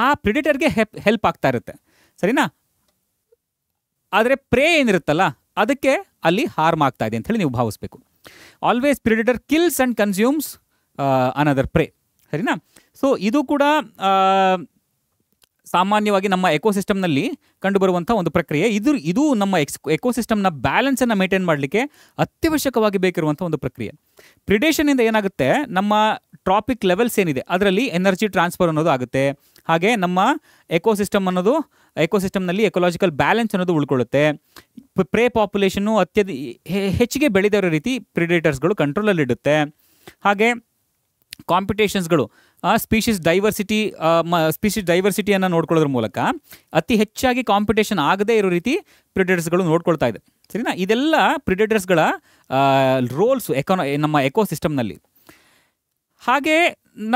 ಆ ಪ್ರಿಡೇಟರ್ಗೆ ಹೆಲ್ಪ್ ಆಗ್ತಾ ಇರುತ್ತೆ, ಸರಿನಾ. ಆದರೆ ಪ್ರೇ ಏನಿರುತ್ತಲ್ಲ ಅದಕ್ಕೆ ಅಲ್ಲಿ ಹಾರ್ಮ್ ಆಗ್ತಾ ಇದೆ ಅಂತ ಹೇಳಿ ನೀವು ಭಾವಿಸ್ಬೇಕು. Always predator kills and consumes another prey, ಸರಿನಾ. ಸೊ ಇದು ಕೂಡ ಸಾಮಾನ್ಯವಾಗಿ ನಮ್ಮ ಎಕೋಸಿಸ್ಟಮ್ನಲ್ಲಿ ಕಂಡುಬರುವಂಥ ಒಂದು ಪ್ರಕ್ರಿಯೆ. ಇದು ನಮ್ಮ ಎಕೋಸಿಸ್ಟಮ್ನ ಬ್ಯಾಲೆನ್ಸನ್ನು ಮೇಂಟೈನ್ ಮಾಡಲಿಕ್ಕೆ ಅತ್ಯವಶ್ಯಕವಾಗಿ ಬೇಕಿರುವಂಥ ಒಂದು ಪ್ರಕ್ರಿಯೆ. ಪ್ರಿಡೇಷನಿಂದ ಏನಾಗುತ್ತೆ, ನಮ್ಮ ಟ್ರಾಪಿಕ್ ಲೆವೆಲ್ಸ್ ಏನಿದೆ ಅದರಲ್ಲಿ ಎನರ್ಜಿ ಟ್ರಾನ್ಸ್ಫರ್ ಅನ್ನೋದು ಆಗುತ್ತೆ. ಹಾಗೆ ನಮ್ಮ ಎಕೋಸಿಸ್ಟಮ್ನಲ್ಲಿ ಎಕೋಲಾಜಿಕಲ್ ಬ್ಯಾಲೆನ್ಸ್ ಅನ್ನೋದು ಉಳ್ಕೊಳ್ಳುತ್ತೆ. ಪ್ರೇ ಪಾಪ್ಯುಲೇಷನ್ನು ಹೆಚ್ಚಿಗೆ ಬೆಳೆದಿರೋ ರೀತಿ ಪ್ರಿಡೇಟರ್ಸ್ಗಳು ಕಂಟ್ರೋಲಲ್ಲಿಡುತ್ತೆ. ಹಾಗೆ ಕಾಂಪಿಟೇಷನ್ಸ್ಗಳು ಸ್ಪೀಷೀಸ್ ಡೈವರ್ಸಿಟಿಯನ್ನು ನೋಡ್ಕೊಳ್ಳೋದ್ರ ಮೂಲಕ ಅತಿ ಹೆಚ್ಚಾಗಿ ಕಾಂಪಿಟೇಷನ್ ಆಗದೇ ಇರೋ ರೀತಿ ಪ್ರಿಡೇಟರ್ಸ್ಗಳು ನೋಡ್ಕೊಳ್ತಾ ಇದೆ, ಸರಿನಾ. ಇದೆಲ್ಲ ಪ್ರಿಡೇಟರ್ಸ್ಗಳ ರೋಲ್ಸು ನಮ್ಮ ಎಕೋಸಿಸ್ಟಮ್ನಲ್ಲಿ. ಹಾಗೆ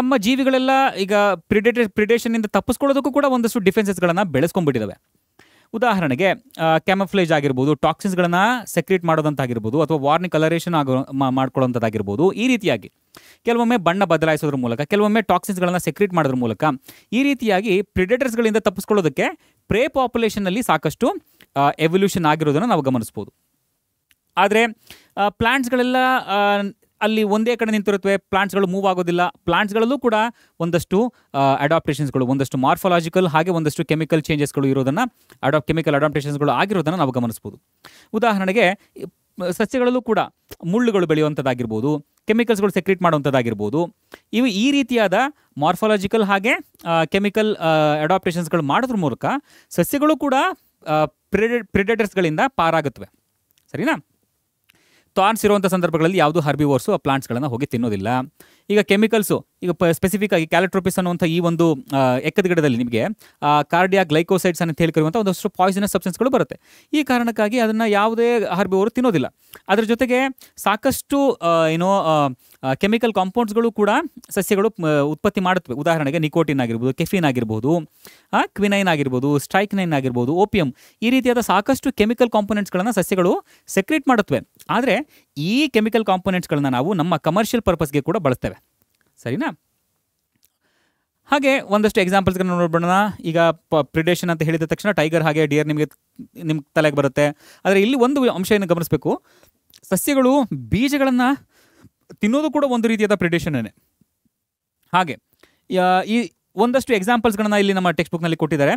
ನಮ್ಮ ಜೀವಿಗಳೆಲ್ಲ ಈಗ ಪ್ರಿಡೇಷನ್ನಿಂದ ತಪ್ಪಿಸ್ಕೊಳ್ಳೋದಕ್ಕೂ ಕೂಡ ಒಂದಷ್ಟು ಡಿಫೆನ್ಸಸ್ಗಳನ್ನು ಬೆಳೆಸ್ಕೊಂಡ್ಬಿಟ್ಟಿದ್ದಾವೆ. ಉದಾಹರಣೆಗೆ ಕ್ಯಾಮಫ್ಲೇಜ್ ಆಗಿರ್ಬೋದು, ಟಾಕ್ಸಿನ್ಸ್ಗಳನ್ನು ಸೆಕ್ರೇಟ್ ಮಾಡೋದಂತಾಗಿರ್ಬೋದು, ಅಥವಾ ವಾರ್ನಿಂಗ್ ಕಲರೇಷನ್ ಮಾಡ್ಕೊಳ್ಳೋಂಥದ್ದಾಗಿರ್ಬೋದು. ಈ ರೀತಿಯಾಗಿ ಕೆಲವೊಮ್ಮೆ ಬಣ್ಣ ಬದಲಾಯಿಸೋದ್ರ ಮೂಲಕ, ಕೆಲವೊಮ್ಮೆ ಟಾಕ್ಸಿನ್ಸ್ಗಳನ್ನು ಸೆಕ್ರೇಟ್ ಮಾಡೋದ್ರ ಮೂಲಕ, ಈ ರೀತಿಯಾಗಿ ಪ್ರಿಡೇಟರ್ಸ್ಗಳಿಂದ ತಪ್ಪಿಸ್ಕೊಳ್ಳೋದಕ್ಕೆ ಪ್ರೇ ಪಾಪ್ಯುಲೇಷನ್ನಲ್ಲಿ ಸಾಕಷ್ಟು ಎವಲ್ಯೂಷನ್ ಆಗಿರೋದನ್ನು ನಾವು ಗಮನಿಸ್ಬೋದು. ಆದರೆ ಪ್ಲಾಂಟ್ಸ್ಗಳೆಲ್ಲ ಅಲ್ಲಿ ಒಂದೇ ಕಡೆ ನಿಂತಿರುತ್ತವೆ, ಪ್ಲಾಂಟ್ಸ್ಗಳು ಮೂವ್ ಆಗೋದಿಲ್ಲ. ಪ್ಲಾಂಟ್ಸ್ಗಳಲ್ಲೂ ಕೂಡ ಒಂದಷ್ಟು ಅಡಾಪ್ಟೇಷನ್ಸ್ಗಳು, ಒಂದಷ್ಟು ಮಾರ್ಫಾಲಜಿಕಲ್ ಹಾಗೆ ಒಂದಷ್ಟು ಕೆಮಿಕಲ್ ಚೇಂಜಸ್ಗಳು ಇರೋದನ್ನು, ಕೆಮಿಕಲ್ ಅಡಾಪ್ಟೇಷನ್ಸ್ಗಳು ಆಗಿರೋದನ್ನು ನಾವು ಗಮನಿಸ್ಬೋದು. ಉದಾಹರಣೆಗೆ ಸಸ್ಯಗಳಲ್ಲೂ ಕೂಡ ಮುಳ್ಳುಗಳು ಬೆಳೆಯುವಂಥದ್ದಾಗಿರ್ಬೋದು, ಕೆಮಿಕಲ್ಸ್ಗಳು ಸೆಕ್ರೇಟ್ ಮಾಡುವಂಥದ್ದಾಗಿರ್ಬೋದು. ಇವು ಈ ರೀತಿಯಾದ ಮಾರ್ಫಾಲಜಿಕಲ್ ಹಾಗೆ ಕೆಮಿಕಲ್ ಅಡಾಪ್ಟೇಷನ್ಸ್ಗಳು ಮಾಡೋದ್ರ ಮೂಲಕ ಸಸ್ಯಗಳು ಕೂಡ ಪ್ರಿಡೇಟರ್ಸ್ಗಳಿಂದ ಪಾರಾಗುತ್ತವೆ, ಸರಿನಾ. ಥಾರ್ನ್ಸ್ ಇರುವಂಥ ಸಂದರ್ಭಗಳಲ್ಲಿ ಯಾವುದೂ ಹರ್ಬಿವೋರ್ಸು ಆ ಪ್ಲಾಂಟ್ಸ್ಗಳನ್ನು ಹೋಗಿ ತಿನ್ನೋದಿಲ್ಲ. ಈಗ ಕೆಮಿಕಲ್ಸು, ಈಗ ಸ್ಪೆಸಿಫಿಕ್ ಆಗಿ ಕ್ಯಾಲಟ್ರೋಪಿಸ್ ಅನ್ನುವಂಥ ಈ ಒಂದು ಎಕ್ಕದ ಗಿಡದಲ್ಲಿ ನಿಮಗೆ ಕಾರ್ಡಿಯಾ ಗ್ಲೈಕೋಸೈಡ್ಸ್ ಅಂತ ಹೇಳಿರುವಂಥ ಒಂದಷ್ಟು ಪಾಯ್ಸನಸ್ ಸಬ್ಸ್ಟೆನ್ಸ್ಗಳು ಬರುತ್ತೆ. ಈ ಕಾರಣಕ್ಕಾಗಿ ಅದನ್ನು ಯಾವುದೇ ಹರ್ಬಿವೋರು ತಿನ್ನೋದಿಲ್ಲ. ಅದರ ಜೊತೆಗೆ ಸಾಕಷ್ಟು ಕೆಮಿಕಲ್ ಕಾಂಪೌಂಡ್ಸ್ಗಳು ಕೂಡ ಸಸ್ಯಗಳು ಉತ್ಪತ್ತಿ ಮಾಡುತ್ತವೆ. ಉದಾಹರಣೆಗೆ ನಿಕೋಟಿನ್ ಆಗಿರ್ಬೋದು, ಕೆಫಿನ್ ಆಗಿರ್ಬೋದು, ಕ್ವಿನೈನ್ ಆಗಿರ್ಬೋದು, ಸ್ಟ್ರೈಕ್ನೈನ್ ಆಗಿರ್ಬೋದು, ಓಪಿಯಂ, ಈ ರೀತಿಯಾದ ಸಾಕಷ್ಟು ಕೆಮಿಕಲ್ ಕಾಂಪೊನೆಂಟ್ಸ್ಗಳನ್ನು ಸಸ್ಯಗಳು ಸೆಕ್ರೇಟ್ ಮಾಡುತ್ತವೆ. ಆದರೆ ಈ ಕೆಮಿಕಲ್ ಕಾಂಪೊನೆಂಟ್ಸ್ಗಳನ್ನ ನಾವು ನಮ್ಮ ಕಮರ್ಷಿಯಲ್ ಪರ್ಪಸ್ಗೆ ಕೂಡ ಬಳಸ್ತೇವೆ, ಸರಿನಾ. ಹಾಗೆ ಒಂದಷ್ಟು ಎಕ್ಸಾಂಪಲ್ಸ್ಗಳನ್ನ ನೋಡ್ಬೋಣ. ಈಗ ಪ್ರಿಡೇಷನ್ ಅಂತ ಹೇಳಿದ ತಕ್ಷಣ ಟೈಗರ್ ಹಾಗೆ ಡಿಯರ್ ನಿಮ್ಮ ತಲೆಗೆ ಬರುತ್ತೆ. ಆದರೆ ಇಲ್ಲಿ ಒಂದು ಅಂಶ ಏನು ಗಮನಿಸಬೇಕು, ಸಸ್ಯಗಳು ಬೀಜಗಳನ್ನು ತಿನ್ನೋದು ಕೂಡ ಒಂದು ರೀತಿಯಾದ ಪ್ರಿಡೇಷನ್ನೇ. ಹಾಗೆ ಈ ಒಂದಷ್ಟು ಎಕ್ಸಾಂಪಲ್ಸ್ಗಳನ್ನ ಇಲ್ಲಿ ನಮ್ಮ ಟೆಕ್ಸ್ಟ್ ಬುಕ್ನಲ್ಲಿ ಕೊಟ್ಟಿದ್ದಾರೆ.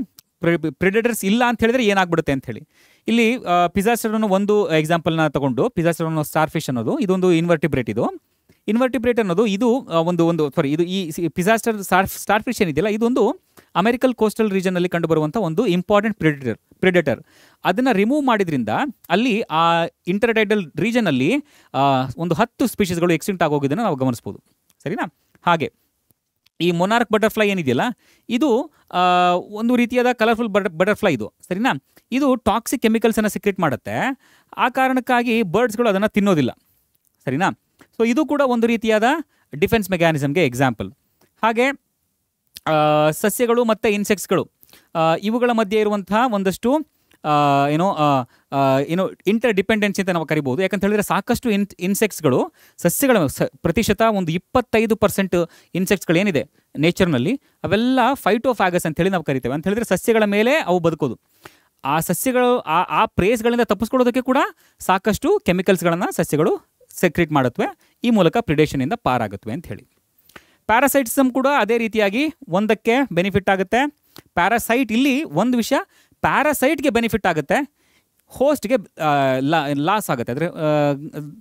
ಪ್ರಿಡೇಟರ್ಸ್ ಇಲ್ಲ ಅಂತ ಹೇಳಿದ್ರೆ ಏನಾಗ್ಬಿಡುತ್ತೆ ಅಂತ ಹೇಳಿ. ಇಲ್ಲಿ ಪಿಜಾಸ್ಟರ್ ಅನ್ನೋ ಒಂದು ಎಕ್ಸಾಂಪಲ್ನ ತಗೊಂಡು, ಪಿಜಾಸ್ಟರ್ ಅನ್ನೋ ಸ್ಟಾರ್ ಫಿಶ್ ಅನ್ನೋದು ಇದೊಂದು ಇನ್ವರ್ಟಿಬ್ರೇಟ್. ಇದು ಇನ್ವರ್ಟಿಬ್ರೇಟ್ ಅನ್ನೋದು ಇದು ಇದು ಈ ಪಿಸಾಸ್ಟರ್ ಸ್ಟಾರ್ ಫಿಶ್ ಏನಿದೆಯಲ್ಲ, ಇದೊಂದು ಅಮೆರಿಕಲ್ ಕೋಸ್ಟಲ್ ರೀಜನಲ್ಲಿ ಕಂಡುಬರುವಂಥ ಒಂದು ಇಂಪಾರ್ಟೆಂಟ್ ಪ್ರೆಡೆಟರ್. ಅದನ್ನು ರಿಮೂವ್ ಮಾಡಿದ್ರಿಂದ ಅಲ್ಲಿ ಆ ಇಂಟರ್ಟೈಡಲ್ ರೀಜನಲ್ಲಿ ಒಂದು 10 ಸ್ಪೀಷೀಸ್ಗಳು ಎಕ್ಸ್ಟಿಂಕ್ಟ್ ಆಗೋಗಿದ್ದನ್ನು ನಾವು ಗಮನಿಸ್ಬೋದು. ಸರಿನಾ? ಹಾಗೆ ಈ ಮೊನಾರ್ಕ್ ಬಟರ್ಫ್ಲೈ ಏನಿದೆಯಲ್ಲ, ಇದು ಒಂದು ರೀತಿಯಾದ ಕಲರ್ಫುಲ್ ಬಟರ್ಫ್ಲೈ ಇದು. ಸರಿನಾ? ಇದು ಟಾಕ್ಸಿಕ್ ಕೆಮಿಕಲ್ಸನ್ನು ಸಿಕ್ರೆಟ್ ಮಾಡುತ್ತೆ. ಆ ಕಾರಣಕ್ಕಾಗಿ ಬರ್ಡ್ಸ್ಗಳು ಅದನ್ನು ತಿನ್ನೋದಿಲ್ಲ. ಸರಿನಾ? ಸೊ ಇದು ಕೂಡ ಒಂದು ರೀತಿಯಾದ ಡಿಫೆನ್ಸ್ ಮೆಕ್ಯಾನಿಸಮ್ಗೆ ಎಕ್ಸಾಂಪಲ್. ಹಾಗೆ ಸಸ್ಯಗಳು ಮತ್ತು ಇನ್ಸೆಕ್ಟ್ಸ್ಗಳು ಇವುಗಳ ಮಧ್ಯೆ ಇರುವಂತಹ ಒಂದಷ್ಟು ಇಂಟರ್ ಡಿಪೆಂಡೆನ್ಸಿ ಅಂತ ನಾವು ಕರಿಬೋದು. ಯಾಕಂತ ಹೇಳಿದ್ರೆ ಸಾಕಷ್ಟು ಇನ್ಸೆಕ್ಟ್ಸ್ಗಳು ಸಸ್ಯಗಳ ಪ್ರತಿಶತ ಒಂದು 25% ಇನ್ಸೆಕ್ಟ್ಸ್ಗಳೇನಿದೆ ನೇಚರ್ನಲ್ಲಿ ಅವೆಲ್ಲ ಫೈಟೋಫ್ಯಾಗಸ್ ಅಂತೇಳಿ ನಾವು ಕರಿತೇವೆ. ಅಂತ ಹೇಳಿದ್ರೆ ಸಸ್ಯಗಳ ಮೇಲೆ ಅವು ಬದುಕೋದು. ಆ ಸಸ್ಯಗಳು ಆ ಪ್ರೇಸ್ಗಳಿಂದ ತಪ್ಪಿಸ್ಕೊಳ್ಳೋದಕ್ಕೆ ಕೂಡ ಸಾಕಷ್ಟು ಕೆಮಿಕಲ್ಸ್ಗಳನ್ನು ಸಸ್ಯಗಳು ಸೆಕ್ರೆಟ್ ಮಾಡುತ್ತವೆ. ಈ ಮೂಲಕ ಪ್ರಿಡೇಷನಿಂದ ಪಾರಾಗುತ್ತವೆ ಅಂತ ಹೇಳಿ. ಪ್ಯಾರಾಸೈಟಿಸಮ್ ಕೂಡ ಅದೇ ರೀತಿಯಾಗಿ ಒಂದಕ್ಕೆ ಬೆನಿಫಿಟ್ ಆಗುತ್ತೆ. ಪ್ಯಾರಾಸೈಟ್ ಇಲ್ಲಿ ಒಂದು ವಿಷಯ, ಪ್ಯಾರಾಸೈಟ್ಗೆ ಬೆನಿಫಿಟ್ ಆಗುತ್ತೆ, ಹೋಸ್ಟ್ಗೆ ಲಾಸ್ ಆಗುತ್ತೆ, ಅಂದರೆ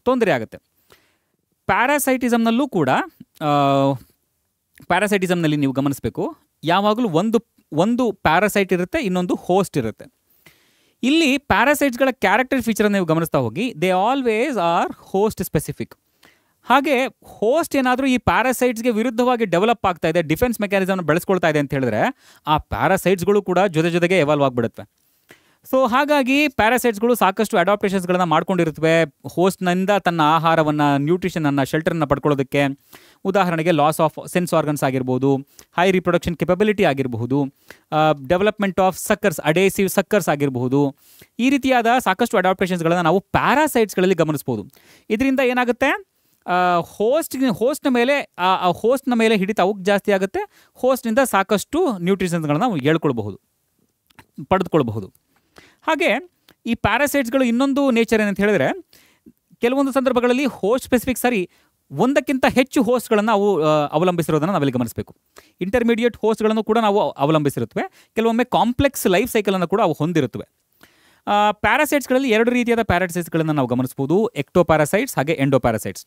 ತೊಂದರೆ ಆಗುತ್ತೆ. ಪ್ಯಾರಾಸೈಟಿಸಮ್ನಲ್ಲೂ ಕೂಡ ಪ್ಯಾರಾಸೈಟಿಸಮ್ನಲ್ಲಿ ನೀವು ಗಮನಿಸಬೇಕು, ಯಾವಾಗಲೂ ಒಂದು ಪ್ಯಾರಾಸೈಟ್ ಇರುತ್ತೆ, ಇನ್ನೊಂದು ಹೋಸ್ಟ್ ಇರುತ್ತೆ. ಇಲ್ಲಿ ಪ್ಯಾರಾಸೈಟ್ಸ್ಗಳ ಕ್ಯಾರೆಕ್ಟರ್ ಫೀಚರನ್ನು ನೀವು ಗಮನಿಸ್ತಾ ಹೋಗಿ, they always are host specific. ಹಾಗೆ ಹೋಸ್ಟ್ ಏನಾದರೂ ಈ ಪ್ಯಾರಾಸೈಟ್ಸ್ಗೆ ವಿರುದ್ಧವಾಗಿ ಡೆವಲಪ್ ಆಗ್ತಾ ಇದೆ, ಡಿಫೆನ್ಸ್ ಮೆಕ್ಯಾನಿಸಮ್ನ ಬೆಳೆಸ್ಕೊಳ್ತಾ ಇದೆ ಅಂತ ಹೇಳಿದ್ರೆ ಆ ಪ್ಯಾರಾಸೈಟ್ಸ್ಗಳು ಕೂಡ ಜೊತೆಗೆ ಎವಾಲ್ವ್ ಆಗಿಬಿಡುತ್ತವೆ. ಸೊ ಹಾಗಾಗಿ ಪ್ಯಾರಾಸೈಟ್ಸ್ಗಳು ಸಾಕಷ್ಟು ಅಡಾಪ್ಟೇಷನ್ಸ್ಗಳನ್ನು ಮಾಡ್ಕೊಂಡಿರುತ್ತವೆ ಹೋಸ್ಟ್ನಿಂದ ತನ್ನ ಆಹಾರವನ್ನು, ನ್ಯೂಟ್ರಿಷನನ್ನು, ಶೆಲ್ಟರನ್ನು ಪಡ್ಕೊಳ್ಳೋದಕ್ಕೆ. ಉದಾಹರಣೆಗೆ ಲಾಸ್ ಆಫ್ ಸೆನ್ಸ್ ಆರ್ಗನ್ಸ್ ಆಗಿರ್ಬೋದು, ಹೈ ರಿಪ್ರೊಡಕ್ಷನ್ ಕೆಪಬಿಲಿಟಿ ಆಗಿರಬಹುದು, ಡೆವಲಪ್ಮೆಂಟ್ ಆಫ್ ಸಕ್ಕರ್ಸ್, ಅಡೇಸಿವ್ ಸಕ್ಕರ್ಸ್ ಆಗಿರಬಹುದು. ಈ ರೀತಿಯಾದ ಸಾಕಷ್ಟು ಅಡಾಪ್ಟೇಷನ್ಸ್ಗಳನ್ನು ನಾವು ಪ್ಯಾರಾಸೈಟ್ಸ್ಗಳಲ್ಲಿ ಗಮನಿಸ್ಬೋದು. ಇದರಿಂದ ಏನಾಗುತ್ತೆ, ಹೋಸ್ಟ್ನ ಮೇಲೆ ಹಿಡಿತ ಅವಕ್ಕೆ ಜಾಸ್ತಿ ಆಗುತ್ತೆ. ಹೋಸ್ಟ್ನಿಂದ ಸಾಕಷ್ಟು ನ್ಯೂಟ್ರಿಷನ್ಸ್ಗಳನ್ನ ನಾವು ಪಡೆದುಕೊಳ್ಬಹುದು. ಹಾಗೆ ಈ ಪ್ಯಾರಾಸೈಟ್ಸ್ಗಳು ಇನ್ನೊಂದು ನೇಚರ್ ಏನಂತ ಹೇಳಿದ್ರೆ, ಕೆಲವೊಂದು ಸಂದರ್ಭಗಳಲ್ಲಿ ಹೋಸ್ಟ್ ಸ್ಪೆಸಿಫಿಕ್ ಒಂದಕ್ಕಿಂತ ಹೆಚ್ಚು ಹೋಸ್ಟ್ಗಳನ್ನು ಅವು ಅವಲಂಬಿಸಿರೋದನ್ನು ನಾವಿಲ್ಲಿ ಗಮನಿಸಬೇಕು. ಇಂಟರ್ಮೀಡಿಯೇಟ್ ಹೋಸ್ಟ್ಗಳನ್ನು ಕೂಡ ನಾವು ಅವಲಂಬಿಸಿರುತ್ತವೆ. ಕೆಲವೊಮ್ಮೆ ಕಾಂಪ್ಲೆಕ್ಸ್ ಲೈಫ್ ಸೈಕಲನ್ನು ಕೂಡ ಅವು ಹೊಂದಿರುತ್ತವೆ. ಪ್ಯಾರಾಸೈಟ್ಸ್ಗಳಲ್ಲಿ 2 ರೀತಿಯಾದ ಪ್ಯಾರಾಸೈಟ್ಸ್ಗಳನ್ನು ನಾವು ಗಮನಿಸಬಹುದು, ಎಕ್ಟೋಪ್ಯಾರಾಸೈಟ್ಸ್ ಹಾಗೆ ಎಂಡೋಪ್ಯಾರಾಸೈಟ್ಸ್.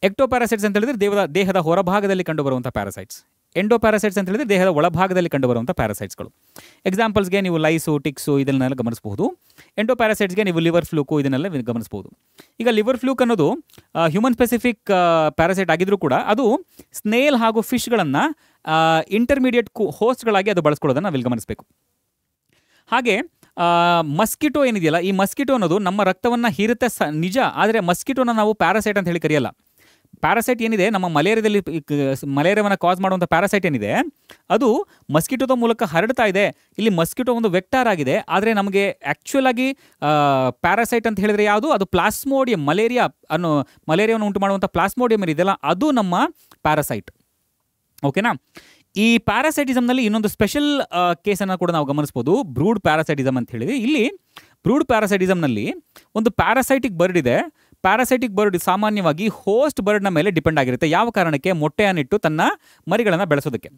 ಎಕ್ಟೋಪ್ಯಾರಾಸೈಟ್ಸ್ ಅಂತ ಹೇಳಿದ್ರೆ ದೇಹದ ಹೊರಭಾಗದಲ್ಲಿ ಕಂಡುಬರುವಂಥ ಪ್ಯಾರಾಸೈಟ್ಸ್. ಎಂಡೋಪ್ಯಾರಾಸೈಟ್ಸ್ ಅಂತ ಹೇಳಿದ್ರೆ ದೇಹದ ಒಳಭಾಗದಲ್ಲಿ ಕಂಡುಬರುವಂಥ ಪ್ಯಾರಾಸೈಟ್ಸ್ಗಳು. ಎಕ್ಸಾಂಪಲ್ಸ್ಗೆ ನೀವು ಲೈಸು, ಟಿಕ್ಸು ಇದನ್ನೆಲ್ಲ ಗಮನಿಸಬಹುದು. ಎಂಡೋಪ್ಯಾರಾಸೈಟ್ಸ್ಗೆ ನೀವು ಲಿವರ್ ಫ್ಲೂಕು ಇದನ್ನೆಲ್ಲ ಗಮನಿಸಬಹುದು. ಈಗ ಲಿವರ್ ಫ್ಲೂಕ್ ಅನ್ನೋದು ಹ್ಯೂಮನ್ ಸ್ಪೆಸಿಫಿಕ್ ಪ್ಯಾರಾಸೈಟ್ ಆಗಿದ್ರೂ ಕೂಡ ಅದು ಸ್ನೇಲ್ ಹಾಗೂ ಫಿಶ್ಗಳನ್ನು ಇಂಟರ್ಮೀಡಿಯೇಟ್ ಹೋಸ್ಟ್ಗಳಾಗಿ ಅದು ಬಳಸ್ಕೊಳ್ಳೋದನ್ನು ನಾವಿಲ್ಲಿ ಗಮನಿಸಬೇಕು. ಹಾಗೆ ಮಸ್ಕಿಟೋ ಏನಿದೆಯಲ್ಲ, ಈ ಮಸ್ಕಿಟೋ ಅನ್ನೋದು ನಮ್ಮ ರಕ್ತವನ್ನು ಹೀರುತ್ತೆ ನಿಜ, ಆದರೆ ಮಸ್ಕಿಟೋನ ನಾವು ಪ್ಯಾರಾಸೈಟ್ ಅಂತ ಹೇಳಿ ಕರೆಯಲ್ಲ. ಪ್ಯಾರಾಸೈಟ್ ಏನಿದೆ, ನಮ್ಮ ಮಲೇರಿಯಾವನ್ನು ಕಾಸ್ ಮಾಡುವಂಥ ಪ್ಯಾರಾಸೈಟ್ ಏನಿದೆ, ಅದು ಮಸ್ಕಿಟೋದ ಮೂಲಕ ಹರಡ್ತಾ ಇದೆ. ಇಲ್ಲಿ ಮಸ್ಕಿಟೋ ಒಂದು ವೆಕ್ಟಾರ್ ಆಗಿದೆ, ಆದರೆ ನಮಗೆ ಆ್ಯಕ್ಚುಯಲ್ ಆಗಿ ಪ್ಯಾರಾಸೈಟ್ ಅಂತ ಹೇಳಿದ್ರೆ ಯಾವುದು, ಅದು ಪ್ಲಾಸ್ಮೋಡಿಯಂ, ಮಲೇರಿಯಾವನ್ನು ಉಂಟು ಮಾಡುವಂಥ ಪ್ಲಾಸ್ಮೋಡಿಯಂ ಏನಿದೆಯಲ್ಲ, ಅದು ನಮ್ಮ ಪ್ಯಾರಾಸೈಟ್. ಓಕೆನಾ? ಈ ಪ್ಯಾರಾಸೈಟಿಸಮ್ನಲ್ಲಿ ಇನ್ನೊಂದು ಸ್ಪೆಷಲ್ ಕೇಸನ್ನು ಕೂಡ ನಾವು ಗಮನಿಸ್ಬೋದು, ಬ್ರೂಡ್ ಪ್ಯಾರಾಸೈಟಿಸಮ್ ಅಂತ ಹೇಳಿದ್ರೆ. ಇಲ್ಲಿ ಬ್ರೂಡ್ ಪ್ಯಾರಾಸೈಟಿಸಮ್ನಲ್ಲಿ ಒಂದು ಪ್ಯಾರಾಸೈಟಿಕ್ ಬರ್ಡ್ ಇದೆ. ಪ್ಯಾರಾಸೈಟಿಕ್ ಬರ್ಡ್ ಸಾಮಾನ್ಯವಾಗಿ ಹೋಸ್ಟ್ ಬರ್ಡ್ನ ಮೇಲೆ ಡಿಪೆಂಡ್ ಆಗಿರುತ್ತೆ. ಯಾವ ಕಾರಣಕ್ಕೆ? ಮೊಟ್ಟೆಯನ್ನಿಟ್ಟು ತನ್ನ ಮರಿಗಳನ್ನು ಬೆಳೆಸೋದಕ್ಕೆ.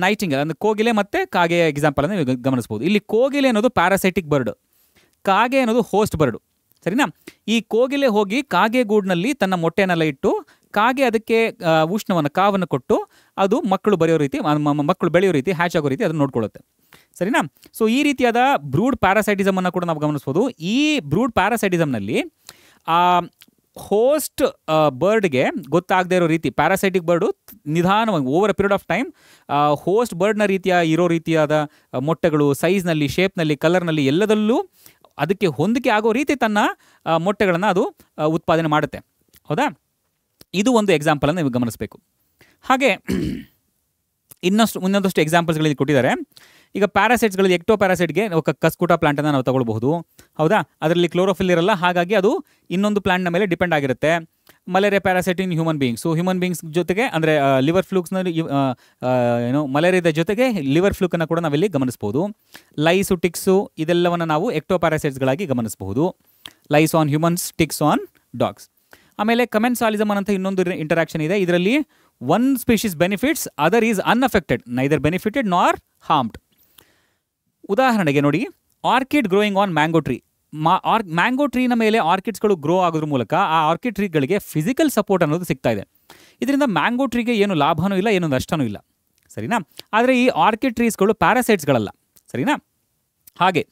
ನೈಟಿಂಗಲ್ ಅಂದರೆ ಕೋಗಿಲೆ ಮತ್ತು ಕಾಗೆ ಎಕ್ಸಾಂಪಲನ್ನು ನೀವು ಗಮನಿಸ್ಬೋದು. ಇಲ್ಲಿ ಕೋಗಿಲೆ ಅನ್ನೋದು ಪ್ಯಾರಾಸೈಟಿಕ್ ಬರ್ಡ್, ಕಾಗೆ ಅನ್ನೋದು ಹೋಸ್ಟ್ ಬರ್ಡು. ಸರಿನಾ? ಈ ಕೋಗಿಲೆ ಹೋಗಿ ಕಾಗೆ ಗೂಡಿನಲ್ಲಿ ತನ್ನ ಮೊಟ್ಟೆಯನ್ನೆಲ್ಲ ಇಟ್ಟು, ಕಾಗೆ ಅದಕ್ಕೆ ಕಾವನ್ನು ಕೊಟ್ಟು ಅದು ಮಕ್ಕಳು ಬೆಳೆಯೋ ರೀತಿ, ಹ್ಯಾಚ್ ಆಗೋ ರೀತಿ ಅದನ್ನು ನೋಡ್ಕೊಳ್ಳುತ್ತೆ. ಸರಿನಾ? ಸೊ ಈ ರೀತಿಯಾದ ಬ್ರೂಡ್ ಪ್ಯಾರಾಸೈಟಿಸಮನ್ನು ಕೂಡ ನಾವು ಗಮನಿಸ್ಬೋದು. ಈ ಬ್ರೂಡ್ ಪ್ಯಾರಾಸೈಟಿಸಮ್ನಲ್ಲಿ ಹೋಸ್ಟ್ ಬರ್ಡ್ಗೆ ಗೊತ್ತಾಗದೇ ಇರೋ ರೀತಿ, ಪ್ಯಾರಾಸೈಟಿಕ್ ಬರ್ಡು ನಿಧಾನವಾಗಿ over a period of time host ಬರ್ಡ್ನ ಇರೋ ರೀತಿಯಾದ ಮೊಟ್ಟೆಗಳು ಸೈಜ್ನಲ್ಲಿ, ಶೇಪ್ನಲ್ಲಿ, ಕಲರ್ನಲ್ಲಿ ಎಲ್ಲದಲ್ಲೂ ಅದಕ್ಕೆ ಹೊಂದಿಕೆ ಆಗೋ ರೀತಿ ತನ್ನ ಮೊಟ್ಟೆಗಳನ್ನು ಅದು ಉತ್ಪಾದನೆ ಮಾಡುತ್ತೆ. ಹೌದಾ? ಇದು ಒಂದು ಎಕ್ಸಾಂಪಲನ್ನು ನೀವು ಗಮನಿಸಬೇಕು. ಹಾಗೆ ಇನ್ನೊಂದಷ್ಟು ಎಕ್ಸಾಂಪಲ್ಸ್ಗಳಲ್ಲಿ ಕೊಟ್ಟಿದ್ದಾರೆ. ಈಗ ಪ್ಯಾರಾಸೈಟ್ಸ್ಗಳಲ್ಲಿ ಎಕ್ಟೋಪ್ಯಾರಾಸೈಟ್ಗೆ ಕಸ್ಕೂಟ ಪ್ಲಾಂಟನ್ನು ನಾವು ತಗೊಳ್ಬಹುದು. ಹೌದಾ? ಅದರಲ್ಲಿ ಕ್ಲೋರೋಫಿಲ್ ಇರಲ್ಲ, ಹಾಗಾಗಿ ಅದು ಇನ್ನೊಂದು ಪ್ಲಾಂಟ್ನ ಮೇಲೆ ಡಿಪೆಂಡ್ ಆಗಿರುತ್ತೆ. Malaria parasite in human beings ಜೊತೆಗೆ, ಅಂದರೆ ಲಿವರ್ ಫ್ಲೂಕ್ಸ್ನಲ್ಲಿ ಮಲೇರಿಯಾದ ಜೊತೆಗೆ ಲಿವರ್ ಫ್ಲೂಕನ್ನು ಕೂಡ ನಾವಿಲ್ಲಿ ಗಮನಿಸ್ಬೋದು. ಲೈಸು, ಟಿಕ್ಸು ಇದೆಲ್ಲವನ್ನು ನಾವು ಎಕ್ಟೋಪ್ಯಾರಾಸೈಟ್ಸ್ಗಳಾಗಿ ಗಮನಿಸಬಹುದು. Lice on humans, ticks on dogs. ಆಮೇಲೆ ಕಮೆನ್ಸಾಲಿಸಮ್ ಅಂತ ಇನ್ನೊಂದು ಇಂಟರಾಕ್ಷನ್ ಇದೆ. ಇದರಲ್ಲಿ one species benefits, other is unaffected, neither benefited nor harmed. ಉದಾಹರಣೆಗೆ ನೋಡಿ, orchid growing on mango tree. Mango ಟ್ರೀನ ಮೇಲೆ ಆರ್ಕಿಡ್ಸ್ಗಳು ಗ್ರೋ ಆಗೋದ್ರ ಮೂಲಕ ಆ ಆರ್ಕಿಡ್ ಟ್ರೀಗಳಿಗೆ ಫಿಸಿಕಲ್ ಸಪೋರ್ಟ್ ಅನ್ನೋದು ಸಿಗ್ತಾ ಇದೆ. ಇದರಿಂದ ಮ್ಯಾಂಗೋ ಟ್ರೀಗೆ ಏನು ಲಾಭನೂ ಇಲ್ಲ, ಏನು ನಷ್ಟನೂ ಇಲ್ಲ, ಸರಿನಾ. ಆದರೆ ಈ ಆರ್ಕಿಡ್ ಟ್ರೀಸ್ಗಳು ಪ್ಯಾರಾಸೈಟ್ಸ್ಗಳಲ್ಲ, ಸರಿನಾ. ಹಾಗೆ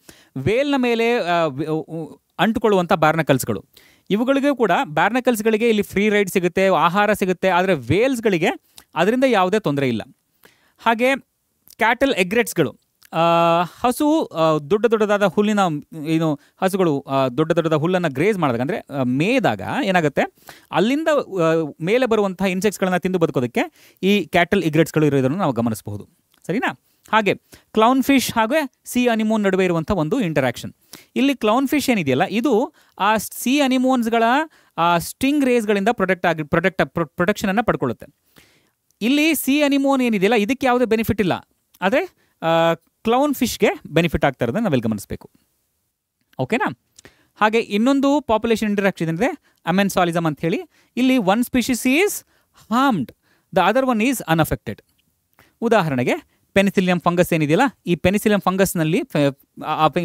ವೇಲ್ನ ಮೇಲೆ ಅಂಟುಕೊಳ್ಳುವಂಥ ಬಾರ್ನಕಲ್ಸ್ಗಳು, ಇವುಗಳಿಗೂ ಕೂಡ ಬಾರ್ನಕಲ್ಸ್ಗಳಿಗೆ ಇಲ್ಲಿ ಫ್ರೀ ರೈಡ್ ಸಿಗುತ್ತೆ, ಆಹಾರ ಸಿಗುತ್ತೆ. ಆದರೆ ವೇಲ್ಸ್ಗಳಿಗೆ ಅದರಿಂದ ಯಾವುದೇ ತೊಂದರೆ ಇಲ್ಲ. ಹಾಗೆ ಕ್ಯಾಟಲ್ ಎಗ್ರೆಟ್ಸ್ಗಳು, ಹಸು ದೊಡ್ಡದಾದ ಹುಲ್ಲಿನ ಹಸುಗಳು ದೊಡ್ಡದಾದ ಹುಲ್ಲನ್ನು ಗ್ರೇಸ್ ಮಾಡಿದಾಗ ಅಂದರೆ ಮೇಯ್ದಾಗ ಏನಾಗುತ್ತೆ, ಅಲ್ಲಿಂದ ಮೇಲೆ ಬರುವಂತಹ ಇನ್ಸೆಕ್ಟ್ಸ್ಗಳನ್ನು ತಿಂದು ಬದುಕೋದಕ್ಕೆ ಈ ಕ್ಯಾಟಲ್ ಎಗ್ರೆಟ್ಸ್ಗಳು ಇರೋದನ್ನು ನಾವು ಗಮನಿಸಬಹುದು, ಸರಿನಾ. ಹಾಗೆ ಕ್ಲೌನ್ ಫಿಶ್ ಹಾಗೂ ಸಿ ಅನಿಮೋನ್ ನಡುವೆ ಇರುವಂಥ ಒಂದು ಇಂಟರಾಕ್ಷನ್. ಇಲ್ಲಿ ಕ್ಲೌನ್ ಫಿಶ್ ಏನಿದೆಯಲ್ಲ, ಇದು ಆ ಸಿ ಅನಿಮೋನ್ಸ್ಗಳ ಸ್ಟಿಂಗ್ ರೇಸ್ಗಳಿಂದ ಪ್ರೊಟೆಕ್ಷನನ್ನು ಪಡ್ಕೊಳ್ಳುತ್ತೆ. ಇಲ್ಲಿ ಸಿ ಅನಿಮೋನ್ ಏನಿದೆಯಲ್ಲ, ಇದಕ್ಕೆ ಯಾವುದೇ ಬೆನಿಫಿಟ್ ಇಲ್ಲ, ಆದರೆ ಕ್ಲೌನ್ ಫಿಶ್ಗೆ ಬೆನಿಫಿಟ್ ಆಗ್ತಾ ಇರೋದನ್ನು ನಾವೆಲ್ಲಿ ಗಮನಿಸಬೇಕು, ಓಕೆನಾ. ಹಾಗೆ ಇನ್ನೊಂದು ಪಾಪ್ಯುಲೇಷನ್ ಇಂಟರಾಕ್ಷನ್ ಇದೆ ಅಮೆನ್ಸಾಲಿಸಮ್ ಅಂತ ಹೇಳಿ. ಇಲ್ಲಿ one species is harmed, the other one is unaffected. ಉದಾಹರಣೆಗೆ ಪೆನಿಸಿಲಿಯಂ ಫಂಗಸ್ ಏನಿದೆಯಲ್ಲ, ಈ ಪೆನಿಸಿಲಿಯಂ ಫಂಗಸ್ನಲ್ಲಿ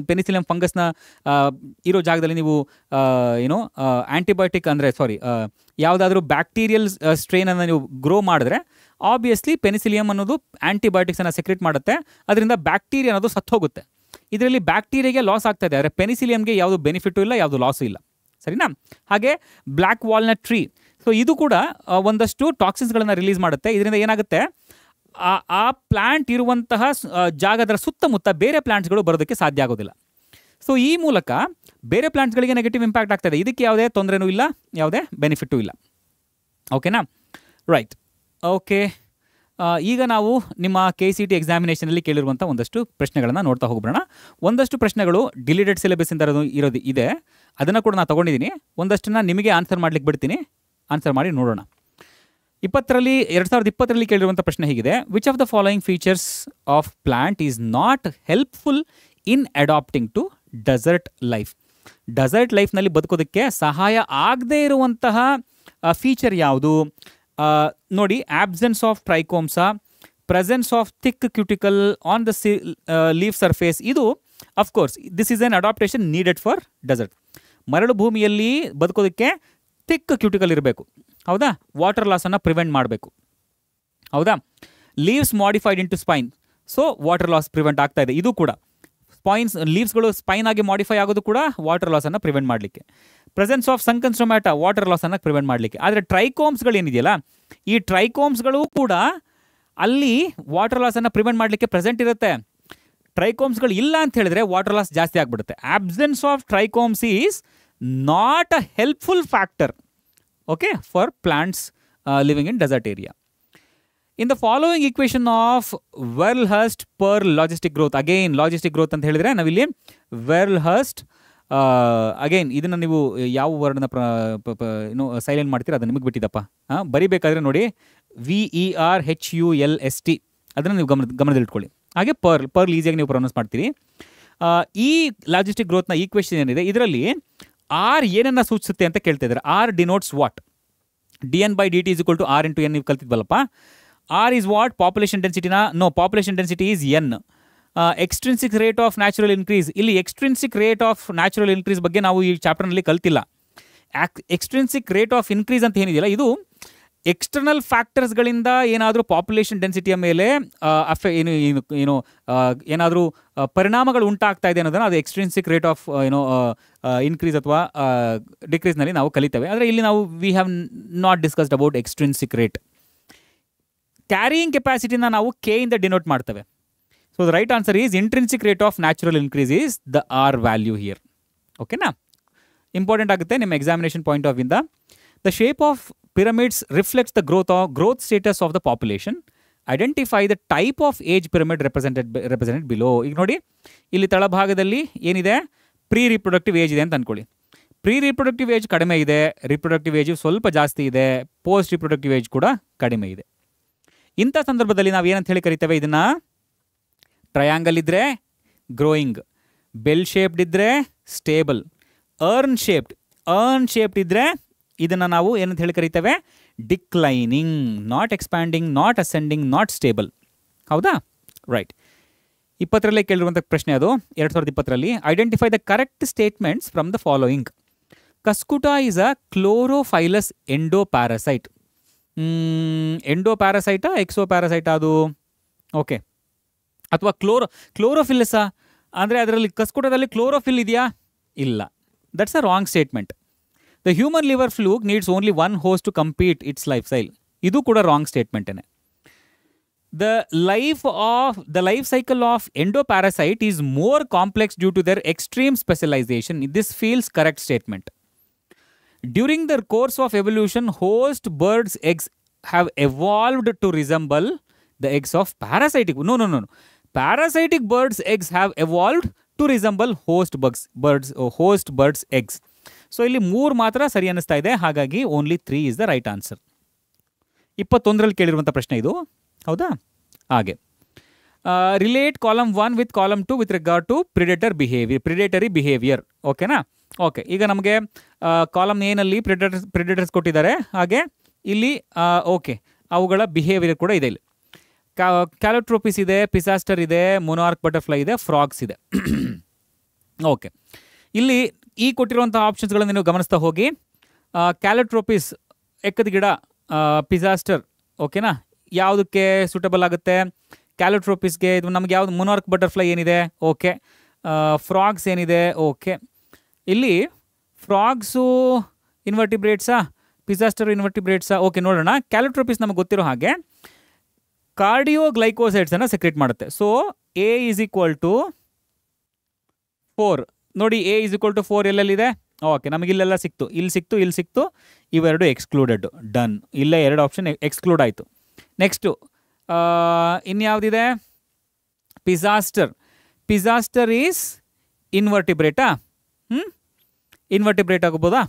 ಪೆನಿಸಿಲಿಯಂ ಫಂಗಸ್ನ ಇರೋ ಜಾಗದಲ್ಲಿ ನೀವು ಆ್ಯಂಟಿಬಯೋಟಿಕ್ ಅಂದರೆ ಯಾವುದಾದ್ರೂ ಬ್ಯಾಕ್ಟೀರಿಯಲ್ ಸ್ಟ್ರೈನನ್ನು ನೀವು ಗ್ರೋ ಮಾಡಿದ್ರೆ ಆಬ್ವಿಯಸ್ಲಿ ಪೆನಿಸಿಲಿಯಂ ಅನ್ನೋದು ಆ್ಯಂಟಿಬಯೋಟಿಕ್ಸನ್ನು ಸೆಕ್ರೆಟ್ ಮಾಡುತ್ತೆ, ಅದರಿಂದ ಬ್ಯಾಕ್ಟೀರಿಯಾ ಅನ್ನೋದು ಸತ್ತೋಗುತ್ತೆ. ಇದರಲ್ಲಿ ಬ್ಯಾಕ್ಟೀರಿಯಾಗೆ ಲಾಸ್ ಆಗ್ತಾ ಇದೆ, ಆದರೆ ಪೆನಿಸಿಲಿಯಂಗೆ ಯಾವುದು ಬೆನಿಫಿಟು ಇಲ್ಲ, ಯಾವುದು ಲಾಸು ಇಲ್ಲ, ಸರಿನಾ. ಹಾಗೆ ಬ್ಲ್ಯಾಕ್ ವಾಲ್ನಟ್ ಟ್ರೀ, ಸೊ ಇದು ಕೂಡ ಒಂದಷ್ಟು ಟಾಕ್ಸಿನ್ಸ್ಗಳನ್ನು ರಿಲೀಸ್ ಮಾಡುತ್ತೆ. ಇದರಿಂದ ಏನಾಗುತ್ತೆ, ಆ ಪ್ಲ್ಯಾಂಟ್ ಇರುವಂತಹ ಜಾಗದ ಸುತ್ತಮುತ್ತ ಬೇರೆ ಪ್ಲ್ಯಾಂಟ್ಸ್ಗಳು ಬರೋದಕ್ಕೆ ಸಾಧ್ಯ ಆಗೋದಿಲ್ಲ. ಸೊ ಈ ಮೂಲಕ ಬೇರೆ ಪ್ಲ್ಯಾಂಟ್ಸ್ಗಳಿಗೆ ನೆಗೆಟಿವ್ ಇಂಪ್ಯಾಕ್ಟ್ ಆಗ್ತಾಯಿದೆ. ಇದಕ್ಕೆ ಯಾವುದೇ ತೊಂದರೆನೂ ಇಲ್ಲ, ಯಾವುದೇ ಬೆನಿಫಿಟ್ಟು ಇಲ್ಲ, ಓಕೆನಾ. Right, okay. ಈಗ ನಾವು ನಿಮ್ಮ KCET ಎಕ್ಸಾಮಿನೇಷನಲ್ಲಿ ಕೇಳಿರುವಂಥ ಒಂದಷ್ಟು ಪ್ರಶ್ನೆಗಳನ್ನು ನೋಡ್ತಾ ಹೋಗ್ಬಿಡೋಣ. ಒಂದಷ್ಟು ಪ್ರಶ್ನೆಗಳು ಡಿಲೀಟೆಡ್ ಸಿಲೆಬಸ್ಸಿಂದ ಇರೋದು ಇದೆ, ಅದನ್ನು ಕೂಡ ನಾನು ತೊಗೊಂಡಿದ್ದೀನಿ. ಒಂದಷ್ಟನ್ನು ನಿಮಗೆ ಆನ್ಸರ್ ಮಾಡ್ಲಿಕ್ಕೆ ಬಿಡ್ತೀನಿ, ಆನ್ಸರ್ ಮಾಡಿ ನೋಡೋಣ. 2020ರಲ್ಲಿ ಕೇಳಿರುವಂಥ ಪ್ರಶ್ನೆ ಹೀಗಿದೆ: which of the following features of plant is not helpful in adapting to desert life? Desert ಲೈಫ್ನಲ್ಲಿ ಬದುಕೋದಕ್ಕೆ ಸಹಾಯ ಆಗದೇ ಇರುವಂತಹ ಫೀಚರ್ ಯಾವುದು? ನೋಡಿ, ಆಬ್ಸೆನ್ಸ್ ಆಫ್ ಟ್ರೈಕೋಮ್ಸಾ, presence of thick cuticle on the leaf surface. ಇದು of course this is an adaptation needed for desert. ಮರಳು ಭೂಮಿಯಲ್ಲಿ ಬದುಕೋದಕ್ಕೆ ಥಿಕ್ ಕ್ಯೂಟಿಕಲ್ ಇರಬೇಕು, ಹೌದಾ. ವಾಟರ್ ಲಾಸನ್ನು ಪ್ರಿವೆಂಟ್ ಮಾಡಬೇಕು, ಹೌದಾ. Leaves modified into spine, so water loss prevent ಆಗ್ತಾ ಇದೆ. ಇದು ಕೂಡ ಲೀವ್ಸ್ಗಳು ಸ್ಪೈನ್ ಆಗಿ ಮಾಡಿಫೈ ಆಗೋದು ಕೂಡ ವಾಟರ್ ಲಾಸನ್ನು ಪ್ರಿವೆಂಟ್ ಮಾಡಲಿಕ್ಕೆ. Presence of sunken stomata, water ಲಾಸನ್ನು ಪ್ರಿವೆಂಟ್ ಮಾಡಲಿಕ್ಕೆ. ಆದರೆ ಟ್ರೈಕೋಮ್ಸ್ಗಳು ಏನಿದೆಯಲ್ಲ, ಈ ಟ್ರೈಕೋಮ್ಸ್ಗಳು ಕೂಡ ಅಲ್ಲಿ ವಾಟರ್ ಲಾಸನ್ನು ಪ್ರಿವೆಂಟ್ ಮಾಡಲಿಕ್ಕೆ ಪ್ರೆಸೆಂಟ್ ಇರುತ್ತೆ. ಟ್ರೈಕೋಮ್ಸ್ಗಳು ಇಲ್ಲ ಅಂತ ಹೇಳಿದ್ರೆ ವಾಟರ್ ಲಾಸ್ ಜಾಸ್ತಿ ಆಗಿಬಿಡುತ್ತೆ. Absence of trichomes is not a helpful factor, okay, for plants living in desert area. In the following equation of Verhulst-Pearl logistic growth, again logistic growth ಅಂತ ಹೇಳಿದ್ರೆ ನಾವಿಲ್ಲಿ Verhulst ಅಗೈನ್ ಇದನ್ನು ನೀವು ಯಾವ ವರ್ಡ್ನ ಸೈಲೆಂಟ್ ಮಾಡ್ತೀರಾ ಅದು ನಿಮಗೆ ಬಿಟ್ಟಿದ್ದಪ್ಪ. ಬರಿಬೇಕಾದ್ರೆ ನೋಡಿ VERHULST, ಅದನ್ನು ನೀವು ಗಮನದಲ್ಲಿಟ್ಕೊಳ್ಳಿ. ಹಾಗೆ ಪರ್ಲ್ ಈಸಿಯಾಗಿ ನೀವು ಪ್ರೊನೌನ್ಸ್ ಮಾಡ್ತೀರಿ. ಈ ಲಾಜಿಸ್ಟಿಕ್ ಗ್ರೋತ್ನ ಈಕ್ವೇಷನ್ ಏನಿದೆ, ಇದರಲ್ಲಿ ಆರ್ ಏನನ್ನು ಸೂಚಿಸುತ್ತೆ ಅಂತ ಕೇಳ್ತಾ ಇದ್ದಾರೆ. R denotes what? dN/dt is equal to R into N ನೀವು ಕಲ್ತಿದ್ವಲ್ಲಪ್ಪ. R is what? ಪಾಪ್ಯುಲೇಷನ್ ಡೆನ್ಸಿಟಿನ? No, population density is N. Extrinsic rate of natural increase, ಇಲ್ಲಿ extrinsic rate of natural increase ಬಗ್ಗೆ ನಾವು ಈ ಚಾಪ್ಟರ್ನಲ್ಲಿ ಕಲ್ತಿಲ್ಲ. ಎಕ್ಸ್ಟ್ರಿನ್ಸಿಕ್ ರೇಟ್ ಆಫ್ ಇನ್ಕ್ರೀಸ್ ಅಂತ ಏನಿದೆಯಲ್ಲ, ಇದು ಎಕ್ಸ್ಟರ್ನಲ್ ಫ್ಯಾಕ್ಟರ್ಸ್ಗಳಿಂದ ಏನಾದರೂ ಪಾಪ್ಯುಲೇಷನ್ ಡೆನ್ಸಿಟಿಯ ಮೇಲೆ ಏನಾದರೂ ಪರಿಣಾಮಗಳು ಉಂಟಾಗ್ತಾ ಇದೆ ಅನ್ನೋದನ್ನು ಅದು ಎಕ್ಸ್ಟ್ರಿನ್ಸಿಕ್ ರೇಟ್ ಆಫ್ ಇನ್ಕ್ರೀಸ್ ಅಥವಾ ಡಿಕ್ರೀಸ್ನಲ್ಲಿ ನಾವು ಕಲಿತೇವೆ. ಆದರೆ ಇಲ್ಲಿ ನಾವು we have not discussed about extrinsic rate. Carrying ಕೆಪಾಸಿಟಿನ ನಾವು ಕೆ ಇಂದ ಡಿನೋಟ್ ಮಾಡ್ತೇವೆ. So the right answer is intrinsic rate of natural increase is the R value here. ಓಕೆನಾ, ಇಂಪಾರ್ಟೆಂಟ್ ಆಗುತ್ತೆ ನಿಮ್ಮ ಎಕ್ಸಾಮಿನೇಷನ್ ಪಾಯಿಂಟ್ ಆಫ್ ಇಂದ. The shape of pyramids reflects the growth status of the population. Identify the type of age pyramid represented below. ಈಗ ನೋಡಿ, ಇಲ್ಲಿ ತಳಭಾಗದಲ್ಲಿ ಏನಿದೆ, pre reproductive age ಇದೆ ಅಂತ ಅಂದ್ಕೊಳ್ಳಿ. ಪ್ರೀ ರಿಪ್ರೊಡಕ್ಟಿವ್ ಏಜ್ ಕಡಿಮೆ ಇದೆ, ರಿಪ್ರೊಡಕ್ಟಿವ್ ಏಜ್ ಸ್ವಲ್ಪ ಜಾಸ್ತಿ ಇದೆ, ಪೋಸ್ಟ್ ರಿಪ್ರೊಡಕ್ಟಿವ್ ಏಜ್ ಕೂಡ ಕಡಿಮೆ ಇದೆ. ಇಂಥ ಸಂದರ್ಭದಲ್ಲಿ ನಾವು ಏನಂತ ಹೇಳಿ ಕರಿತೇವೆ ಇದನ್ನು? ಟ್ರಯಾಂಗಲ್ ಇದ್ದರೆ ಗ್ರೋಯಿಂಗ್, ಬೆಲ್ ಶೇಪ್ಡ್ ಇದ್ದರೆ ಸ್ಟೇಬಲ್, ಅರ್ನ್ ಶೇಪ್ಡ್ ಇದ್ದರೆ ಇದನ್ನು ನಾವು ಏನಂತ ಹೇಳಿ ಕರಿತೇವೆ? Declining, not expanding, not ascending, not stable. ಹೌದಾ? ರೈಟ್. 20 ಕೇಳಿರುವಂಥ ಪ್ರಶ್ನೆ ಅದು 2020 identify the correct statements from the following. Cuscuta is a chlorophyllous endoparasite. ಎಂಡೋಪ್ಯಾರಸೈಟಾ ಎಕ್ಸೋಪ್ಯಾರಸೈಟಾ ಅದು? ಓಕೆ. ಅಥವಾ ಕ್ಲೋರೋಫಿಲ್ಲಸಾ ಅಂದರೆ ಅದರಲ್ಲಿ ಕಸ್ಕುಟದಲ್ಲಿ ಕ್ಲೋರೋಫಿಲ್ ಇದೆಯಾ? ಇಲ್ಲ. That's a wrong statement. The human liver fluke needs only one host to compete its life cycle. ಇದು ಕೂಡ ರಾಂಗ್ ಸ್ಟೇಟ್ಮೆಂಟೇ. The life cycle of endoparasite is more complex due to their extreme specialization. This feels correct statement. During the course of evolution, host birds' eggs have evolved to resemble the eggs of parasitic. No. Parasitic birds' eggs have evolved to resemble host birds' eggs. So ಇಲ್ಲಿ 3 ಮಾತ್ರ ಸರಿ ಅನ್ನಿಸ್ತಾ ಇದೆ. ಹಾಗಾಗಿ only 3 is the right answer. 21 ಕೇಳಿರುವಂಥ ಪ್ರಶ್ನೆ ಇದು. ಹೌದಾ? ಹಾಗೆ relate column 1 with column 2 with regard to predatory behaviour. ಓಕೆನಾ? ಓಕೆ. ಈಗ ನಮಗೆ ಕಾಲಮ್ ಎನಲ್ಲಿ ಪ್ರಿಡೇಟರ್ಸ್ ಕೊಟ್ಟಿದ್ದಾರೆ. ಹಾಗೆ ಇಲ್ಲಿ ಓಕೆ ಅವುಗಳ ಬಿಹೇವಿಯರ್ ಕೂಡ ಇದೆ. ಇಲ್ಲಿ ಕ್ಯಾಲೋಟ್ರೋಪಿಸ್ ಇದೆ, ಪಿಸಾಸ್ಟರ್ ಇದೆ, ಮೊನಾರ್ಕ್ ಬಟರ್ಫ್ಲೈ ಇದೆ, ಫ್ರಾಗ್ಸ್ ಇದೆ. ಓಕೆ. ಇಲ್ಲಿ ಈ ಕೊಟ್ಟಿರುವಂಥ ಆಪ್ಷನ್ಸ್ಗಳನ್ನು ನೀವು ಗಮನಿಸ್ತಾ ಹೋಗಿ. ಕ್ಯಾಲೋಟ್ರೋಪಿಸ್ ಎಕ್ಕದ ಗಿಡ, ಪಿಸಾಸ್ಟರ್ ಓಕೆನಾ ಯಾವುದಕ್ಕೆ ಸೂಟಬಲ್ ಆಗುತ್ತೆ? ಕ್ಯಾಲೋಟ್ರೋಪಿಸ್ಗೆ. ಇದು ನಮಗೆ ಯಾವುದು? ಮೊನಾರ್ಕ್ ಬಟರ್ಫ್ಲೈ ಏನಿದೆ? ಓಕೆ. ಫ್ರಾಗ್ಸ್ ಏನಿದೆ? ಓಕೆ. ಇಲ್ಲಿ ಫ್ರಾಗ್ಸು ಇನ್ವರ್ಟಿಬ್ರೇಟ್ಸಾ, ಪಿಸಾಸ್ಟರ್ ಇನ್ವರ್ಟಿಬ್ರೇಟ್ಸಾ? ಓಕೆ, ನೋಡೋಣ. ಕ್ಯಾಲೋಟ್ರೋಪಿಸ್ ನಮಗೆ ಗೊತ್ತಿರೋ ಹಾಗೆ ಕಾರ್ಡಿಯೋಗ್ಲೈಕೋಸೈಡ್ಸನ್ನು ಸೆಕ್ರೇಟ್ ಮಾಡುತ್ತೆ. So A is equal to 4. ನೋಡಿ, ಎ ಈಸ್ ಈಕ್ವಲ್ ಟು 4 ಎಲ್ಲೆಲ್ಲಿದೆ? ಓಕೆ, ನಮಗೆ ಇಲ್ಲೆಲ್ಲ ಸಿಕ್ತು. ಇಲ್ಲಿ ಸಿಕ್ತು. ಇವೆರಡು ಎಕ್ಸ್ಕ್ಲೂಡೆಡ್. ಡನ್. ಇಲ್ಲೇ 2 ಆಪ್ಷನ್ ಎಕ್ಸ್ಕ್ಲೂಡ್ ಆಯಿತು. ನೆಕ್ಸ್ಟು ಇನ್ಯಾವುದಿದೆ? ಪಿಸಾಸ್ಟರ್ ಈಸ್ ಇನ್ವರ್ಟಿಬ್ರೇಟಾ? ಇನ್ವರ್ಟಿಬ್ರೇಟ್ ಆಗ್ಬೋದಾ?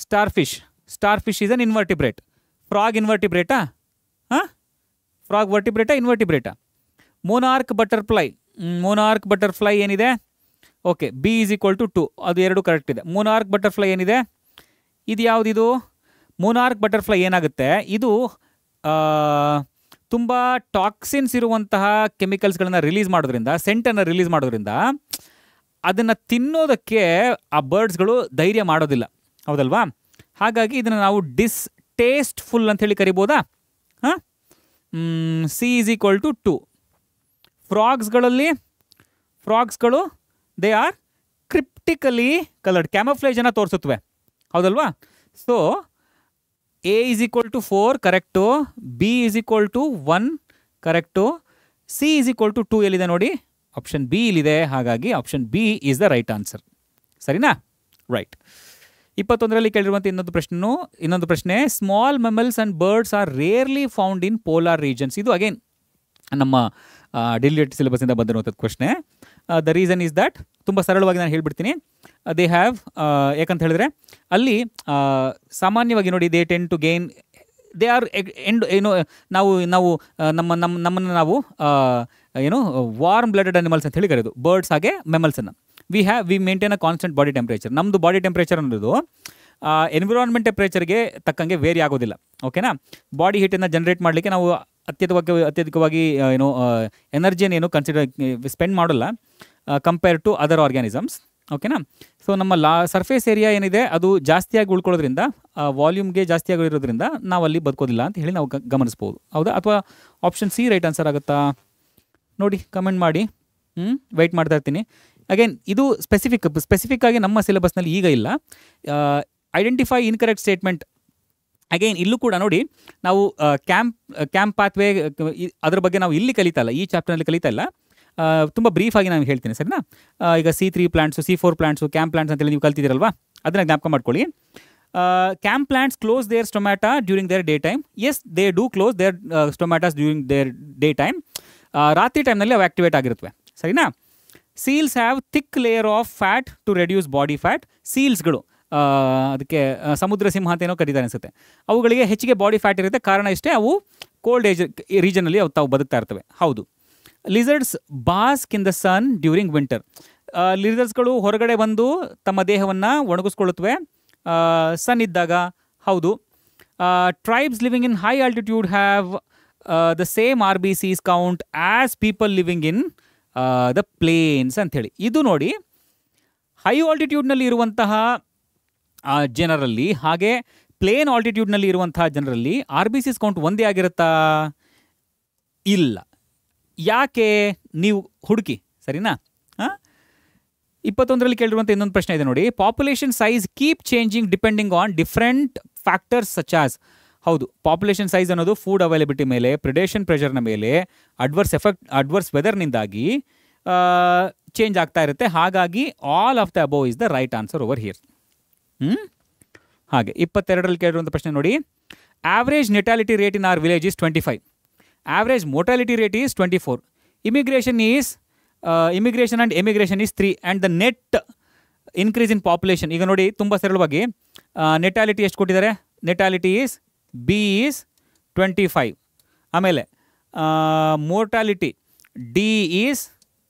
Starfish is an invertebrate. Frog ಇನ್ವರ್ಟಿಬ್ರೇಟಾ? ಫ್ರಾಗ್ ವರ್ಟಿಬ್ರೇಟಾ, ಇನ್ವರ್ಟಿಬ್ರೇಟಾ? ಮೊನಾರ್ಕ್ ಬಟರ್ಫ್ಲೈ ಏನಿದೆ? Okay, B is equal to 2. ಅದು 2 ಕರೆಕ್ಟ್ ಇದೆ. ಮೊನಾರ್ಕ್ ಬಟರ್ಫ್ಲೈ ಏನಿದೆ? ಇದು ಯಾವುದಿದು? ಮೊನಾರ್ಕ್ ಬಟರ್ಫ್ಲೈ ಏನಾಗುತ್ತೆ? ಇದು ತುಂಬ ಟಾಕ್ಸಿನ್ಸ್ ಇರುವಂತಹ ಕೆಮಿಕಲ್ಸ್ಗಳನ್ನು ರಿಲೀಸ್ ಮಾಡೋದ್ರಿಂದ, ಸೆಂಟನ್ನು ರಿಲೀಸ್ ಮಾಡೋದ್ರಿಂದ ಅದನ್ನು ತಿನ್ನೋದಕ್ಕೆ ಆ ಬರ್ಡ್ಸ್ಗಳು ಧೈರ್ಯ ಮಾಡೋದಿಲ್ಲ. ಹೌದಲ್ವಾ? ಹಾಗಾಗಿ ಇದನ್ನು ನಾವು ಡಿಸ್ಟೇಸ್ಟ್ಫುಲ್ ಅಂತೇಳಿ ಕರಿಬೋದಾ? C is equal to 2. ಫ್ರಾಗ್ಸ್ಗಳು ದೇ ಆರ್ ಕ್ರಿಪ್ಟಿಕಲಿ ಕಲರ್ಡ್, ಕ್ಯಾಮಫ್ಲೇಜನ್ನು ತೋರಿಸುತ್ತವೆ. ಹೌದಲ್ವಾ? So A is equal to 4 correct, B is equal to 1 correct, C is equal to 2 ಎಲ್ಲಿದೆ ನೋಡಿ? ಆಪ್ಷನ್ ಬಿ ಇಲ್ಲಿದೆ. ಹಾಗಾಗಿ option B is the right answer. ಸರಿನಾ? Right. 21 ಕೇಳಿರುವಂಥ ಇನ್ನೊಂದು ಪ್ರಶ್ನೆ. Small mammals and birds are rarely found in polar regions. ಇದು again ನಮ್ಮ ಡಿಲಿಟ್ ಸಿಲೆಬಸ್ಸಿಂದ ಬಂದಿರುವಂಥದ್ದು ಪ್ರಶ್ನೆ. ದ ರೀಸನ್ ಈಸ್ ದ್ಯಾಟ್, ತುಂಬ ಸರಳವಾಗಿ ನಾನು ಹೇಳ್ಬಿಡ್ತೀನಿ. ದೇ ಹ್ಯಾವ್, ಯಾಕಂತ ಹೇಳಿದ್ರೆ ಅಲ್ಲಿ ಸಾಮಾನ್ಯವಾಗಿ ನೋಡಿ, they tend to gain, they are ನಮ್ಮನ್ನು ನಾವು ವಾರ್ಮ್ ಬ್ಲಡೆಡ್ ಅನಿಮಲ್ಸ್ ಅಂತ ಹೇಳಿ ಕರೆಯೋದು, ಬರ್ಡ್ಸ್ ಹಾಗೆ ಮೆಮಲ್ಸನ್ನು. We maintain a constant body temperature. ನಮ್ಮದು ಬಾಡಿ ಟೆಂಪ್ರೇಚರ್ ಅನ್ನೋದು ಎನ್ವಿರಾನ್ಮೆಂಟ್ ಟೆಂಪ್ರೇಚರ್ಗೆ ತಕ್ಕಂಗೆ ವೇರಿ ಆಗೋದಿಲ್ಲ. ಓಕೆನಾ? ಬಾಡಿ ಹೀಟನ್ನು ಜನರೇಟ್ ಮಾಡಲಿಕ್ಕೆ ನಾವು ಅತ್ಯಧಿಕವಾಗಿ ಎನರ್ಜಿಯನ್ನು ಸ್ಪೆಂಡ್ ಮಾಡೋಲ್ಲ ಕಂಪೇರ್ ಟು ಅದರ್ ಆರ್ಗ್ಯಾನಿಸಮ್ಸ್. ಓಕೆನಾ? ಸೊ ನಮ್ಮ ಸರ್ಫೇಸ್ ಏರಿಯಾ ಏನಿದೆ ಅದು ಜಾಸ್ತಿಯಾಗಿ ಉಳ್ಕೊಳ್ಳೋದ್ರಿಂದ, ವಾಲ್ಯೂಮ್ಗೆ ಜಾಸ್ತಿಯಾಗಿ ಇರೋದ್ರಿಂದ ನಾವು ಅಲ್ಲಿ ಬದುಕೋದಿಲ್ಲ ಅಂತ ಹೇಳಿ ನಾವು ಗಮನಿಸ್ಬೋದು. ಹೌದಾ? ಅಥವಾ ಆಪ್ಷನ್ ಸಿ ರೈಟ್ ಆನ್ಸರ್ ಆಗುತ್ತಾ ನೋಡಿ? ಕಮೆಂಟ್ ಮಾಡಿ. ವೆಯ್ಟ್ ಮಾಡ್ತಾ ಇರ್ತೀನಿ. ಅಗೇನ್ ಇದು ಸ್ಪೆಸಿಫಿಕ್ ಆಗಿ ನಮ್ಮ ಸಿಲೆಬಸ್ನಲ್ಲಿ ಈಗ ಇಲ್ಲ. Identify incorrect statement. ಅಗೇನ್ ಇಲ್ಲೂ ಕೂಡ ನೋಡಿ, ನಾವು ಕ್ಯಾಂಪ್ ಪಾತ್ವೇ ಅದ್ರ ಬಗ್ಗೆ ನಾವು ಇಲ್ಲಿ ಕಲಿತಾ ಇಲ್ಲ, ಈ ಚಾಪ್ಟರ್ನಲ್ಲಿ ಕಲಿತಾ ಇಲ್ಲ. ತುಂಬ ಬ್ರೀಫಾಗಿ ನಾನು ಹೇಳ್ತೀನಿ, ಸರಿನಾ? ಈಗ C3 plants, C4 plants, camp plants ಅಂತೇಳಿ ನೀವು ಕಲ್ತಿದ್ದೀರಲ್ವಾ? ಅದನ್ನು ಜ್ಞಾಪಕ ಮಾಡ್ಕೊಳ್ಳಿ. ಕ್ಯಾಂಪ್ plants close their stomata during their day time. Yes, they do close their stomatas during their day time. ರಾತ್ರಿ ಟೈಮ್ನಲ್ಲಿ ಅವು ಆಕ್ಟಿವೇಟ್ ಆಗಿರುತ್ತವೆ, ಸರಿನಾ? Seals have thick layer of fat to reduce body fat. ಸೀಲ್ಸ್ಗಳು, ಅದಕ್ಕೆ ಸಮುದ್ರ ಸಿಂಹ ಅಂತೇನೋ ಕರೀತಾರೆ ಅನಿಸುತ್ತೆ, ಅವುಗಳಿಗೆ ಹೆಚ್ಚಿಗೆ ಬಾಡಿ ಫ್ಯಾಟ್ ಇರುತ್ತೆ. ಕಾರಣ ಇಷ್ಟೇ, ಅವು ಕೋಲ್ಡ್ ರೀಜನಲ್ಲಿ ತಾವು ಬದುಕ್ತಾ ಇರ್ತವೆ. ಹೌದು. Lizards bask in the sun during winter. ಲಿಸರ್ಡ್ಸ್ಗಳು ಹೊರಗಡೆ ಬಂದು ತಮ್ಮ ದೇಹವನ್ನು ಒಣಗಿಸ್ಕೊಳ್ಳುತ್ತವೆ ಸನ್ ಇದ್ದಾಗ. ಹೌದು. Tribes living in high altitude have the same R B Cs count as people living in the plains ಅಂಥೇಳಿ. ಇದು ನೋಡಿ ಹೈ ಆಲ್ಟಿಟ್ಯೂಡ್ನಲ್ಲಿ ಇರುವಂತಹ ಜನರಲ್ಲಿ ಹಾಗೆ ಪ್ಲೇನ್ ಆಲ್ಟಿಟ್ಯೂಡ್ನಲ್ಲಿ ಇರುವಂತಹ ಜನರಲ್ಲಿ ಆರ್ ಬಿ ಸಿಸ್ ಕೌಂಟ್ ಒಂದೇ ಆಗಿರುತ್ತಾ? ಇಲ್ಲ. ಯಾಕೆ? ನೀವು ಹುಡುಕಿ, ಸರಿನಾ? 21ರಲ್ಲಿ ಕೇಳಿರುವಂಥ ಇನ್ನೊಂದು ಪ್ರಶ್ನೆ ಇದೆ ನೋಡಿ. Population size keep changing depending on different factors such as. ಹೌದು, ಪಾಪ್ಯುಲೇಷನ್ ಸೈಜ್ ಅನ್ನೋದು ಫುಡ್ ಅವೈಲಬಿಲಿಟಿ ಮೇಲೆ, ಪ್ರಿಡೇಷನ್ ಪ್ರೆಷರ್ನ ಮೇಲೆ, ಅಡ್ವರ್ಸ್ ವೆದರ್ನಿಂದಾಗಿ ಚೇಂಜ್ ಆಗ್ತಾ ಇರುತ್ತೆ. ಹಾಗಾಗಿ all of the above is the right answer over here. ಹಾಗೆ 22ರಲ್ಲಿ ಕೇಳಿರುವಂಥ ಪ್ರಶ್ನೆ ನೋಡಿ. Average natality rate in our village is 25. Average mortality rate is 24. Immigration and emigration is 3 and the net increase in population. ಈಗ ನೋಡಿ ತುಂಬ ಸರಳವಾಗಿ natality ಎಷ್ಟು ಕೊಟ್ಟಿದ್ದಾರೆ? Natality is B is 25. ಆಮೇಲೆ ಮೋರ್ಟಾಲಿಟಿ ಡಿ ಈಸ್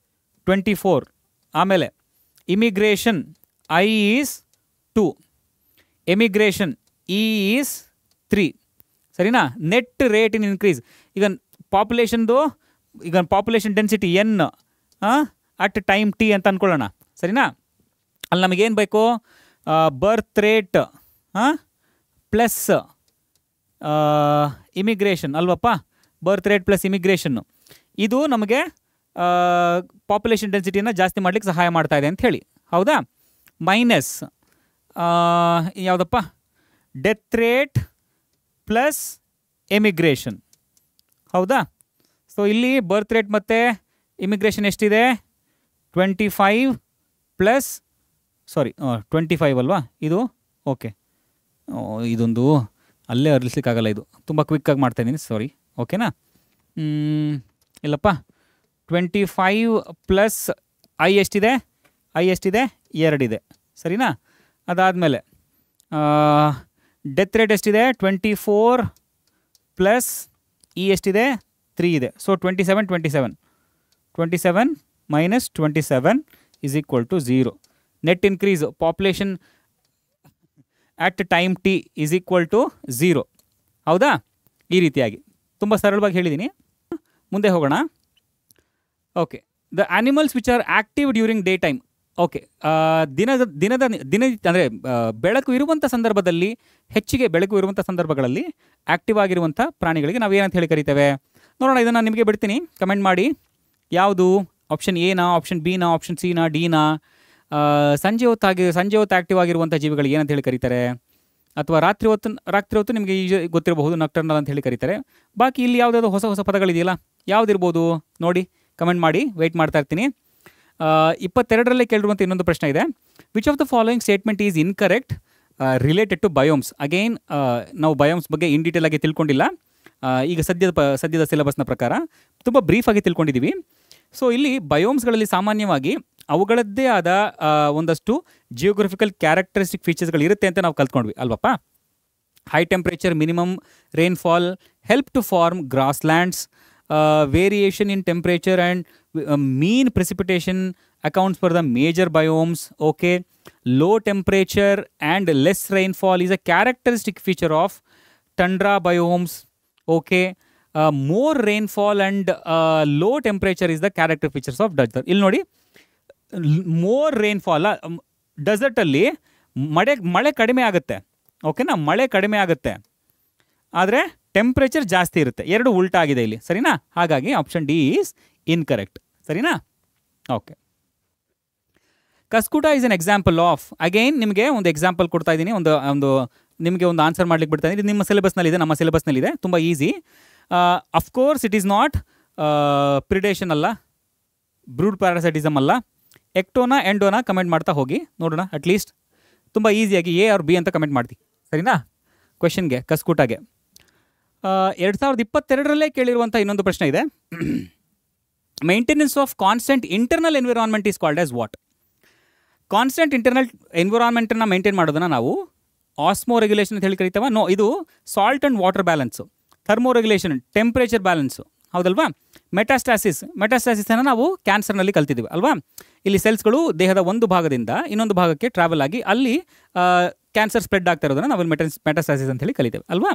24. ಆಮೇಲೆ immigration I is 2. Emigration E is 3. ಸರಿನಾ? Net rate in increase. ಈಗ population density N at time T ಅಂತ ಅಂದ್ಕೊಳ್ಳೋಣ, ಸರಿನಾ? ಅಲ್ಲಿ ನಮಗೇನು ಬೇಕು? ಬರ್ತ್ ರೇಟ್ ಪ್ಲಸ್ ಇಮಿಗ್ರೇಷನ್ ಅಲ್ವಪ್ಪ. ಬರ್ತ್ ರೇಟ್ ಪ್ಲಸ್ ಇಮಿಗ್ರೇಷನ್ನು ಇದು ನಮಗೆ ಪಾಪ್ಯುಲೇಷನ್ ಡೆನ್ಸಿಟಿಯನ್ನು ಜಾಸ್ತಿ ಮಾಡಲಿಕ್ಕೆ ಸಹಾಯ ಮಾಡ್ತಾ ಇದೆ ಅಂತ ಹೇಳಿ, ಹೌದಾ? ಮೈನಸ್ ಯಾವುದಪ್ಪ? ಡೆತ್ ರೇಟ್ ಪ್ಲಸ್ ಎಮಿಗ್ರೇಷನ್, ಹೌದಾ? ಸೊ ಇಲ್ಲಿ ಬರ್ತ್ ರೇಟ್ ಮತ್ತು ಇಮಿಗ್ರೇಷನ್ ಎಷ್ಟಿದೆ? 25 ಪ್ಲಸ್ 25 ಅಲ್ವಾ ಇದು? ಓಕೆ, ಇದೊಂದು ಅಲ್ಲೇ ಅರಳಿಸ್ಲಿಕ್ಕಾಗಲ್ಲ, ಇದು ತುಂಬ ಕ್ವಿಕ್ಕಾಗಿ ಮಾಡ್ತಾಯಿದ್ದೀನಿ, ಸಾರಿ. ಓಕೆನಾ? ಇಲ್ಲಪ್ಪ, 25 ಪ್ಲಸ್ ಐ ಎಷ್ಟಿದೆ? 2 ಇದೆ, ಸರಿನಾ? ಅದಾದಮೇಲೆ ಡೆತ್ ರೇಟ್ ಎಷ್ಟಿದೆ? 24 ಪ್ಲಸ್ ಇ ಎಷ್ಟಿದೆ? 3 ಇದೆ. So 27 minus 27 is equal to 0. Net increase population at time T is equal to 0, ಹೌದಾ? ಈ ರೀತಿಯಾಗಿ ತುಂಬ ಸರಳವಾಗಿ ಹೇಳಿದ್ದೀನಿ. ಮುಂದೆ ಹೋಗೋಣ. Okay, the animals which are active during day time. Okay, ದಿನ ಅಂದರೆ ಬೆಳಕು ಇರುವಂಥ ಸಂದರ್ಭದಲ್ಲಿ, ಹೆಚ್ಚಿಗೆ ಬೆಳಕು ಇರುವಂಥ ಸಂದರ್ಭಗಳಲ್ಲಿ ಆ್ಯಕ್ಟಿವ್ ಆಗಿರುವಂಥ ಪ್ರಾಣಿಗಳಿಗೆ ನಾವು ಏನಂತ ಹೇಳಿ ಕರಿತೇವೆ? ನೋಡೋಣ, ಇದನ್ನು ನಿಮಗೆ ಬಿಡ್ತೀನಿ, ಕಮೆಂಟ್ ಮಾಡಿ. ಯಾವುದು? ಆಪ್ಷನ್ ಎನಾ, ಆಪ್ಷನ್ ಬಿನಾ, ಆಪ್ಷನ್ ಸಿನಾ, ಡಿನಾ? ಸಂಜೆ ಹೊತ್ತು ಆ್ಯಕ್ಟಿವ್ ಆಗಿರುವಂಥ ಜೀವಿಗಳು ಏನಂತ ಹೇಳಿ ಕರೀತಾರೆ? ಅಥವಾ ರಾತ್ರಿ ಹೊತ್ತು ನಿಮಗೆ ಈಗ ಗೊತ್ತಿರಬಹುದು, ನಕ್ಟರ್ನಲ್ ಅಂತ ಹೇಳಿ ಕರೀತಾರೆ. ಬಾಕಿ ಇಲ್ಲಿ ಯಾವುದಾದ್ರು ಹೊಸ ಪದಗಳಿದೆಯಲ್ಲ, ಯಾವುದಿರ್ಬೋದು ನೋಡಿ, ಕಮೆಂಟ್ ಮಾಡಿ, ವೆಯ್ಟ್ ಮಾಡ್ತಾ ಇರ್ತೀನಿ. 22ರಲ್ಲೇ ಕೇಳಿರುವಂಥ ಇನ್ನೊಂದು ಪ್ರಶ್ನೆ ಇದೆ. Which of the following statement is incorrect related to biomes? Again ನಾವು ಬಯೋಮ್ಸ್ ಬಗ್ಗೆ ಇನ್ ಡೀಟೇಲ್ ಆಗಿ ತಿಳ್ಕೊಂಡಿಲ್ಲ. ಈಗ ಸದ್ಯದ ಸಿಲೆಬಸ್ನ ಪ್ರಕಾರ ತುಂಬ ಬ್ರೀಫಾಗಿ ತಿಳ್ಕೊಂಡಿದ್ದೀವಿ. ಸೊ ಇಲ್ಲಿ ಬಯೋಮ್ಸ್ಗಳಲ್ಲಿ ಸಾಮಾನ್ಯವಾಗಿ ಅವುಗಳದ್ದೇ ಆದ ಒಂದಷ್ಟು ಜಿಯೋಗ್ರಫಿಕಲ್ ಕ್ಯಾರೆಕ್ಟರಿಸ್ಟಿಕ್ ಫೀಚರ್ಸ್ಗಳು ಇರುತ್ತೆ ಅಂತ ನಾವು ಕಲ್ತ್ಕೊಂಡ್ವಿ ಅಲ್ವಪ್ಪ. High temperature, minimum rainfall, help to form grasslands, variation in temperature and mean precipitation accounts for the major biomes. Okay, low temperature and less rainfall is a characteristic feature of tundra biomes. Okay, more rainfall and low temperature is the character features of desert. ಇಲ್ಲಿ ನೋಡಿ, more rainfall, ಡೆಸರ್ಟಲ್ಲಿ ಮಳೆ ಕಡಿಮೆ ಆಗುತ್ತೆ. ಓಕೆನಾ? ಮಳೆ ಕಡಿಮೆ ಆಗುತ್ತೆ, ಆದರೆ ಟೆಂಪ್ರೇಚರ್ ಜಾಸ್ತಿ ಇರುತ್ತೆ. ಎರಡು ಉಲ್ಟಾ ಆಗಿದೆ ಇಲ್ಲಿ, ಸರಿನಾ? ಹಾಗಾಗಿ ಆಪ್ಷನ್ ಡಿ ಈಸ್ ಇನ್ಕರೆಕ್ಟ್, ಸರಿನಾ? Okay, ಕಸ್ಕುಟ is an example of. Again ನಿಮಗೆ ಒಂದು ಎಕ್ಸಾಂಪಲ್ ಕೊಡ್ತಾ ಇದ್ದೀನಿ, ನಿಮಗೆ ಒಂದು ಆನ್ಸರ್ ಮಾಡ್ಲಿಕ್ಕೆ ಬಿಡ್ತಾ ಇದ್ದೀನಿ. ಇದು ನಿಮ್ಮ ಸಿಲೆಬಸ್ನಲ್ಲಿದೆ, ನಮ್ಮ ಸಿಲೆಬಸ್ನಲ್ಲಿದೆ, ತುಂಬ easy. Of course it is not predation ಅಲ್ಲ, ಬ್ರೂಡ್ ಪ್ಯಾರಾಸೈಟಿಸಮ್ ಅಲ್ಲ. ಎಕ್ಟೋನಾ ಎಂಡೋನಾ ಕಮೆಂಟ್ ಮಾಡ್ತಾ ಹೋಗಿ ನೋಡೋಣ. ಅಟ್ಲೀಸ್ಟ್ ತುಂಬ ಈಸಿಯಾಗಿ ಎ ಆರ್ ಬಿ ಅಂತ ಕಮೆಂಟ್ ಮಾಡ್ತೀವಿ, ಸರಿನಾ? ಕ್ವೆಶನ್ಗೆ, ಕಸ್ಕುಟಾಗೆ 2022ರಲ್ಲೇ ಕೇಳಿರುವಂಥ ಇನ್ನೊಂದು ಪ್ರಶ್ನೆ ಇದೆ. Maintenance of constant internal environment is called as what? Constant internal ಎನ್ವಿರಾನ್ಮೆಂಟನ್ನು ಮೇಂಟೈನ್ ಮಾಡೋದನ್ನು ನಾವು ಆಸ್ಮೋ ರೆಗ್ಯುಲೇಷನ್ ಅಂತ ಹೇಳಿ ಕರಿತೇವೆ. ಇದು salt and water balance. Thermoregulation, temperature balance, ಹೌದಲ್ವಾ? ಮೆಟಾಸ್ಟಾಸಿಸನ್ನು ನಾವು ಕ್ಯಾನ್ಸರ್ನಲ್ಲಿ ಕಲ್ತಿದ್ದೀವಿ ಅಲ್ವಾ? ಇಲ್ಲಿ ಸೆಲ್ಸ್ಗಳು ದೇಹದ ಒಂದು ಭಾಗದಿಂದ ಇನ್ನೊಂದು ಭಾಗಕ್ಕೆ ಟ್ರಾವೆಲ್ ಆಗಿ ಅಲ್ಲಿ ಕ್ಯಾನ್ಸರ್ ಸ್ಪ್ರೆಡ್ ಆಗ್ತಾ ಇರೋದನ್ನು ನಾವು ಮೆಟಾಸ್ಟಾಸಿಸ್ ಅಂತ ಹೇಳಿ ಕಲಿತೇವೆ ಅಲ್ವಾ?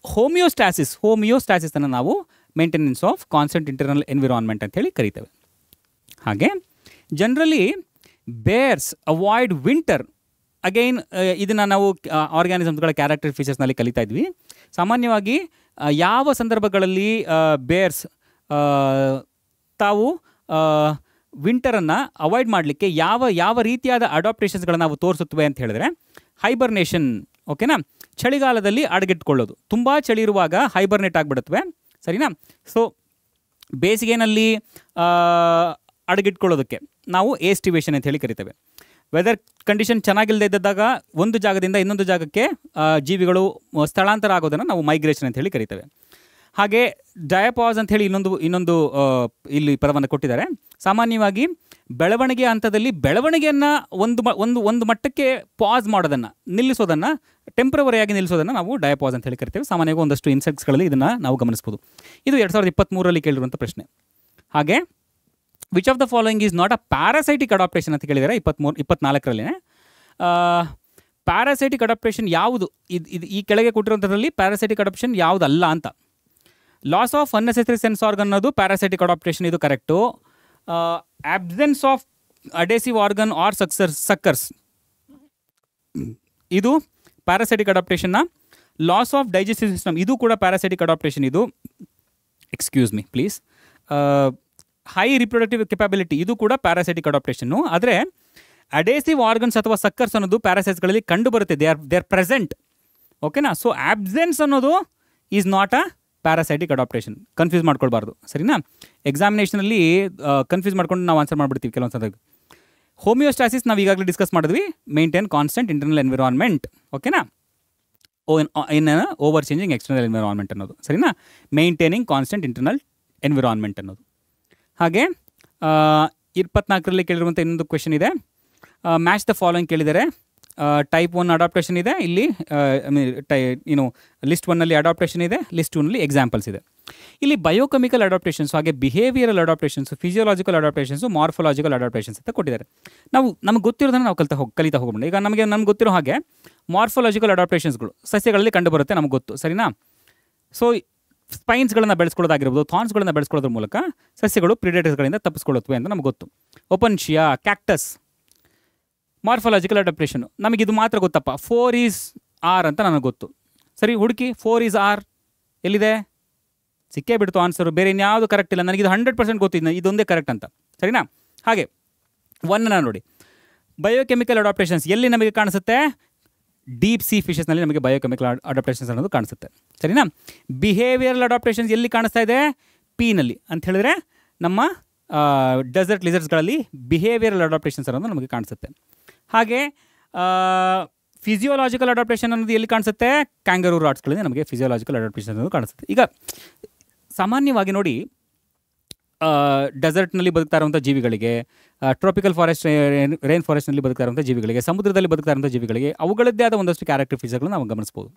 ಹೋಮಿಯೋಸ್ಟಾಸಿಸನ್ನು ನಾವು maintenance of constant internal environment ಅಂತ ಹೇಳಿ ಕರಿತೇವೆ. ಹಾಗೆ ಜನರಲಿ ಬೇರ್ಸ್ ಅವಾಯ್ಡ್ ವಿಂಟರ್. ಅಗೈನ್ ಇದನ್ನು ನಾವು ಆರ್ಗ್ಯಾನಿಸಮ್ಸ್ಗಳ ಕ್ಯಾರೆಕ್ಟರ್ ಫೀಚರ್ಸ್ನಲ್ಲಿ ಕಲಿತಾ ಇದ್ವಿ. ಸಾಮಾನ್ಯವಾಗಿ ಯಾವ ಸಂದರ್ಭಗಳಲ್ಲಿ ಬೇರ್ಸ್ ತಾವು ವಿಂಟರನ್ನು ಅವಾಯ್ಡ್ ಮಾಡಲಿಕ್ಕೆ ಯಾವ ರೀತಿಯಾದ ಅಡಾಪ್ಟೇಷನ್ಸ್ಗಳನ್ನ ನಾವು ತೋರಿಸುತ್ತವೆ ಅಂತ ಹೇಳಿದ್ರೆ ಹೈಬರ್ನೇಷನ್. ಓಕೆನಾ, ಚಳಿಗಾಲದಲ್ಲಿ ಅಡಗಿಟ್ಕೊಳ್ಳೋದು. ತುಂಬ ಚಳಿ ಇರುವಾಗ ಹೈಬರ್ನೇಟ್ ಆಗಿಬಿಡುತ್ತವೆ, ಸರಿನಾ. ಸೊ ಬೇಸಿಗೆನಲ್ಲಿ ಅಡಗಿಟ್ಕೊಳ್ಳೋದಕ್ಕೆ ನಾವು ಏಸ್ಟಿವೇಷನ್ ಅಂತ ಹೇಳಿ ಕರಿತೇವೆ. ವೆದರ್ ಕಂಡೀಷನ್ ಚೆನ್ನಾಗಿಲ್ಲದೆ ಇದ್ದಾಗ ಒಂದು ಜಾಗದಿಂದ ಇನ್ನೊಂದು ಜಾಗಕ್ಕೆ ಜೀವಿಗಳು ಸ್ಥಳಾಂತರ ಆಗೋದನ್ನು ನಾವು ಮೈಗ್ರೇಷನ್ ಅಂತ ಹೇಳಿ ಕರಿತೇವೆ. ಹಾಗೆ ಡಯಾಪಾಸ್ ಅಂತ ಹೇಳಿ ಇನ್ನೊಂದು ಇಲ್ಲಿ ಪದವನ್ನು ಕೊಟ್ಟಿದ್ದಾರೆ. ಸಾಮಾನ್ಯವಾಗಿ ಬೆಳವಣಿಗೆ ಹಂತದಲ್ಲಿ ಬೆಳವಣಿಗೆಯನ್ನು ಒಂದು ಮಟ್ಟಕ್ಕೆ ಪಾಸ್ ಮಾಡೋದನ್ನು, ನಿಲ್ಲಿಸೋದನ್ನು, ಟೆಂಪ್ರವರಿಯಾಗಿ ನಿಲ್ಲಿಸೋದನ್ನು ನಾವು ಡಯಾಪಾಸ್ ಅಂತ ಹೇಳಿ ಕರಿತೇವೆ. ಸಾಮಾನ್ಯವಾಗಿ ಒಂದಷ್ಟು ಇನ್ಸೆಕ್ಟ್ಸ್ಗಳಲ್ಲಿ ಇದನ್ನು ನಾವು ಗಮನಿಸ್ಬೋದು. ಇದು 2023ರಲ್ಲಿ ಕೇಳಿರುವಂಥ ಪ್ರಶ್ನೆ. ಹಾಗೆ which of the following is not a parasitic adaptation ಅಂತ ಕೇಳಿದರೆ 24ರಲ್ಲಿ. ಪ್ಯಾರಾಸೈಟಿಕ್ ಅಡಾಪ್ಟೇಷನ್ ಯಾವುದು, ಇದು ಈ ಕೆಳಗೆ ಕೊಟ್ಟಿರುವಂಥದ್ರಲ್ಲಿ ಪ್ಯಾರಾಸೈಟಿಕ್ ಅಡಾಪ್ಟೇಷನ್ ಯಾವುದಲ್ಲ ಅಂತ. Loss of unnecessary sense organ ಅನ್ನೋದು ಪ್ಯಾರಾಸೈಟಿಕ್ ಅಡಾಪ್ಟೇಷನ್, ಇದು correct. Absence of adhesive organ or suckers, ಇದು ಪ್ಯಾರಾಸೈಟಿಕ್ ಅಡಾಪ್ಟೇಷನ್ನ. ಲಾಸ್ ಆಫ್ ಡೈಜೆಸ್ಟಿವ್ ಸಿಸ್ಟಮ್, ಇದು ಕೂಡ ಪ್ಯಾರಾಸೈಟಿಕ್ ಅಡಾಪ್ಟೇಷನ್. ಇದು excuse me please. High reproductive capability, ಇದು ಕೂಡ ಪ್ಯಾರಾಸೈಟಿಕ್ ಅಡಾಪ್ಟೇಷನ್ನು. ಆದರೆ ಅಡೇಸಿವ್ ಆರ್ಗನ್ಸ್ ಅಥವಾ ಸಕ್ಕರ್ಸ್ ಅನ್ನೋದು ಪ್ಯಾರಾಸೈಟ್ಸ್ಗಳಲ್ಲಿ ಕಂಡು ಬರುತ್ತೆ, ದೇ ಆರ್ ಪ್ರೆಸೆಂಟ್. ಓಕೆನಾ. ಸೊ ಆಬ್ಸೆನ್ಸ್ ಅನ್ನೋದು is not a parasitic adaptation, confuse ಮಾಡ್ಕೊಳ್ಬಾರ್ದು, ಸರಿನಾ. ಎಕ್ಸಾಮಿನೇಷನಲ್ಲಿ ಕನ್ಫ್ಯೂಸ್ ಮಾಡ್ಕೊಂಡು ನಾವು ಆನ್ಸರ್ ಮಾಡಿಬಿಡ್ತೀವಿ ಕೆಲವೊಂದು ಸಲ. ಹೋಮಿಯೋಸ್ಟಾಸಿಸ್ ನಾವು ಈಗಾಗಲೇ ಡಿಸ್ಕಸ್ ಮಾಡಿದ್ವಿ, ಮೇಂಟೈನ್ ಕಾನ್ಸ್ಟೆಂಟ್ ಇಂಟರ್ನಲ್ ಎನ್ವಿರಾನ್ಮೆಂಟ್. ಓಕೆನಾ, in over changing external environment ಅನ್ನೋದು, ಸರಿನಾ. ಮೇಂಟೈನಿಂಗ್ ಕಾನ್ಸ್ಟೆಂಟ್ ಇಂಟರ್ನಲ್ ಎನ್ವಿರಾನ್ಮೆಂಟ್ ಅನ್ನೋದು. ಹಾಗೆ 24ರಲ್ಲಿ ಕೇಳಿರುವಂಥ ಇನ್ನೊಂದು ಕ್ವೆಶನ್ ಇದೆ, ಮ್ಯಾಚ್ ದ ಫಾಲೋಯಿಂಗ್ ಕೇಳಿದ್ದಾರೆ. ಟೈಪ್ 1 ಅಡಾಪ್ಟೇಷನ್ ಇದೆ ಇಲ್ಲಿ, ಲಿಸ್ಟ್ 1ನಲ್ಲಿ ಅಡಾಪ್ಟೇಷನ್ ಇದೆ, ಲಿಸ್ಟ್ 2ನಲ್ಲಿ ಎಕ್ಸಾಂಪಲ್ಸ್ ಇದೆ. ಇಲ್ಲಿ ಬಯೋಕೆಮಿಕಲ್ ಅಡಾಪ್ಟೇಷನ್ಸ್, ಹಾಗೆ behavioural adaptations, physiological adaptations, morphological adaptations ಅಂತ ಕೊಟ್ಟಿದ್ದಾರೆ. ನಮಗೆ ಗೊತ್ತಿರೋದನ್ನು ನಾವು ಕಲಿತಾ ಹೋಗ್ಬೋದು. ಈಗ ನಮ್ಗೆ ಗೊತ್ತಿರೋ ಹಾಗೆ ಮಾರ್ಫಾಲಜಿಕಲ್ ಅಡಾಪ್ಟೇಷನ್ಸ್ಗಳು ಸಸ್ಯಗಳಲ್ಲಿ ಕಂಡುಬರುತ್ತೆ, ನಮಗೆ ಗೊತ್ತು, ಸರಿನಾ. ಸೊ ಸ್ಪೈನ್ಸ್ಗಳನ್ನು ಬೆಳೆಸ್ಕೊಳ್ಳೋದಾಗಿರ್ಬೋದು, ಥಾರ್ನ್ಸ್ಗಳನ್ನು ಬೆಳೆಸ್ಕೊಳ್ಳೋದ್ರ ಮೂಲಕ ಸಸ್ಯಗಳು ಪ್ರಿಡೇಟರ್ಸ್ಗಳಿಂದ ತಪ್ಪಿಸ್ಕೊಳ್ಳುತ್ತವೆ ಅಂತ ನಮಗೆ ಗೊತ್ತು. ಒಪನ್ಶಿಯಾ, ಕ್ಯಾಕ್ಟಸ್. ಮಾರ್ಫಾಲಜಿಕಲ್ ಅಡಾಪ್ಟೇಷನ್ ನಮಗಿದು ಮಾತ್ರ ಗೊತ್ತಪ್ಪ, 4 is R ಅಂತ ನನಗೆ ಗೊತ್ತು. ಸರಿ, ಹುಡುಕಿ 4 is R ಎಲ್ಲಿದೆ, ಸಿಕ್ಕೇ ಬಿಡ್ತು ಆನ್ಸರು. ಬೇರೆ ಇನ್ಯಾವುದು ಕರೆಕ್ಟ್ ಇಲ್ಲ, ನನಗಿದು 100% ಗೊತ್ತಿದ್ದ ಇದೊಂದೇ ಕರೆಕ್ಟ್ ಅಂತ, ಸರಿನಾ. ಹಾಗೆ 1ನ ನೋಡಿ, ಬಯೋಕೆಮಿಕಲ್ ಅಡಾಪ್ಟೇಷನ್ಸ್ ಎಲ್ಲಿ ನಮಗೆ ಕಾಣಿಸುತ್ತೆ, ಡೀಪ್ ಸಿ ಫಿಶಸ್ನಲ್ಲಿ ನಮಗೆ ಬಯೋಕೆಮಿಕಲ್ ಅಡಾಪ್ಟೇಷನ್ಸ್ ಅನ್ನೋದು ಕಾಣಿಸುತ್ತೆ, ಸರಿನಾ. ಬಿಹೇವಿಯರಲ್ ಅಡಾಪ್ಟೇಷನ್ಸ್ ಎಲ್ಲಿ ಕಾಣಿಸ್ತಾ ಇದೆ, ಪಿನಲ್ಲಿ ಅಂತ ಹೇಳಿದ್ರೆ ನಮ್ಮ ಡೆಸರ್ಟ್ ಲಿಸರ್ಟ್ಸ್ಗಳಲ್ಲಿ ಬಿಹೇವಿಯರಲ್ ಅಡಾಪ್ಟೇಷನ್ಸ್ ಅನ್ನೋದು ನಮಗೆ ಕಾಣಿಸುತ್ತೆ. ಹಾಗೆ ಫಿಸಿಯೋಲಾಜಿಕಲ್ ಅಡಾಪ್ಟೇಷನ್ ಅನ್ನೋದು ಎಲ್ಲಿ ಕಾಣಿಸುತ್ತೆ, ಕ್ಯಾಂಗರೂ ರಾಟ್ಸ್ಗಳಲ್ಲಿ ನಮಗೆ ಫಿಸಿಯೋಲಾಜಿಕಲ್ ಅಡಾಪ್ಟೇಷನ್ ಅನ್ನೋದು ಕಾಣಿಸುತ್ತೆ. ಈಗ ಸಾಮಾನ್ಯವಾಗಿ ನೋಡಿ, ಡೆಸರ್ಟ್ನಲ್ಲಿ ಬದುಕ್ತಾ ಇರುವಂಥ ಜೀವಿಗಳಿಗೆ, ಟ್ರಾಪಿಕಲ್ ಫಾರೆಸ್ಟ್, ರೈನ್ ಫಾರೆಸ್ಟ್ನಲ್ಲಿ ಬದುಕ್ತಾ ಇರುವಂಥ ಜೀವಿಗಳಿಗೆ, ಸಮುದ್ರದಲ್ಲಿ ಬದುಕ್ತಾ ಇರುವಂಥ ಜೀವಿಗಳಿಗೆ ಅವುಗಳದ್ದೇ ಆದ ಒಂದಷ್ಟು ಕ್ಯಾರೆಕ್ಟರ್ ಫೀಚರ್ಗಳನ್ನು ನಾವು ಗಮನಿಸ್ಬೋದು.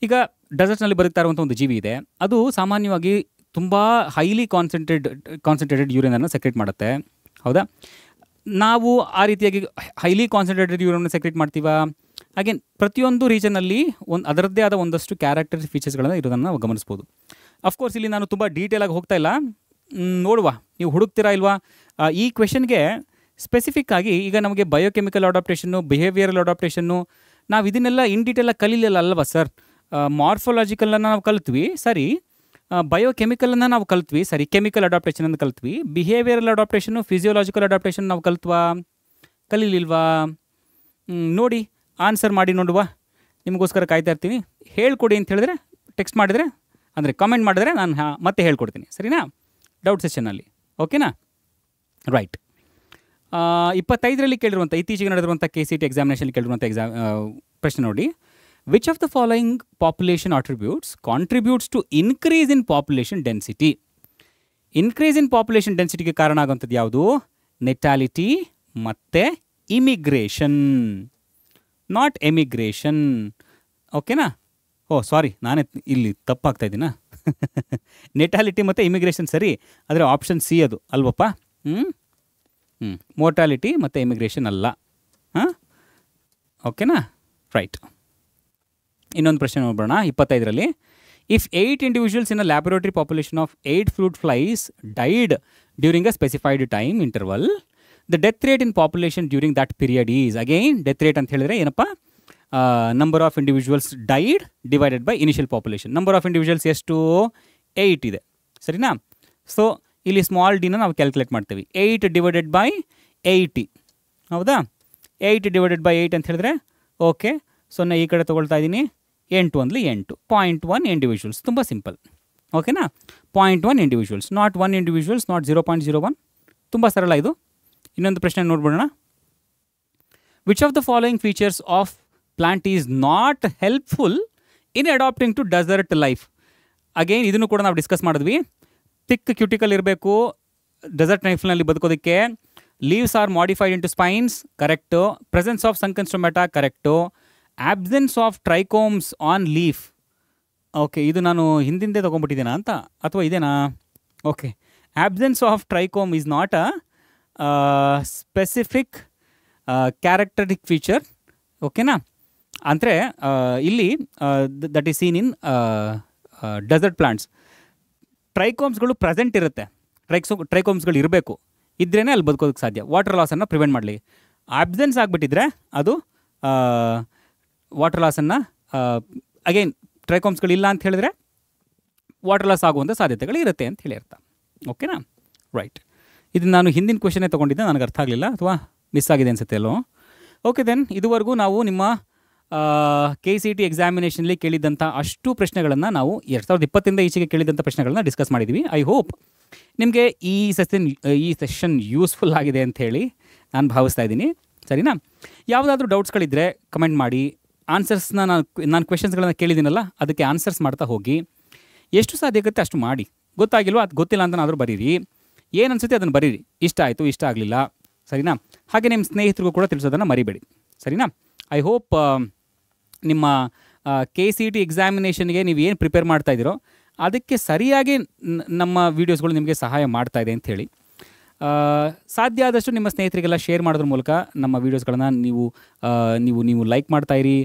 ಈಗ ಡೆಸರ್ಟ್ನಲ್ಲಿ ಬದುಕ್ತಾ ಇರುವಂಥ ಒಂದು ಜೀವಿ ಇದೆ, ಅದು ಸಾಮಾನ್ಯವಾಗಿ ತುಂಬ ಹೈಲಿ ಕಾನ್ಸಂಟ್ರೇಟೆಡ್ ಯೂರಿನನ್ನು ಸೆಕ್ರೇಟ್ ಮಾಡುತ್ತೆ, ಹೌದಾ. ನಾವು ಆ ರೀತಿಯಾಗಿ ಹೈಲಿ ಕಾನ್ಸಂಟ್ರೇಟೆಡ್ ಯೂರಿನನ್ನು ಸೆಕ್ರೇಟ್ ಮಾಡ್ತೀವಾ. ಹಾಗೆ ಪ್ರತಿಯೊಂದು ರೀಜನಲ್ಲಿ ಅದರದ್ದೇ ಆದ ಒಂದಷ್ಟು ಕ್ಯಾರೆಕ್ಟರ್ ಫೀಚರ್ಸ್ಗಳನ್ನು ಇರೋದನ್ನು ನಾವು ಗಮನಿಸ್ಬೋದು. ಅಫ್ಕೋರ್ಸ್ ಇಲ್ಲಿ ನಾನು ತುಂಬ ಡೀಟೇಲಾಗಿ ಹೋಗ್ತಾ ಇಲ್ಲ, ನೋಡುವ, ನೀವು ಹುಡುಕ್ತೀರಾ ಇಲ್ವಾ. ಈ ಕ್ವೆಶನ್ಗೆ ಸ್ಪೆಸಿಫಿಕ್ ಆಗಿ ಈಗ ನಮಗೆ ಬಯೋಕೆಮಿಕಲ್ ಅಡಾಪ್ಟೇಷನ್ನು, ಬಿಹೇವಿಯರಲ್ ಅಡಾಪ್ಟೇಷನ್ನು, ನಾವು ಇದನ್ನೆಲ್ಲ ಇನ್ ಡೀಟೇಲಾಗಿ ಕಲೀಲಿಲ್ಲ ಅಲ್ವಾ ಸರ್. ಮಾರ್ಫಾಲಜಿಕಲನ್ನು ನಾವು ಕಲಿತ್ವಿ, ಸರಿ. ಬಯೋಕೆಮಿಕಲನ್ನು ನಾವು ಕಲಿತ್ವಿ, ಸರಿ. ಕೆಮಿಕಲ್ ಅಡಾಪ್ಟೇಷನನ್ನು ಕಲಿತ್ವಿ. ಬಿಹೇವಿಯರಲ್ ಅಡಾಪ್ಟೇಷನ್ನು, ಫಿಸಿಯೋಲಾಜಿಕಲ್ ಅಡಾಪ್ಟೇಷನ್ ನಾವು ಕಲೀಲಿಲ್ವಾ. ನೋಡಿ, ಆನ್ಸರ್ ಮಾಡಿ ನೋಡುವ, ನಿಮಗೋಸ್ಕರ ಕಾಯ್ತಾ ಇರ್ತೀನಿ. ಹೇಳ್ಕೊಡಿ ಅಂತ ಹೇಳಿದ್ರೆ, ಟೆಕ್ಸ್ಟ್ ಮಾಡಿದರೆ ಅಂದರೆ ಕಾಮೆಂಟ್ ಮಾಡಿದ್ರೆ ನಾನು ಮತ್ತೆ ಹೇಳ್ಕೊಡ್ತೀನಿ, ಸರಿನಾ, ಡೌಟ್ ಸೆಷನ್ನಲ್ಲಿ. ಓಕೆನಾ, ರೈಟ್. 25ರಲ್ಲಿ ಕೇಳಿರುವಂಥ, ಇತ್ತೀಚೆಗೆ ನಡೆದಿರುವಂಥ KCET ಎಕ್ಸಾಮಿನೇಷನ್ ಕೇಳಿರುವಂಥ ಪ್ರಶ್ನೆ ನೋಡಿ. Which of the following population attributes contributes to increase in population density. Increase in population ಡೆನ್ಸಿಟಿಗೆ ಕಾರಣ ಆಗುವಂಥದ್ದು ಯಾವುದು, ನೆಟಾಲಿಟಿ ಮತ್ತು ಇಮಿಗ್ರೇಷನ್, ನಾಟ್ ಎಮಿಗ್ರೇಷನ್. ಓಕೆನಾ. ಸಾರಿ, ನಾನೇ ಇಲ್ಲಿ ತಪ್ಪಾಗ್ತಾ ಇದ್ದೀನಾ. ನೆಟಾಲಿಟಿ ಮತ್ತು ಇಮಿಗ್ರೇಷನ್ ಸರಿ, ಆದರೆ ಆಪ್ಷನ್ ಸಿ ಅದು ಅಲ್ವಪ್ಪ. ಮೋರ್ಟಾಲಿಟಿ ಮತ್ತು ಇಮಿಗ್ರೇಷನ್ ಅಲ್ಲ. ಓಕೆನಾ, ರೈಟ್. ಇನ್ನೊಂದು ಪ್ರಶ್ನೆ ನೋಡೋಣ 25ರಲ್ಲಿ. If 8 individuals in a laboratory population of 8 fruit flies died during a specified time interval, the death rate in population during that period is, again death rate ಅಂತ ಹೇಳಿದ್ರೆ ಏನಪ್ಪ, number of individuals died divided by initial population. Number of individuals ಎಷ್ಟು, 8 ಇದೆ, ಸರಿನಾ. So ಇಲ್ಲಿ small ಡಿನ ನಾವು calculate ಮಾಡ್ತೀವಿ. 8 divided by 80, ಹೌದಾ. 8 ಡಿವೈಡೆಡ್ ಬೈ 8 ಅಂತ ಹೇಳಿದ್ರೆ ಓಕೆ, 0 ಈ ಕಡೆ ತೊಗೊಳ್ತಾ ಇದ್ದೀನಿ, 8 ಒಂದ್ಲಿ 8, 0.1 ಇಂಡಿವಿಜುವಲ್ಸ್. ತುಂಬ ಸಿಂಪಲ್, ಓಕೆನಾ. 0.1 ಇಂಡಿವಿಜುವಲ್ಸ್, ನಾಟ್ 1 ಇಂಡಿವಿಜುವಲ್ಸ್, ನಾಟ್ 0.01. ತುಂಬ ಸರಳ ಇದು. ಇನ್ನೊಂದು ಪ್ರಶ್ನೆ ನೋಡ್ಬಿಡೋಣ. Which of the following features of plant is not helpful in adapting to desert life. Again ಇದನ್ನು ಕೂಡ ನಾವು ಡಿಸ್ಕಸ್ ಮಾಡಿದ್ವಿ. ಥಿಕ್ ಕ್ಯೂಟಿಕಲ್ ಇರಬೇಕು ಡೆಸರ್ಟ್ ಲೈಫ್ನಲ್ಲಿ ಬದುಕೋದಕ್ಕೆ. Leaves are modified into spines, correct. Presence of sunken stomata, correct. Absence of trichomes on leaf, okay. ಇದು ನಾನು ಹಿಂದಿಂದೆ ತೊಗೊಂಡ್ಬಿಟ್ಟಿದ್ದೀನಾ ಅಂತ, ಅಥವಾ ಇದೇನಾ? Okay, absence of trichome is not a specific characteristic feature, ಓಕೆನಾ. ಅಂದರೆ ಇಲ್ಲಿ that is seen in desert plants. ಟ್ರೈಕೋಮ್ಸ್ಗಳು ಪ್ರೆಸೆಂಟ್ ಇರುತ್ತೆ, ಟ್ರೈಕೋಮ್ಸ್ಗಳು ಇರಬೇಕು, ಇದ್ರೇ ಅಲ್ಲಿ ಬದುಕೋದಕ್ಕೆ ಸಾಧ್ಯ. ವಾಟರ್ ಲಾಸನ್ನು ಪ್ರಿವೆಂಟ್ ಮಾಡಲಿ. ಆಬ್ಸೆನ್ಸ್ ಆಗಿಬಿಟ್ಟಿದ್ರೆ ಅದು ವಾಟರ್ ಲಾಸನ್ನು, ಅಗೈನ್ ಟ್ರೈಕೋಮ್ಸ್ಗಳಿಲ್ಲ ಅಂತ ಹೇಳಿದ್ರೆ ವಾಟರ್ ಲಾಸ್ ಆಗುವಂಥ ಸಾಧ್ಯತೆಗಳು ಇರುತ್ತೆ ಅಂತ ಹೇಳಿ ಅರ್ಥ, ಓಕೆನಾ. ರೈಟ್, ಇದು ನಾನು ಹಿಂದಿನ ಕ್ವೆಶನ್ನೇ ತೊಗೊಂಡಿದ್ದೆ, ನನಗೆ ಅರ್ಥ ಆಗಲಿಲ್ಲ ಅಥವಾ ಮಿಸ್ ಆಗಿದೆ ಅನಿಸುತ್ತೆ ಅಲ್ಲೋ. ಓಕೆ ದೆನ್, ಇದುವರೆಗೂ ನಾವು ನಿಮ್ಮ KCET ಎಕ್ಸಾಮಿನೇಷನಲ್ಲಿ ಕೇಳಿದಂಥ ಅಷ್ಟು ಪ್ರಶ್ನೆಗಳನ್ನು ನಾವು 2020 ಈಚೆಗೆ ಕೇಳಿದಂಥ ಪ್ರಶ್ನೆಗಳನ್ನ ಡಿಸ್ಕಸ್ ಮಾಡಿದ್ವಿ. ಐ ಹೋಪ್ ನಿಮಗೆ ಈ ಸೆಷನ್ ಯೂಸ್ಫುಲ್ ಆಗಿದೆ ಅಂತ ಹೇಳಿ ನಾನು ಭಾವಿಸ್ತಾ ಇದ್ದೀನಿ, ಸರಿನಾ. ಯಾವುದಾದ್ರೂ ಡೌಟ್ಸ್ಗಳಿದ್ದರೆ ಕಮೆಂಟ್ ಮಾಡಿ. ಆನ್ಸರ್ಸ್ನ ನಾನು ಕ್ವೆಶನ್ಸ್ಗಳನ್ನ ಕೇಳಿದ್ದೀನಲ್ಲ ಅದಕ್ಕೆ ಆನ್ಸರ್ಸ್ ಮಾಡ್ತಾ ಹೋಗಿ. ಎಷ್ಟು ಸಾಧ್ಯ ಆಗುತ್ತೆ ಅಷ್ಟು ಮಾಡಿ. ಗೊತ್ತಾಗಿಲ್ವ, ಅದು ಗೊತ್ತಿಲ್ಲ ಅಂತನಾದರೂ ಬರೀರಿ. ಏನು ಅನಿಸುತ್ತೆ ಅದನ್ನು ಬರೀರಿ. ಇಷ್ಟ ಆಯಿತು, ಇಷ್ಟ ಆಗಲಿಲ್ಲ, ಸರಿನಾ. ಹಾಗೆ ನಿಮ್ಮ ಸ್ನೇಹಿತರಿಗೂ ಕೂಡ ತಿಳಿಸೋದನ್ನು ಮರಿಬೇಡಿ, ಸರಿನಾ. ಐ ಹೋಪ್ ನಿಮ್ಮ KCET ಎಕ್ಸಾಮಿನೇಷನ್ಗೆ ನೀವು ಏನು ಪ್ರಿಪೇರ್ ಮಾಡ್ತಾ ಇದ್ದೀರೋ ಅದಕ್ಕೆ ಸರಿಯಾಗಿ ನಮ್ಮ ವೀಡಿಯೋಸ್ಗಳು ನಿಮಗೆ ಸಹಾಯ ಮಾಡ್ತಾಯಿದೆ ಅಂಥೇಳಿ. ಸಾಧ್ಯ ಆದಷ್ಟು ನಿಮ್ಮ ಸ್ನೇಹಿತರಿಗೆಲ್ಲ ಶೇರ್ ಮಾಡೋದ್ರ ಮೂಲಕ ನಮ್ಮ ವೀಡಿಯೋಸ್ಗಳನ್ನು ನೀವು ಲೈಕ್ ಮಾಡ್ತಾಯಿರಿ.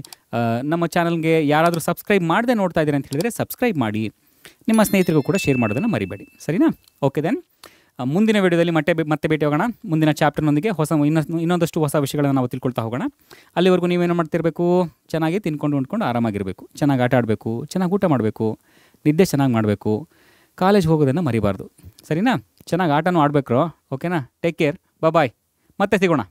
ನಮ್ಮ ಚಾನಲ್ಗೆ ಯಾರಾದರೂ ಸಬ್ಸ್ಕ್ರೈಬ್ ಮಾಡದೆ ನೋಡ್ತಾ ಇದ್ದೀರಿ ಅಂತ ಹೇಳಿದರೆ ಸಬ್ಸ್ಕ್ರೈಬ್ ಮಾಡಿ. ನಿಮ್ಮ ಸ್ನೇಹಿತರಿಗೂ ಕೂಡ ಶೇರ್ ಮಾಡೋದನ್ನು ಮರಿಬೇಡಿ, ಸರಿನಾ. ಓಕೆ ದೆನ್, ಮುಂದಿನ ವೀಡಿಯೋದಲ್ಲಿ ಮತ್ತೆ ಭೇಟಿ ಹೋಗೋಣ. ಮುಂದಿನ ಚಾಪ್ಟರ್ನೊಂದಿಗೆ ಇನ್ನೊಂದಷ್ಟು ಹೊಸ ವಿಷಯಗಳನ್ನು ನಾವು ತಿಳ್ಕೊಳ್ತಾ ಹೋಗೋಣ. ಅಲ್ಲಿವರೆಗೂ ನೀವೇನು ಮಾಡ್ತಿರಬೇಕು, ಚೆನ್ನಾಗಿ ತಿನ್ಕೊಂಡು ಉಂಡ್ಕೊಂಡು ಆರಾಮಾಗಿರಬೇಕು, ಚೆನ್ನಾಗಿ ಆಟ ಆಡಬೇಕು, ಚೆನ್ನಾಗಿ ಊಟ ಮಾಡಬೇಕು, ನಿದ್ದೆ ಚೆನ್ನಾಗಿ ಮಾಡಬೇಕು, ಕಾಲೇಜ್ ಹೋಗೋದನ್ನು ಮರಿಬಾರ್ದು, ಸರಿನಾ. ಚೆನ್ನಾಗಿ ಆಟನೂ ಆಡಬೇಕು, ಓಕೆನಾ. ಟೇಕ್ ಕೇರ್, ಬಾಯ್, ಮತ್ತೆ ಸಿಗೋಣ.